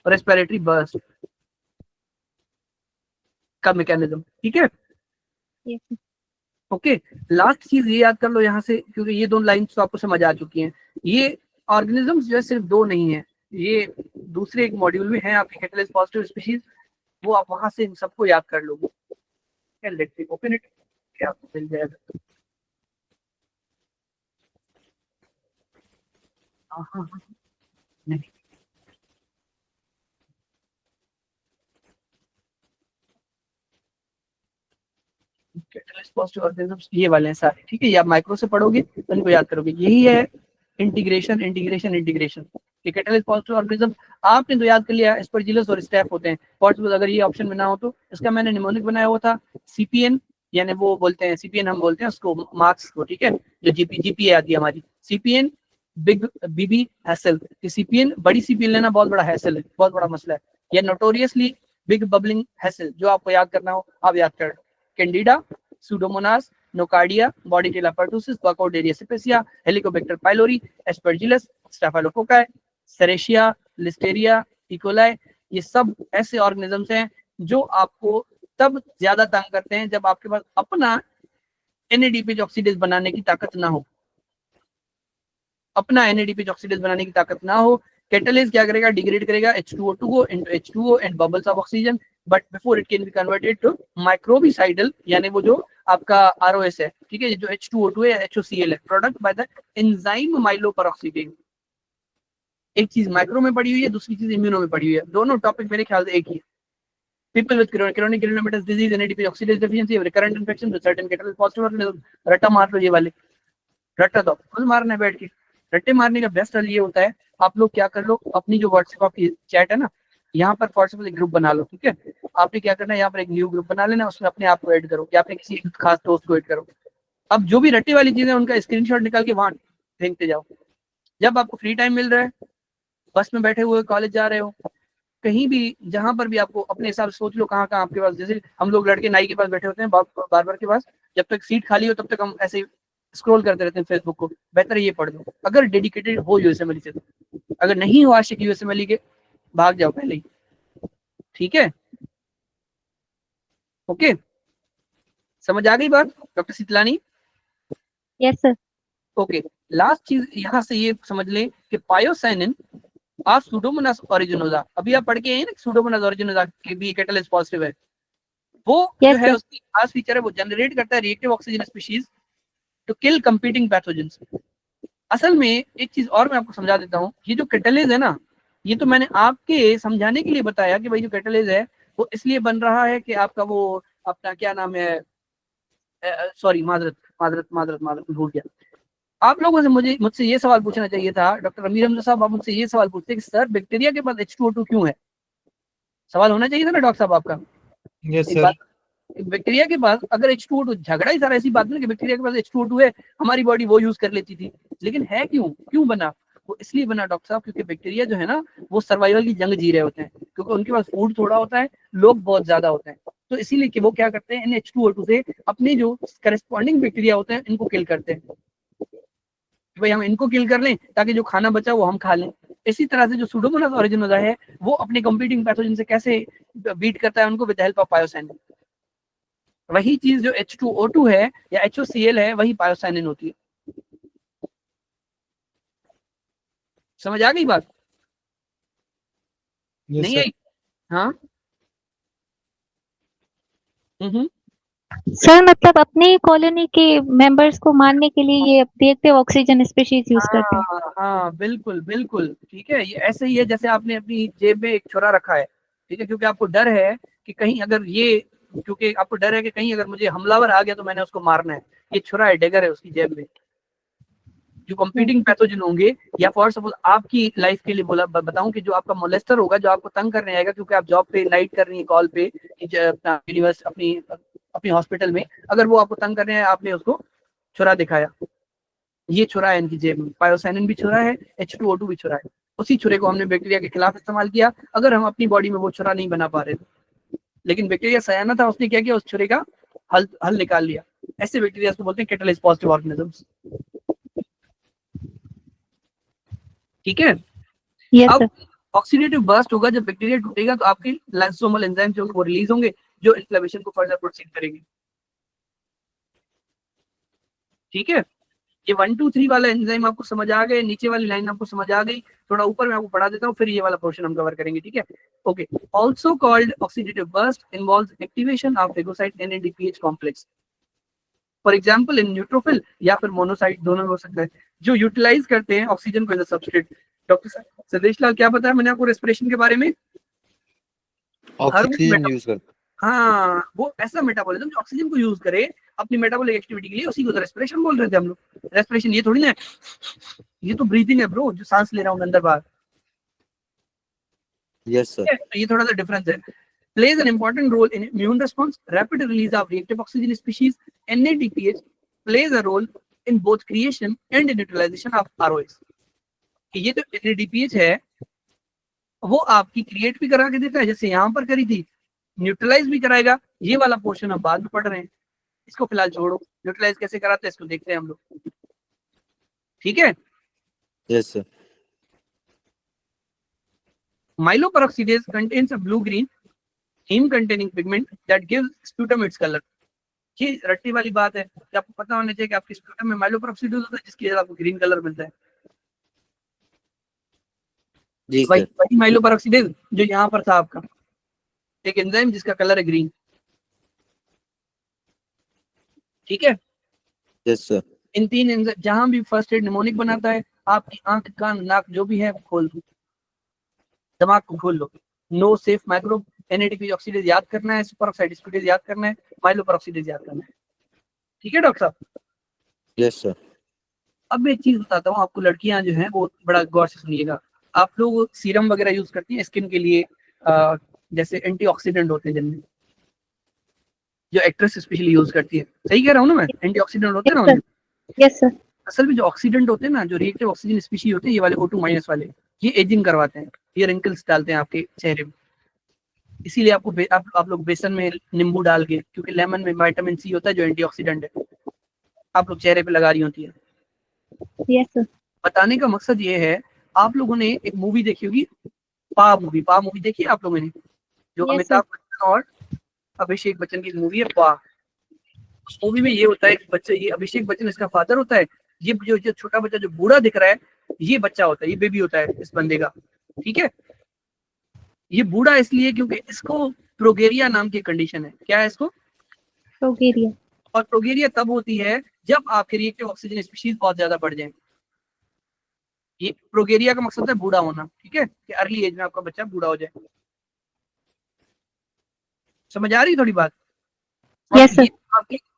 रेस्पिरेटरी बर्स्ट का मैकेनिज्म। ठीक है, Yes, sir. ओके। लास्ट चीज ये याद कर लो यहाँ से, क्योंकि ये दोनों लाइन्स तो आपको समझ आ चुकी हैं। ये ऑर्गेनिजम्स जो है सिर्फ दो नहीं है, ये दूसरे एक मॉड्यूल में है आपके कैटालिस पॉजिटिव स्पीशीज, वो आप वहां से इन सबको याद कर लोगे। लेट्स सी ओपन इट, क्या आपको मिल जाएगा। हाँ नहीं, कैटालिस पॉजिटिव ऑर्गेनिजम्स ये वाले हैं सारे। ठीक है, ये आप माइक्रो से पढ़ोगे तो इनको याद करोगे। यही है integration integration integration. Catalyst positive organism आपने तो याद कर लिया, एस्परजिलस और स्टेफ होते हैं। पॉजिटिव अगर ये ऑप्शन में ना हो तो इसका मैंने निमोनिक बनाया हुआ था, सीपीएन, यानी वो बोलते हैं सीपीएन, हम बोलते हैं उसको मार्क्स को। ठीक है, जो जीपीए आती है हमारी, सीपीएन बिग बीबी हैसल। सीपीएन बड़ी सीपीएन लेना बहुत बड़ा हैसल है, बहुत बड़ा मसला है। या नोटोरियसली बिग बबलिंग हैसल, जो आपको याद करना हो आप याद कर लो। Candida, pseudomonas, nocardia, bordetella pertussis, burkholderia cepacia, helicobacter pylori, aspergillus, staphylococci, serratia, listeria, E coli, ये सब ऐसे ऑर्गेनिजम्स हैं जो आपको तब ज्यादा तंग करते हैं जब आपके पास अपना NADPH ऑक्सीडेज बनाने की ताकत ना हो, अपना NADPH ऑक्सीडेज बनाने की ताकत ना हो। कैटालिस क्या करेगा, डिग्रेड करेगा H2O2 को into H2O and bubbles of oxygen, but before it can be converted to microbicidal, यानी वो जो आपका ROS है, ठीक है, जो H2O2 है, HOCl है, प्रोडक्ट बाय द एंजाइम माइलोपेरोक्सीडेज। एक चीज माइक्रो में पड़ी हुई है, दूसरी चीज इम्यूनो में पड़ी हुई है, दोनों टॉपिक मेरे ख्याल से एक ही है। People with chronic granulomatous disease, NADPH oxidase deficiency, recurrent infection with certain catalyst positive organisms, रट्टा मार लो ये वाले, रट्टा तो खुद मारना है बैठ के। रट्टे मारने का बेस्ट हल ये होता है, आप लोग क्या कर लो, अपनी जो व्हाट्सएप आपकी चैट है ना, यहाँ पर व्हाट्सएप एक ग्रुप बना लो। ठीक है, आपने क्या करना है, यहाँ पर एक न्यू ग्रुप बना लेना, उसमें अपने आप को ऐड करो या अपने किसी खास दोस्त को ऐड करो। अब जो भी रट्टे वाली चीजें उनका स्क्रीनशॉट निकाल के वहां फेंकते जाओ। जब आपको फ्री टाइम मिल रहा है, बस में बैठे हुए, कॉलेज जा रहे हो, कहीं भी जहां पर भी आपको अपने हिसाब से सोच लो कहाँ कहाँ आपके पास, जैसे हम लोग लड़के नाई के पास बैठे होते हैं, बार्बर के पास, जब तक सीट खाली हो तब तक हम ऐसे स्क्रॉल करते रहते हैं फेसबुक को। बेहतर ये पढ़ लो अगर डेडिकेटेड हो यूएसएमएल से, तो अगर नहीं हो आशिक यूएसएमएल के, भाग जाओ पहले ही। ठीक है, ओके, समझ आ गई बात doctor Sitlani? Yes, sir. Okay, last चीज यहाँ से ये समझ लें कि पायोसाइनिन आप सूडोमोनास ओरिजिनोसा, अभी आप पढ़ के आए हैं ना, सूडोमोनास ओरिजिनोसा के भी कैटालिस्ट पॉजिटिव है, वो Yes, जो है sir. उसकी खास फीचर है, वो जनरेट करता है reactive oxygen species to kill competing pathogens. असल में एक चीज और मैं आपको समझा देता हूँ, ये जो कैटालिस है ना, ये तो मैंने आपके समझाने के लिए बताया कि भाई जो कैटालिस है वो इसलिए बन रहा है कि आपका वो अपना क्या नाम है, सॉरी माजरत माजरत माजरत माजरत भूल गया। आप लोगों से मुझसे ये सवाल पूछना चाहिए था, डॉक्टर अमीर हमजा साहब, आप मुझसे ये सवाल पूछते कि सर बैक्टीरिया के पास H2O2 क्यों है? सवाल होना चाहिए था ना डॉक्टर साहब आपका। Yes sir. बैक्टीरिया के पास अगर H2O2, झगड़ा ही सारा ऐसी बात नहीं कि बैक्टीरिया के पास H2O2 है, हमारी बॉडी वो यूज कर लेती थी, लेकिन है क्यों बना? वो इसलिए बना डॉक्टर साहब, क्योंकि बैक्टीरिया जो है ना वो सर्वाइवल की जंग जी रहे होते हैं, क्योंकि उनके पास फूड थोड़ा होता है, लोग बहुत ज्यादा होते हैं। तो इसीलिए कि वो क्या करते हैं, इन H2O2 से अपने जो करस्पॉन्डिंग बैक्टीरिया होते हैं इनको किल करते हैं। भाई हम इनको किल कर लें ताकि जो खाना बचा वो हम खा लें। इसी तरह से जो सुडोमोनास ओरिजिनोसा है वो अपने कंपीटिंग पैथोजन से कैसे बीट करता है उनको, विद हेल्प ऑफ पायोसाइनिन। वही चीज जो H2O2 है या HOCl है वही पायोसाइनिन होती है। समझ आ गई बात? Yes, नहीं sir. आई? हाँ। सर मतलब अपनी कॉलोनी के मेंबर्स को मारने के लिए ये रिएक्टिव ऑक्सीजन स्पीशीज यूज करते हैं। हाँ हाँ बिल्कुल बिल्कुल ठीक है। ये ऐसे ही है जैसे आपने अपनी जेब में एक छुरा रखा है, ठीक है, क्योंकि आपको डर है कि कहीं अगर ये, क्योंकि आपको डर है कि कहीं अगर मुझे हमलावर आ गया तो मैंने उसको मारना है। ये छुरा है, डेगर है उसकी जेब में। जो कंपीटिंग पैथोजन होंगे, या फॉर सपोज आपकी लाइफ के लिए बोला बताऊं कि जो आपका मोलेस्टर होगा, जो आपको तंग करने आएगा क्योंकि आप जॉब पे नाइट कर रही है कॉल पे अपना यूनिवर्स अपनी हॉस्पिटल में, अगर वो आपको तंग कर रहे हैं, आपने उसको छुरा दिखाया, ये छुरा है इनकी जेब में, पायोसाइनिन भी छुरा है, H2O2 भी छुरा है। उसी छुरे को हमने बैक्टीरिया के खिलाफ इस्तेमाल किया अगर हम अपनी बॉडी में वो छुरा नहीं बना पा रहे थे। लेकिन बैक्टीरिया सयाना था, उसने क्या किया, उस छुरे का हल निकाल लिया। ऐसे बैक्टीरिया को बोलते हैं कैटलिस पॉजिटिव ऑर्गेनिजम्स। ठीक है। यस अब सर। ऑक्सीडेटिव बर्स्ट होगा, जब बैक्टीरिया टूटेगा तो आपके लाइसोसोमल एंजाइम जो वो रिलीज होंगे जो इन्फ्लेमेशन को फर्दर प्रोसीड करेंगे। ठीक है। ये 1 2 3 वाला एंजाइम आपको समझ आ गए, नीचे वाली लाइन आपको समझ आ गई, थोड़ा ऊपर मैं आपको पढ़ा देता हूँ, फिर ये वाला पोर्शन हम कवर करेंगे। ठीक है, okay. Also called oxidative burst involves activation of phagocyte NADPH complex, for example in neutrophil या फिर मोनोसाइट, दोनों हो सकता है, जो यूटिलाइज करते हैं ऑक्सीजन को एज अ सबस्ट्रेट। डॉक्टर सदेश लाल क्या बताया मैंने आपको रेस्पिरेशन के बारे में? ऑक्सीजन यूज करते हाँ, वो ऐसा मेटाबॉलिज्म जो ऑक्सीजन को यूज करे अपनी मेटाबॉलिक एक्टिविटी के लिए, उसी को तो रेस्पिरेशन बोल रहे थे हम लोग। रेस्पिरेशन ये थोड़ी ना है, ये तो ब्रीथिंग है ब्रो, जो सांस ले रहा हूँ अंदर बाहर। Yes sir. तो ये थोड़ा सा डिफरेंस है। plays an important role in immune response, rapid release of reactive oxygen species. NADPH plays a role in both creation and in utilization of ROS. ये जो NADPH है वो आपकी क्रिएट भी करा के देता है, जैसे यहाँ पर करी थी, न्यूट्रलाइज भी कराएगा। ये वाला पोर्शन हम बाद में पढ़ रहे हैं, इसको फिलहाल छोड़ो। न्यूट्रलाइज कैसे कराते हैं इसको देखते हैं हम लोग। ठीक है। Yes sir. Myeloperoxidase contains a blue-green heme-containing pigment that gives sputum its color. ये रट्टी वाली बात है कि आपको पता होना चाहिए कि आपके स्पूटम में माइलोपेरोक्सीडेज होता है जिसकी वजह से आपको ग्रीन कलर मिलता है। जी वही सर। वही माइलोपेरोक्सीडेज जो यहाँ पर था आपका, एक एंजाइम जिसका कलर है ग्रीन। ठीक है। Yes sir. इन तीन एंजाइम, जहां भी फर्स्ट एड निमोनिक बनाता है, आपकी आंख कान नाक जो भी है खोल दो, दिमाग को खोल लो। No safe microbe, NADPH oxidase याद करना है, सुपर ऑक्साइड डिस्प्यूटेज याद करना है, माइलोपेरोक्सीडेज याद करना है। ठीक है डॉक्टर साहब। Yes sir. अब मैं एक चीज बताता हूँ आपको, लड़कियां जो हैं वो बड़ा गौर से सुनिएगा। आप लोग सीरम वगैरह यूज करती हैं स्किन के लिए, जैसे एंटीऑक्सीडेंट होते हैं जिनमें, जो एक्ट्रेस स्पेशली यूज करती है, सही कह रहा हूँ ना मैं? एंटीऑक्सीडेंट होते हैं ना उनमें। Yes sir. असल में जो ऑक्सीडेंट होते हैं ना, जो रिएक्टिव ऑक्सीजन स्पीशीज होते हैं, ये वाले O2- वाले, ये एजिंग करवाते हैं, ये रिंकल्स डालते हैं आपके चेहरे में। इसीलिए आपको आप लोग बेसन में नींबू डाल के, क्योंकि लेमन में विटामिन C होता है जो एंटीऑक्सीडेंट है, आप लोग चेहरे पे लगा रही होती है। Yes sir. बताने का मकसद ये है, आप लोगों ने एक मूवी देखी होगी, पा मूवी देखी है आप लोगों ने? जो Yes, अमिताभ बच्चन और अभिषेक बच्चन की मूवी है पा। उस मूवी में ये होता है कि बच्चा, ये अभिषेक बच्चन इसका फादर होता है, ये जो छोटा बच्चा जो बूढ़ा दिख रहा है, ये बच्चा होता है, ये बेबी होता है इस बंदे का। ठीक है। ये बूढ़ा इसलिए क्योंकि इसको प्रोगेरिया नाम की कंडीशन है। क्या है इसको? प्रोगेरिया। और प्रोगेरिया तब होती है जब आपके रिएक्टिव ऑक्सीजन स्पीशीज बहुत ज्यादा बढ़ जाए। ये प्रोगेरिया का मकसद है बूढ़ा होना। ठीक है, कि अर्ली एज में आपका बच्चा बूढ़ा हो जाए। समझ आ रही थोड़ी बात? Yes sir.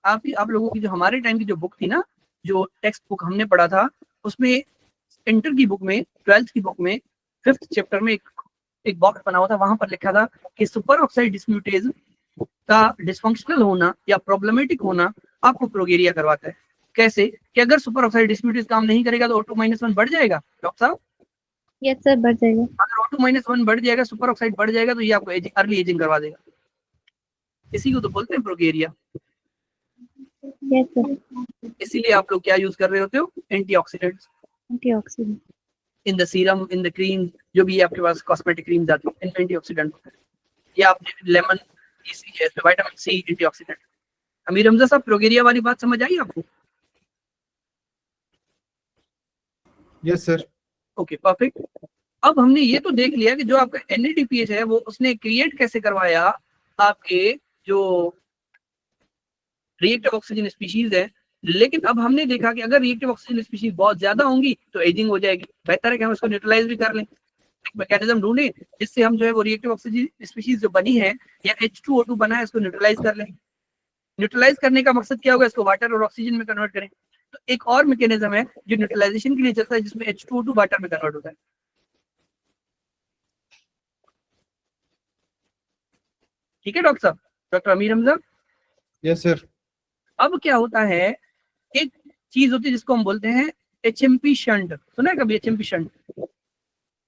आप लोगों की जो हमारे टाइम की जो बुक थी ना, जो टेक्स्ट बुक हमने पढ़ा था, उसमें इंटर की बुक में, 12th की बुक में 5th चैप्टर में एक बॉक्स बना हुआ था, वहां पर लिखा था कि सुपर ऑक्साइड डिस्म्यूटेज का डिसफंक्शनल होना या प्रॉब्लमेटिक होना आपको प्रोगेरिया करवाता है। कैसे? कि अगर सुपर ऑक्साइड डिस्म्यूटेज काम नहीं करेगा तो O2- बढ़ जाएगा डॉक्टर साहब। यस सर, बढ़ जाएगा। अगर O2- बढ़ जाएगा, सुपर ऑक्साइड बढ़ जाएगा, तो ये आपको अर्ली एजिंग करवा देगा। इसी को तो बोलते हैं प्रोगेरिया। Yes, sir. इसीलिए आप लोग क्या यूज कर रहे होते हो, antioxidants Antioxidant. In the serum, in the cream, जो भी आपके पास कॉस्मेटिक क्रीम्स आती है, इनमें एंटीऑक्सीडेंट होता है। या आपने lemon, vitamin C antioxidant. Amir Hamza साहब, प्रोगेरिया वाली बात समझ आई आपको? Yes sir. Okay, perfect. अब हमने ये तो देख लिया कि जो आपका NADPH है वो उसने क्रिएट कैसे करवाया आपके जो रिएक्टिव ऑक्सीजन स्पीशीज है। लेकिन अब हमने देखा कि अगर रिएक्टिव ऑक्सीजन स्पीशीज बहुत ज्यादा होंगी तो एजिंग हो जाएगी। बेहतर है कि हम इसको न्यूट्रलाइज भी कर लें, एक मैकेनिज्म ढूंढें जिससे हम जो है वो रिएक्टिव ऑक्सीजन स्पीशीज जो बनी है या H2O2 बना है इसको न्यूट्रलाइज कर लें। न्यूट्रलाइज करने का मकसद क्या होगा, इसको वाटर और ऑक्सीजन में कन्वर्ट करें। तो एक और मैकेनिज्म है जो न्यूट्रलाइजेशन के लिए चलता है जिसमें H2O2 वाटर में कन्वर्ट होता है। ठीक है डॉक्टर साहब, doctor Amir Hamza. Yes sir. अब क्या होता है, एक चीज होती है जिसको हम बोलते हैं HMP शंट। सुना है कभी HMP shunt?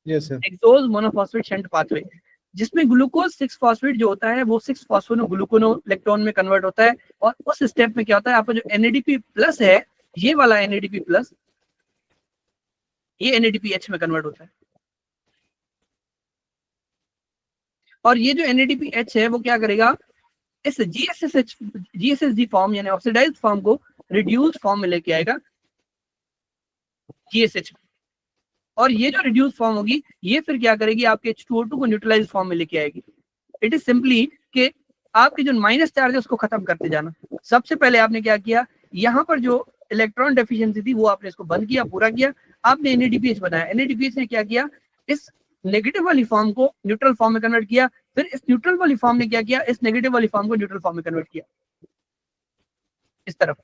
Yes sir. Hexose monophosphate shunt pathway, जिसमें ग्लूकोज 6 फॉस्फेट जो होता है वो 6 फॉस्फोनो ग्लूकोनोलेक्टोन में कन्वर्ट होता है। और उस स्टेप में क्या होता है, आपका जो NADP प्लस है, ये वाला NADP प्लस ये NADPH में कन्वर्ट होता है। और ये जो NADPH है वो क्या करेगा, इस GSSD फॉर्म यानी ऑक्सीडाइज्ड फॉर्म को रिड्यूस्ड फॉर्म में लेके आएगा GSH। और ये जो रिड्यूस फॉर्म होगी ये फिर क्या करेगी, आपके H2O2 को न्यूट्रलाइज फॉर्म में लेके आएगी। इट इज सिंपली कि आपके जो माइनस चार्ज है उसको खत्म करते जाना। सबसे पहले आपने क्या किया, यहाँ पर जो इलेक्ट्रॉन डेफिशिएंसी थी वो आपने इसको बंद किया, पूरा किया। आपने NADPH बनाया, NADPH ने क्या किया, इस नेगेटिव वाली फॉर्म को न्यूट्रल फॉर्म में कन्वर्ट किया। फिर इस न्यूट्रल वाली फॉर्म ने क्या किया, इस नेगेटिव वाली फॉर्म को न्यूट्रल फॉर्म में कन्वर्ट किया इस तरफ।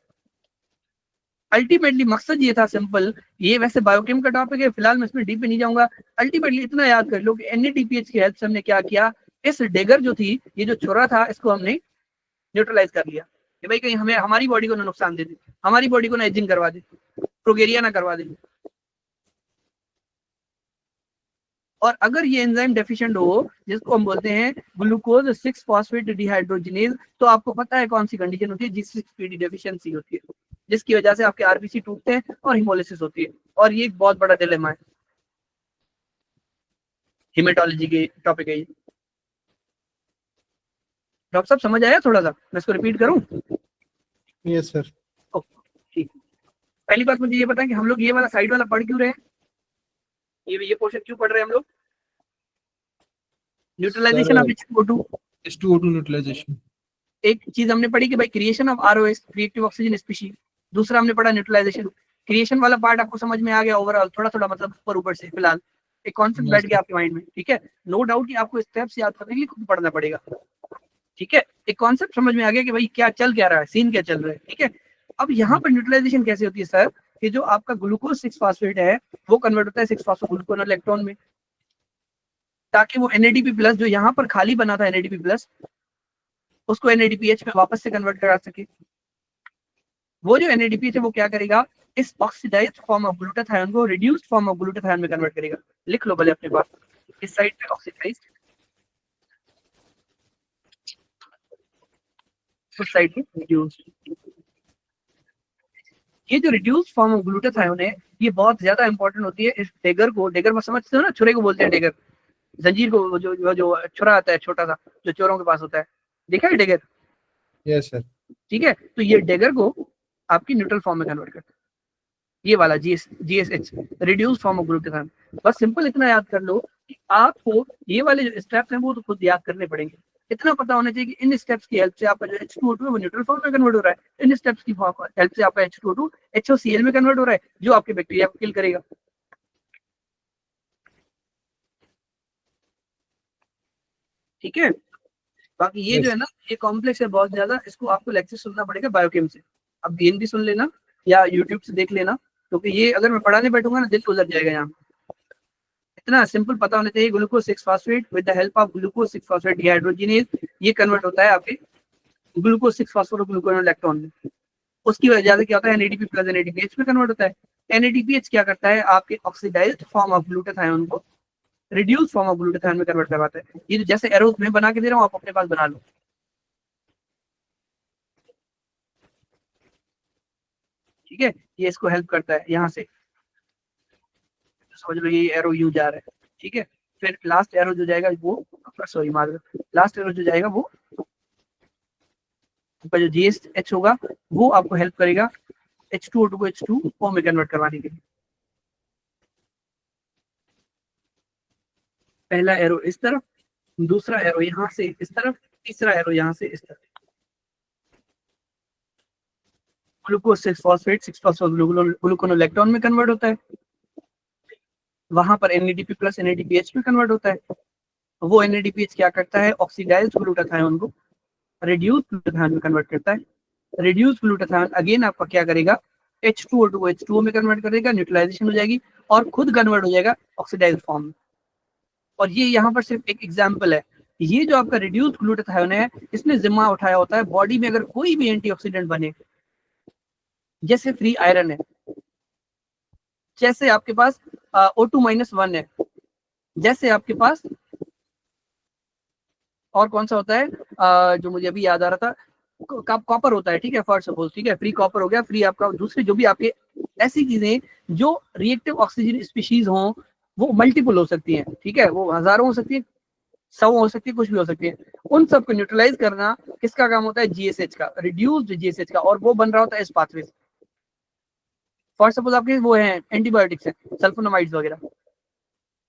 अल्टीमेटली मकसद ये था सिंपल। ये वैसे बायोकेम का टॉपिक है, फिलहाल मैं इसमें डीप पे नहीं जाऊंगा। अल्टीमेटली इतना याद कर लो कि NADPH की हेल्प से हमने क्या किया, इस डेगर जो थी, ये जो छोरा था, इसको हमने न्यूट्रलाइज कर लिया कि भाई कहीं हमें हमारी बॉडी को ना नुकसान दे दे, हमारी बॉडी को ना एजिंग करवा दे, प्रोगेरिया ना करवा दे। और अगर ये एंजाइम डेफिशिएंट हो, जिसको हम बोलते हैं ग्लूकोज 6 फॉस्फेट डिहाइड्रोजिनेज, तो आपको पता है कौन सी कंडीशन होती है, G6PD डेफिशिएंसी होती है, जिसकी वजह से आपके आरबीसी टूटते हैं और हिमोलिसिस होती है। और ये एक बहुत बड़ा डिलेमा है, हिमेटोलॉजी के टॉपिक है ये। डॉक्टर साहब समझ आया थोड़ा सा, मैं इसको रिपीट करूं? Yes sir. ठीक। पहली बात मुझे ये बताएं कि हम लोग ये वाला साइड वाला पढ़ क्यों रहे हैं, ये पोर्शन क्यों पढ़ रहे हैं हम लोग? Neutralisation of H2O2 neutralisation. एक चीज हमने पढ़ी कि भाई creation of ROS, reactive oxygen species. दूसरा हमने पढ़ा न्यूट्रलाइजेशन। क्रिएशन वाला पार्ट आपको समझ में आ गया ओवरऑल, थोड़ा थोड़ा मतलब ऊपर से फिलहाल एक कॉन्सेप्ट बैठ गया आपके माइंड में। ठीक है, नो डाउट कि आपको स्टेप्स याद करने के लिए खुद पढ़ना पड़ेगा। ठीक है, एक कॉन्सेप्ट समझ में आ गया कि भाई क्या चल क्या रहा है, सीन क्या चल रहा है। ठीक है, अब यहाँ पर न्यूट्रलाइजेशन कैसे होती है सर, कि जो आपका ग्लूकोज 6 फॉस्फेट है वो कन्वर्ट होता है 6 फॉस्फोग्लूकोनोलेक्टोन में, ताकि वो NADP प्लस जो यहाँ पर खाली बना था NADP प्लस, उसको NADPH में वापस से कन्वर्ट करा सके। वो जो NADPH है वो क्या करेगा, इस ऑक्सीडाइज्ड फॉर्म ऑफ ग्लूटाथायोन को रिड्यूस्ड फॉर्म ऑफ ग्लूटाथायोन में कन्वर्ट करेगा। लिख लो भले अपने पास, इस साइड पे ऑक्सीडाइज्ड, उस साइड पे रिड्यूस्ड। ये जो रिड्यूस्ड फॉर्म ऑफ ग्लूटाथायोन है ये बहुत ज्यादा इंपॉर्टेंट होती है। इस डेगर को, डेगर में समझते हो ना, छुरे को बोलते हैं डेगर, जंजीर को, जो छुरा आता है छोटा सा जो चोरों के पास होता है, देखा है डेगर? Yes sir. ठीक है, तो ये डेगर को आपकी न्यूट्रल फॉर्म में कन्वर्ट करता है, ये वाला GSH, reduced form of glutathione. बस सिंपल इतना याद कर लो कि आपको ये वाले जो स्टेप्स हैं वो तो खुद याद करने पड़ेंगे। इतना पता होना चाहिए कि इन स्टेप्स की हेल्प से आपका जो H2O2 है वो न्यूट्रल फॉर्म में कन्वर्ट हो रहा है। इन स्टेप्स की हेल्प से आपका H2O2 HOCl में कन्वर्ट हो रहा है, जो आपके बैक्टीरिया को किल करेगा। ठीक है, बाकी ये जो है ना, ये कॉम्प्लेक्स है बहुत ज्यादा, इसको आपको लेक्चर सुनना पड़ेगा बायोकेम से। अब DNB सुन लेना या यूट्यूब से देख लेना, क्योंकि ये अगर मैं पढ़ाने बैठूंगा ना दिल गुजर जाएगा यहाँ। इतना सिंपल पता होना चाहिए, glucose 6 phosphate with the help of glucose 6 phosphate dehydrogenase ये कन्वर्ट होता है आपके ग्लूकोज 6 फॉस्फोग्लूकोनोलेक्टोन में। उसकी वजह से क्या होता है, NADP प्लस NADPH में कन्वर्ट होता है। NADPH क्या करता है, आपके ऑक्सीडाइज्ड फॉर्म ऑफ ग्लूटाथायोन को रिड्यूस फॉर्म ऑफ ग्लूटाथायोन में कन्वर्ट करवाता है। ये जैसे एरोज में बना के दे रहा हूँ, आप अपने पास बना लो। ठीक है, ये इसको हेल्प करता है यहाँ से, समझ लो ये एरो यू जा रहा है, ठीक है। फिर लास्ट एरो जो जाएगा वो, सॉरी मार्कर, लास्ट एरो जो जाएगा वो जो GH होगा वो आपको हेल्प करेगा H2O2 को H2O में कन्वर्ट करवाने के लिए। पहला एरो इस तरफ, दूसरा एरो यहाँ से इस तरफ, तीसरा एरो यहाँ से इस तरफ। ग्लूकोज 6-फॉस्फेट 6-फॉस्फेट ग्लूकोनोलेक्टोन में कन्वर्ट होता है, वहां पर NADP प्लस NADPH में कन्वर्ट होता है। वो NADPH क्या करता है, ऑक्सीडाइज्ड ग्लूटाथायोन को रिड्यूस ग्लूटाथायोन में कन्वर्ट करता है। रिड्यूस ग्लूटाथायोन अगेन आपका क्या करेगा, H2O2 को H2O में कन्वर्ट करेगा, न्यूट्रलाइजेशन हो जाएगी और खुद कन्वर्ट हो जाएगा ऑक्सीडाइज्ड फॉर्म में। और ये यहाँ पर सिर्फ एक एग्जाम्पल है। ये जो आपका रिड्यूस ग्लूटाथायोन है, इसने जिम्मा उठाया होता है बॉडी में अगर कोई भी एंटीऑक्सीडेंट बने, जैसे फ्री आयरन है, जैसे आपके पास O2-1 है, जैसे आपके पास और कौन सा होता है जो मुझे अभी याद आ रहा था, कॉपर होता है, ठीक है, फॉर सपोज, ठीक है, फ्री कॉपर हो गया, फ्री आपका दूसरे जो भी आपके ऐसी चीजें जो रिएक्टिव ऑक्सीजन स्पीशीज हों, वो मल्टीपल हो सकती हैं, ठीक है, वो हजारों हो सकती है, 100 हो सकती है, कुछ भी हो सकती है। उन सबको न्यूट्रलाइज करना किसका काम होता है, GSH का, रिड्यूस्ड GSH का, और वो बन रहा होता है इस पाथवे से। फॉर सपोज आपके वो है एंटीबायोटिक्स है, सल्फोनामाइड्स वगैरह,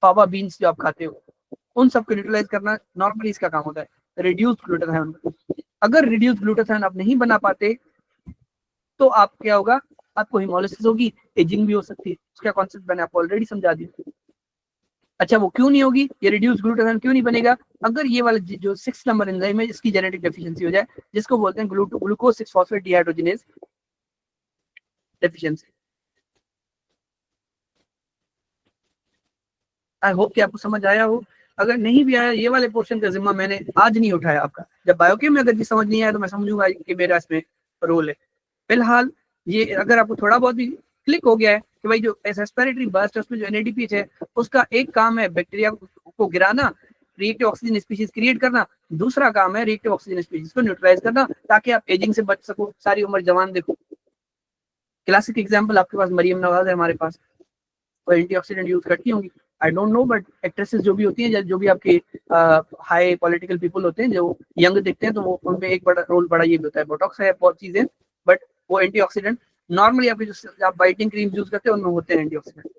पावा बीन्स जो आप खाते हो, उन सबको न्यूट्रलाइज करना नॉर्मली इसका काम होता है, रिड्यूस्ड ग्लूटाथायोन। अगर रिड्यूस्ड ग्लूटाथायोन आप नहीं बना पाते तो आप क्या होगा, आपको हिमोलिसिस होगी, एजिंग भी हो सकती है। उसका कॉन्सेप्ट मैंने आपको ऑलरेडी समझा दिया। अच्छा, वो क्यों नहीं होगी, ये रिड्यूस्ड ग्लूटाथायोन क्यों नहीं बनेगा, अगर ये वाला जो 6 नंबर एंजाइम है इसकी जेनेटिक डेफिशिएंसी हो जाए, जिसको बोलते हैं ग्लूकोज 6-फॉस्फेट डिहाइड्रोजिनेज डेफिशिएंसी। आई होप कि आपको समझ आया हो। अगर नहीं भी आया, ये वाले पोर्शन का जिम्मा मैंने आज नहीं उठाया आपका। जब बायोकेम में अगर भी समझ नहीं आया तो मैं समझूंगा कि मेरा इसमें रोल है। फिलहाल ये अगर आपको थोड़ा बहुत भी क्लिक हो गया है कि भाई जो रेस्पिरेटरी बर्स्ट है उसमें जो NADPH है उसका एक काम है बैक्टीरिया को गिराना, रिएक्टिव ऑक्सीजन स्पीशीज क्रिएट करना, दूसरा काम है रिएक्टिव ऑक्सीजन स्पीशीज को न्यूट्रलाइज करना, ताकि आप एजिंग से बच सको, सारी उम्र जवान देखो। क्लासिक एग्जाम्पल आपके पास मरियम नवाज है हमारे पास, वो एंटीऑक्सीडेंट यूज करती होंगी, I don't know, but actresses जो भी होती हैं, जो भी आपके हाई पॉलिटिकल पीपल होते हैं जो यंग दिखते हैं, तो वो उनमें एक बड़ा रोल बड़ा ये भी होता है। बोटॉक्स है, बहुत चीजें, बट वो एंटीऑक्सीडेंट नॉर्मली आपके जो आप बाइटिंग क्रीम यूज करते हैं उनमें होते हैं एंटीऑक्सीडेंट।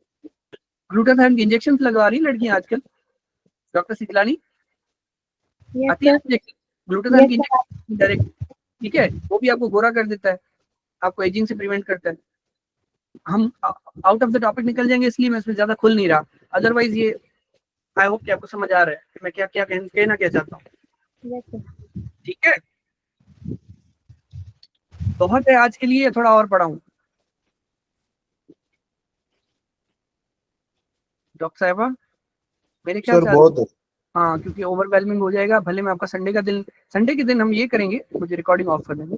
ग्लूटाथायोन के इंजेक्शन लगवा रही लड़कियां आजकल, डॉक्टर सिकलानी आती है ग्लूटाथायोन की इंजेक्शन डायरेक्ट, ठीक है, वो भी आपको गोरा कर देता है, आपको एजिंग से प्रिवेंट करता है। हम आउट ऑफ द टॉपिक निकल जाएंगे, इसलिए मैं इसमें ज्यादा खुल नहीं रहा। अदरवाइज ये आई होप कि आपको समझ आ रहा है मैं क्या क्या कहना क्या चाहता हूँ, ठीक है। बहुत है आज के लिए, थोड़ा और पढ़ाऊं डॉक्टर साहिबा, मेरे ख्याल से बहुत है। हाँ, क्योंकि ओवरवेलमिंग हो जाएगा। भले मैं आपका संडे के दिन हम ये करेंगे, मुझे रिकॉर्डिंग ऑफ कर देंगे।